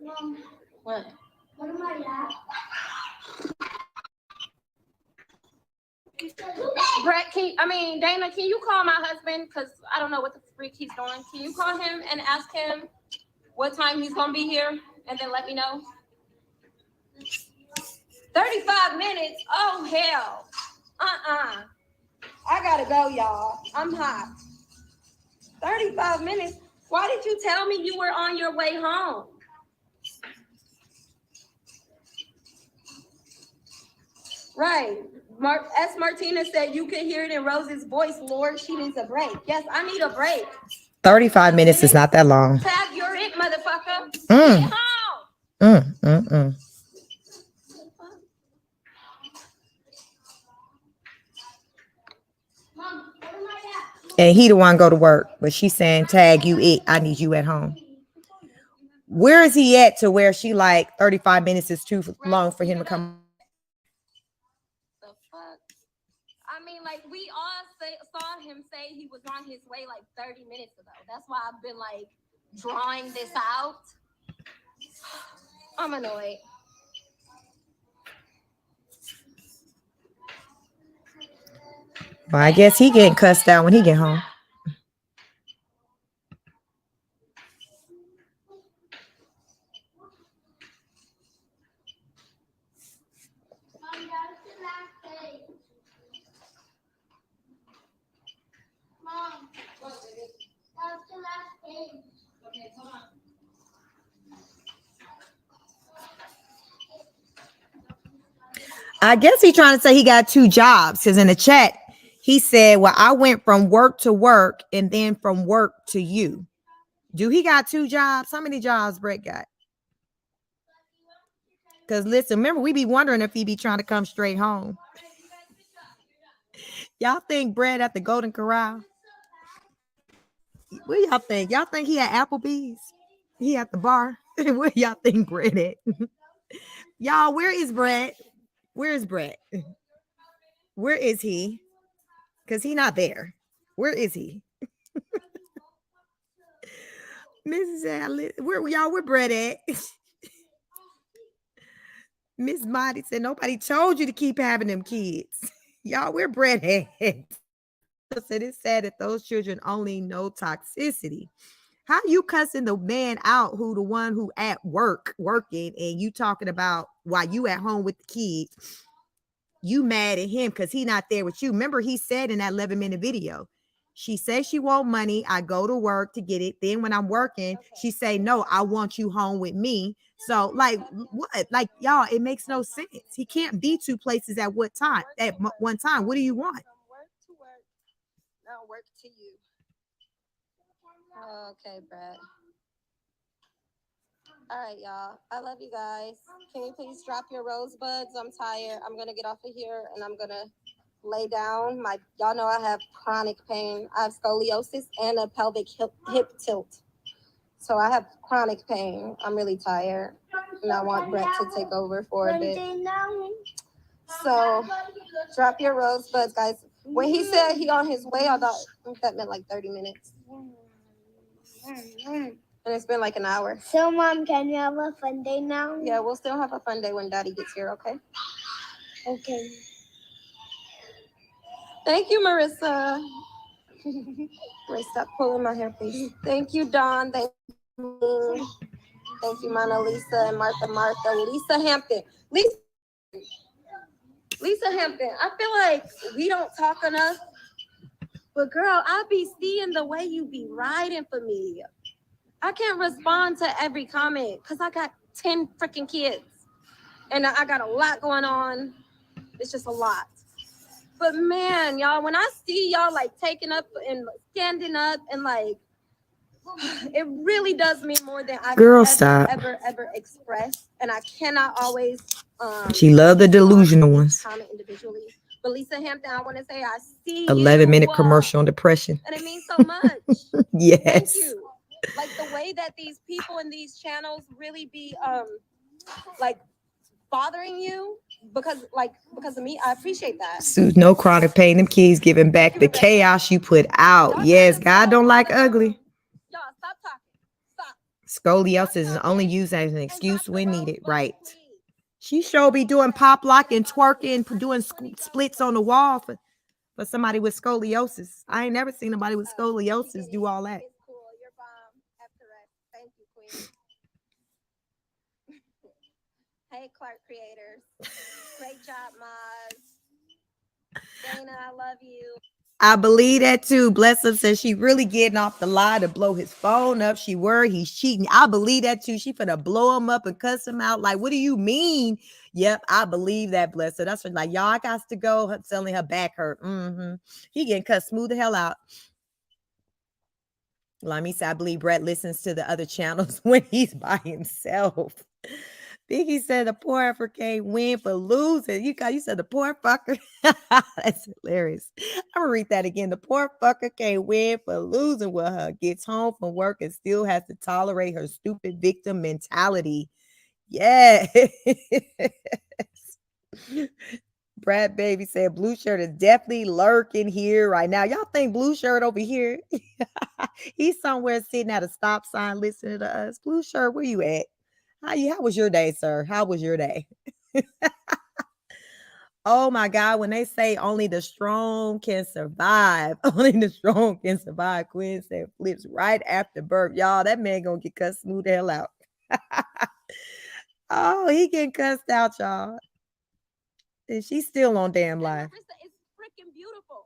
S3: Mom,
S2: What?
S3: what am I at?
S2: Brett, Dana, can you call my husband? Because I don't know what the freak he's doing. Can you call him and ask him what time he's going to be here? And then let me know. 35 minutes? Oh, hell. I got to go, y'all. I'm hot. 35 minutes? Why did you tell me you were on your way home? Right. S. Martina said you can hear it in Rose's voice. Lord, she needs a break. Yes, I need a break.
S1: 35 minutes is not that long.
S2: Tab, you're it, motherfucker. Get home.
S3: Mom, what am I at?
S1: And he the one go to work, but she's saying, tag, you it. I need you at home. Where is he at to where she like 35 minutes is too long for him to come?
S2: The fuck? I mean, like, we all saw him say he was on his way like 30 minutes ago. That's why I've been like drawing this out. I'm annoyed.
S1: Well, I guess he getting cussed out when he get home.
S3: Mom, that's the last page. Mom, that's the last page.
S2: Okay, hold on.
S1: I guess he's trying to say he got 2 jobs because in the chat he said, well, I went from work to work and then from work to you. Do he got 2 jobs? How many jobs Brett got? Because listen, remember, we be wondering if he be trying to come straight home. Y'all think Brett at the Golden Corral? What y'all think? Y'all think he at Applebee's? He at the bar? Where y'all think Brett at? Y'all, where is Brett? Where is Brett? Where is he? Because he not there. Where is he? Mrs. Alice, where Brett at? Miss Marty said, nobody told you to keep having them kids. Y'all, where Brett at? Said it's sad that those children only know toxicity. How you cussing the man out who the one who at work working and you talking about while you at home with the kids? You mad at him because he not there with you. Remember, he said in that 11-minute video, she says she want money. I go to work to get it. Then when I'm working, she say, no, I want you home with me. So like what? Like, y'all, it makes no sense. He can't be 2 places at what time? At one time. What do you want?
S2: From work to work. Now work to you. Okay, Brett. All right, y'all. I love you guys. Can you please drop your rosebuds? I'm tired. I'm gonna get off of here and I'm gonna lay down. Y'all know I have chronic pain. I have scoliosis and a pelvic hip tilt. So I have chronic pain. I'm really tired. And I want Brett to take over for a bit. So drop your rosebuds, guys. When he said he on his way, I thought that meant like 30 minutes. And it's been like an hour.
S3: So, Mom, can you have a fun day now?
S2: Yeah, we'll still have a fun day when Daddy gets here, okay?
S3: Okay.
S2: Thank you, Marissa. Wait, stop pulling my hair, please. Thank you, Dawn. Thank you. Thank you, Mona Lisa and Martha. Lisa Hampton. Lisa Hampton. I feel like we don't talk enough. But, girl, I be seeing the way you be riding for me. I can't respond to every comment because I got 10 freaking kids. And I got a lot going on. It's just a lot. But man, y'all, when I see y'all like taking up and standing up and like, it really does mean more than I
S1: Girl,
S2: can
S1: stop.
S2: ever express. And I cannot always
S1: She loved the delusional ones.
S2: Comment individually. But Lisa Hampton, I want to say I see
S1: 11-minute commercial on depression.
S2: And it means so much.
S1: Yes.
S2: Thank you. Like the way that these people in these channels really be like bothering you because of me. I appreciate that.
S1: Sue's no chronic pain. Them kids giving back the chaos you put out. Yes, God don't like ugly.
S2: Y'all stop talking. Stop.
S1: Scoliosis is only used as an excuse when needed. Right. She sure be doing pop lock and twerking, doing splits on the wall for somebody with scoliosis. I ain't never seen nobody with scoliosis do all that.
S2: It's cool. You're bomb. After rest. Thank you, Queen. Hey, Clark creators. Great job, Maz. Dana, I love you.
S1: I believe that too. Bless her, says she really getting off the lie to blow his phone up. She worried he's cheating. I believe that too. She finna blow him up and cuss him out. Like, what do you mean? Yep, I believe that, bless her. That's what, like, y'all got to go. Her telling her back hurt. He getting cut smooth the hell out. Lami said, I believe Brett listens to the other channels when he's by himself. Biggie said the poor effer can't win for losing. You said the poor fucker. That's hilarious. I'm gonna read that again. The poor fucker can't win for losing with her. Gets home from work and still has to tolerate her stupid victim mentality. Yeah. Brad Baby said blue shirt is definitely lurking here right now. Y'all think blue shirt over here? He's somewhere sitting at a stop sign listening to us. Blue shirt, where you at? How was your day, sir? How was your day? Oh my God, when they say only the strong can survive, only the strong can survive. Quinn said flips right after birth. Y'all, that man gonna get cut smooth the hell out. Oh, he getting cussed out, y'all. And she's still on damn live.
S2: It's freaking beautiful.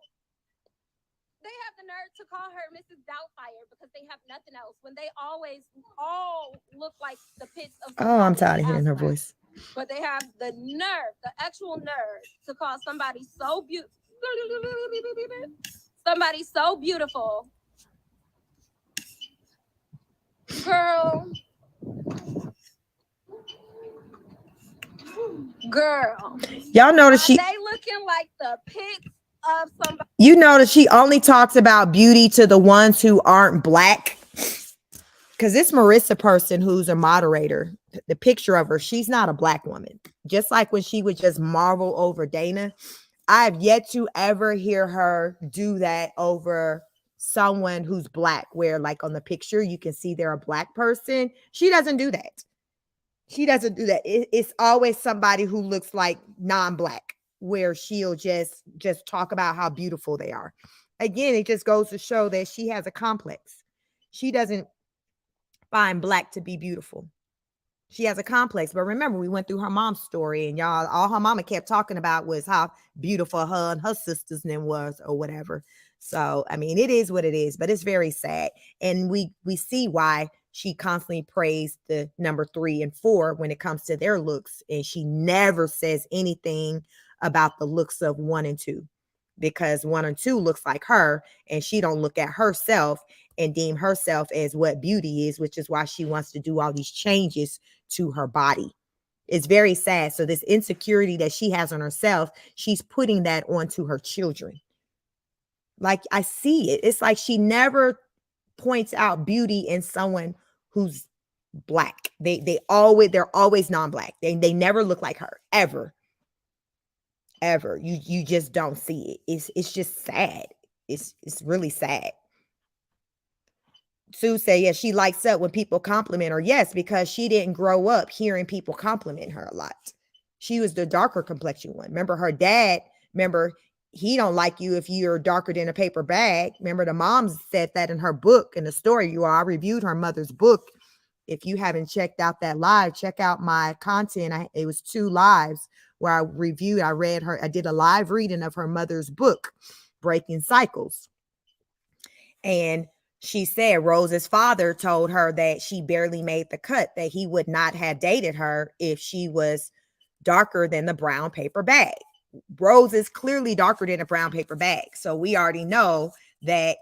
S2: They have the nerve to call her Mrs. Doubtfire because they have nothing else. When they always all look like the pits of.
S1: Oh, I'm tired of hearing her voice.
S2: But they have the nerve, the actual nerve, to call somebody so beautiful. Somebody so beautiful. Girl.
S1: Y'all notice
S2: they looking like the pits of somebody.
S1: You notice she only talks about beauty to the ones who aren't black. Because this Marissa person who's a moderator, the picture of her, she's not a black woman. Just like when she would just marvel over Dana, I've yet to ever hear her do that over someone who's black, where like on the picture, you can see they're a black person. She doesn't do that. She doesn't do that. It's always somebody who looks like non-black, where she'll just talk about how beautiful they are. Again, it just goes to show that she has a complex. She doesn't find black to be beautiful. She has a complex. But remember, we went through her mom's story, and y'all, all her mama kept talking about was how beautiful her and her sisters then was, or whatever. So, I mean, it is what it is, but it's very sad. And we see why she constantly praised the number 3 and 4 when it comes to their looks. And she never says anything about the looks of 1 and 2, because 1 and 2 looks like her, and she don't look at herself and deem herself as what beauty is, which is why she wants to do all these changes to her body. It's very sad. So this insecurity that she has on herself, she's putting that onto her children. Like, I see it. It's like she never points out beauty in someone who's black. They're always non-black. They never look like her, ever. You just don't see it. It's just sad. It's really sad. Sue said, yeah, she likes it when people compliment her. Yes, because she didn't grow up hearing people compliment her a lot. She was the darker complexion one. Remember her dad, he don't like you if you're darker than a paper bag. Remember the mom said that in her book, in the story. I reviewed her mother's book. If you haven't checked out that live, check out my content. It was 2 lives where I did a live reading of her mother's book, Breaking Cycles. And she said Rose's father told her that she barely made the cut, that he would not have dated her if she was darker than the brown paper bag. Rose is clearly darker than a brown paper bag. So we already know that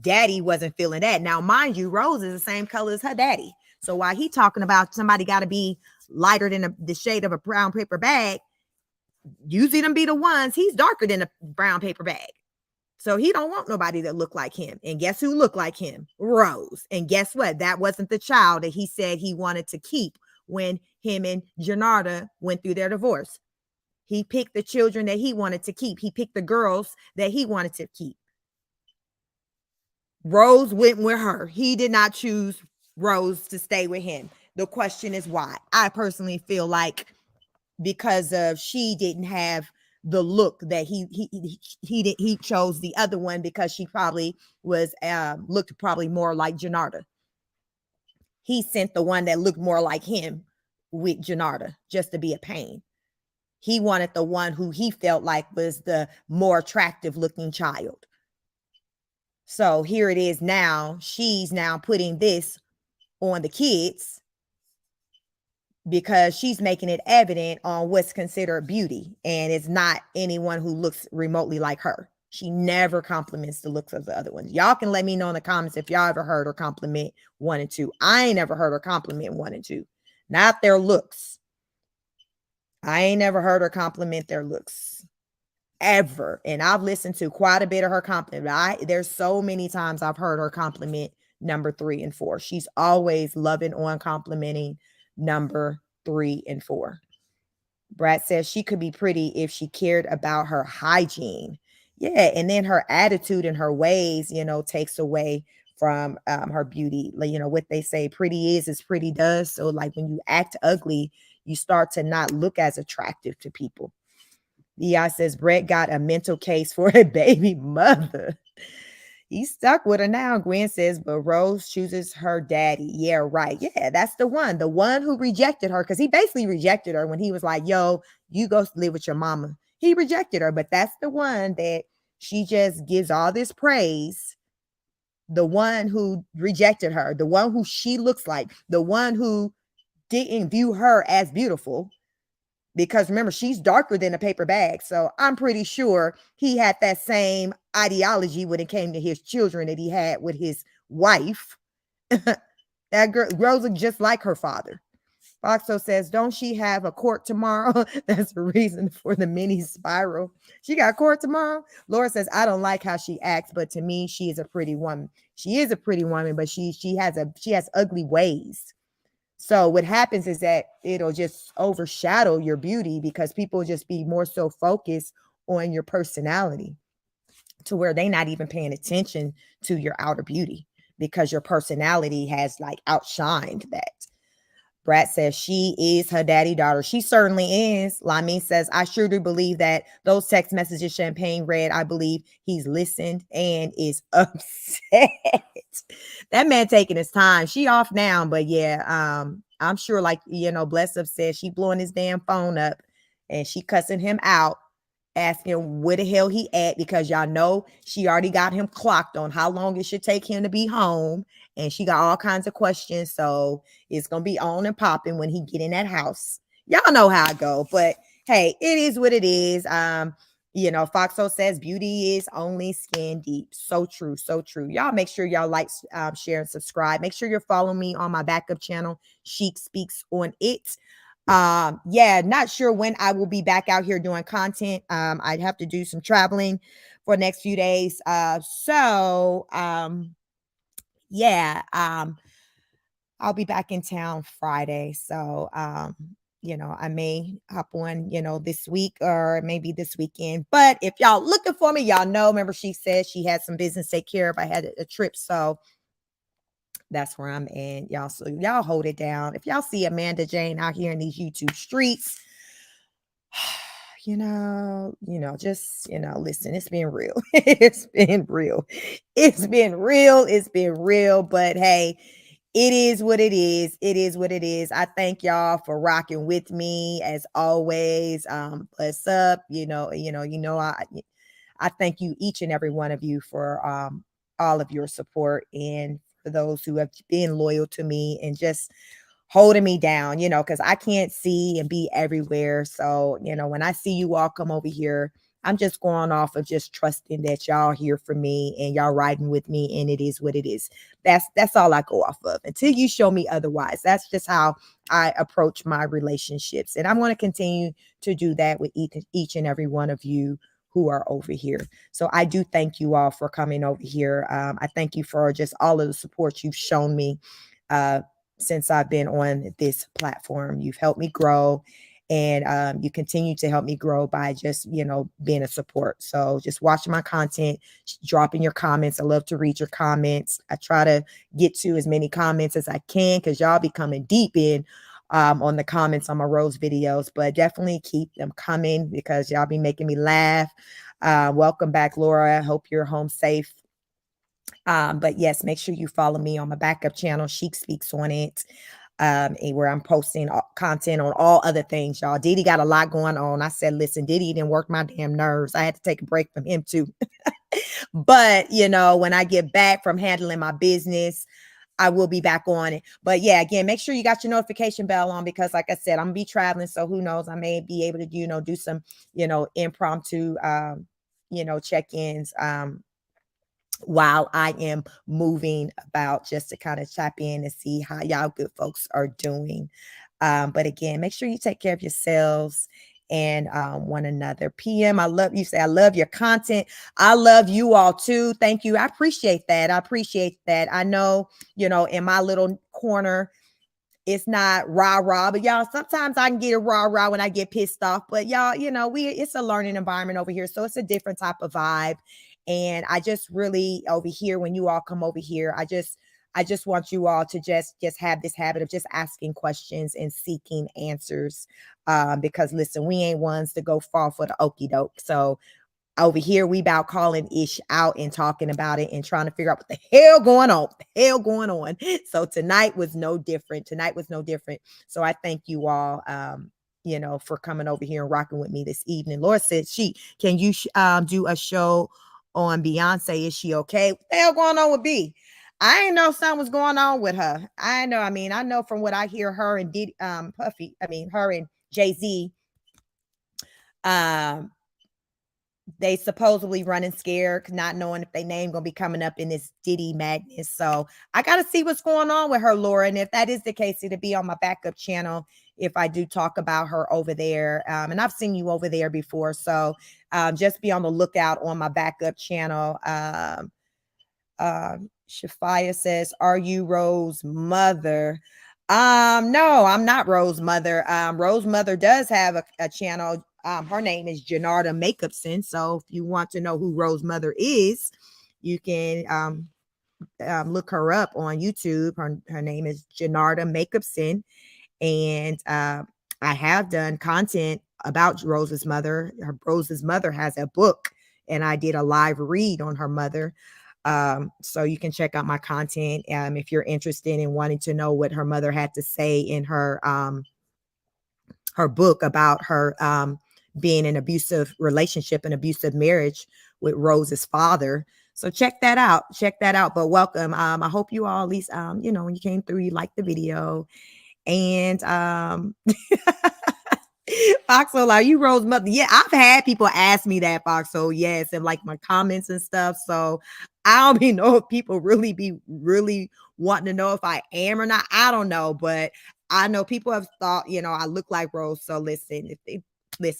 S1: daddy wasn't feeling that. Now, mind you, Rose is the same color as her daddy. So while he talking about somebody got to be lighter than the shade of a brown paper bag, usually them be the ones. He's darker than a brown paper bag. So he don't want nobody that look like him. And guess who looked like him? Rose. And guess what? That wasn't the child that he said he wanted to keep when him and Janarda went through their divorce. He picked the children that he wanted to keep. He picked the girls that he wanted to keep. Rose went with her. He did not choose Rose to stay with him. The question is why. I personally feel like because of she didn't have the look that he chose the other one because she probably was looked probably more like Janarda. He sent the one that looked more like him with Janarda just to be a pain. He wanted the one who he felt like was the more attractive looking child. So here it is now. She's now putting this on the kids because she's making it evident on what's considered beauty. And it's not anyone who looks remotely like her. She never compliments the looks of the other ones. Y'all can let me know in the comments if y'all ever heard her compliment 1 and 2. I ain't never heard her compliment 1 and 2. Not their looks. I ain't never heard her compliment their looks. Ever. And I've listened to quite a bit of her compliment. There's so many times I've heard her compliment number 3 and 4. She's always loving on complimenting number 3 and 4. Brad says she could be pretty if she cared about her hygiene. Yeah, and then her attitude and her ways, takes away from her beauty. Like, what they say, pretty is as pretty does. So like when you act ugly, you start to not look as attractive to people. Leon says Brett got a mental case for a baby mother. He's stuck with her now. Gwen says, but Rose chooses her daddy. Yeah, right. Yeah, that's the one who rejected her, because he basically rejected her when he was like, yo, you go live with your mama. He rejected her, but that's the one that she just gives all this praise. The one who rejected her, the one who she looks like, the one who didn't view her as beautiful. Because remember, she's darker than a paper bag. So I'm pretty sure he had that same ideology when it came to his children that he had with his wife. That girl grows just like her father. Foxo says, don't she have a court tomorrow? That's the reason for the mini spiral. She got court tomorrow. Laura says, I don't like how she acts, but to me, she is a pretty woman. She is a pretty woman, but she has ugly ways. So what happens is that it'll just overshadow your beauty because people just be more so focused on your personality to where they're not even paying attention to your outer beauty because your personality has like outshined that. Brad says she is her daddy daughter. She certainly is. Lami says, I sure do believe that those text messages Champagne read, I believe he's listened and is upset. That man taking his time. She off now, but yeah, I'm sure like, Bless Up says she blowing his damn phone up and she cussing him out, asking where the hell he at, because y'all know she already got him clocked on how long it should take him to be home. And she got all kinds of questions. So it's going to be on and popping when he get in that house. Y'all know how it go. But hey, it is what it is. Foxo says beauty is only skin deep. So true. So true. Y'all make sure y'all like, share, and subscribe. Make sure you're following me on my backup channel. Chic Speaks on it. Not sure when I will be back out here doing content. I'd have to do some traveling for the next few days. I'll be back in town Friday. So, I may hop on, this week or maybe this weekend. But if y'all looking for me, y'all know, remember she said she had some business to take care of. I had a trip. So that's where I'm at, y'all. So y'all hold it down. If y'all see Amanda Jane out here in these YouTube streets, listen, it's been real. It's been real. It's been real. It's been real. But hey, it is what it is. It is what it is. I thank y'all for rocking with me as always. Bless up. I thank you, each and every one of you, for all of your support, and for those who have been loyal to me and just holding me down, because I can't see and be everywhere. So, when I see you all come over here, I'm just going off of just trusting that y'all here for me and y'all riding with me, and it is what it is. That's all I go off of until you show me otherwise. That's just how I approach my relationships, and I'm going to continue to do that with each and every one of you who are over here. So I do thank you all for coming over here. I thank you for just all of the support you've shown me uh, since I've been on this platform. You've helped me grow, and you continue to help me grow by just, being a support. So just watching my content, dropping your comments. I love to read your comments. I try to get to as many comments as I can because y'all be coming deep in on the comments on my Rose videos, but definitely keep them coming because y'all be making me laugh. Welcome back, Laura. I hope you're home safe. But yes, make sure you follow me on my backup channel. Chic Speaks on it. And where I'm posting content on all other things, y'all. Diddy got a lot going on. I said, listen, Diddy didn't work my damn nerves. I had to take a break from him too. But, when I get back from handling my business, I will be back on it. But yeah, again, make sure you got your notification bell on because like I said, I'm gonna be traveling. So who knows, I may be able to, do some, impromptu, check-ins, while I am moving about just to kind of tap in and see how y'all good folks are doing. But again, make sure you take care of yourselves and one another. PM, I love you. Say, I love your content. I love you all too. Thank you. I appreciate that. I know, in my little corner, it's not rah rah, but y'all, sometimes I can get a rah rah when I get pissed off. But y'all, it's a learning environment over here. So it's a different type of vibe. And I just really over here, when you all come over here, I just want you all to just have this habit of just asking questions and seeking answers. Because listen, we ain't ones to go fall for the okie doke. So over here, we about calling ish out and talking about it and trying to figure out what the hell going on. So tonight was no different. So I thank you all, for coming over here and rocking with me this evening. Laura said, can you do a show on Beyonce? Is she okay? What the hell going on with B? I didn't know something was going on with her. I know from what I hear, her and her and Jay-Z, they supposedly running scared, not knowing if their name gonna be coming up in this Diddy madness. So I gotta see what's going on with her, Laura. And if that is the case, it'll be on my backup channel if I do talk about her over there. And I've seen you over there before. So just be on the lookout on my backup channel. Shafia says, are you Rose's mother? No, I'm not Rose's mother. Rose's mother does have a channel. Her name is Janarda Makeupson. So if you want to know who Rose's mother is, you can look her up on YouTube. Her name is Janarda Makeupson. And I have done content about Rose's mother. Rose's mother has a book, and I did a live read on her mother. So you can check out my content if you're interested in wanting to know what her mother had to say in her book about her being in an abusive relationship, an abusive marriage with Rose's father. So check that out. But welcome. I hope you all, at least, when you came through, you liked the video. And Foxhole, are you Rose's mother? Yeah, I've had people ask me that, Foxhole. Yes, and like my comments and stuff. So I don't even know if people really wanting to know if I am or not. I don't know, but I know people have thought, I look like Rose. So listen,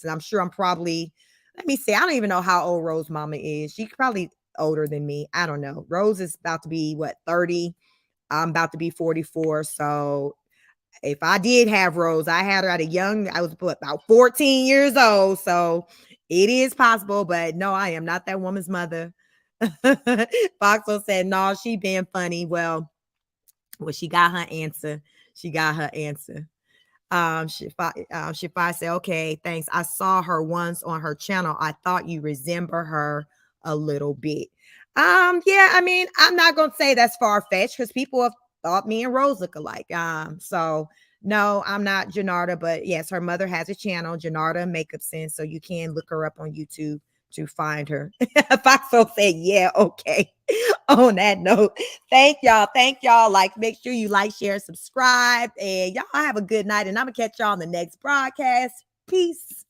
S1: I'm sure I'm probably, let me see. I don't even know how old Rose's mama is. She's probably older than me. I don't know. Rose is about to be 30. I'm about to be 44. So if I did have Rose, I had her I was about 14 years old. So it is possible, but no, I am not that woman's mother. Foxo said, no, she being funny. Well, she got her answer. Shifai said, okay, thanks. I saw her once on her channel. I thought you resemble her a little bit. Yeah, I'm not gonna say that's far-fetched because people have thought me and Rose look alike. So no, I'm not Janarda, but yes, her mother has a channel, Janarda Makeupson, so you can look her up on YouTube to find her. Foxo said, yeah, okay. On that note, thank y'all. Make sure you like, share, subscribe, and y'all have a good night. And I'm gonna catch y'all on the next broadcast. Peace.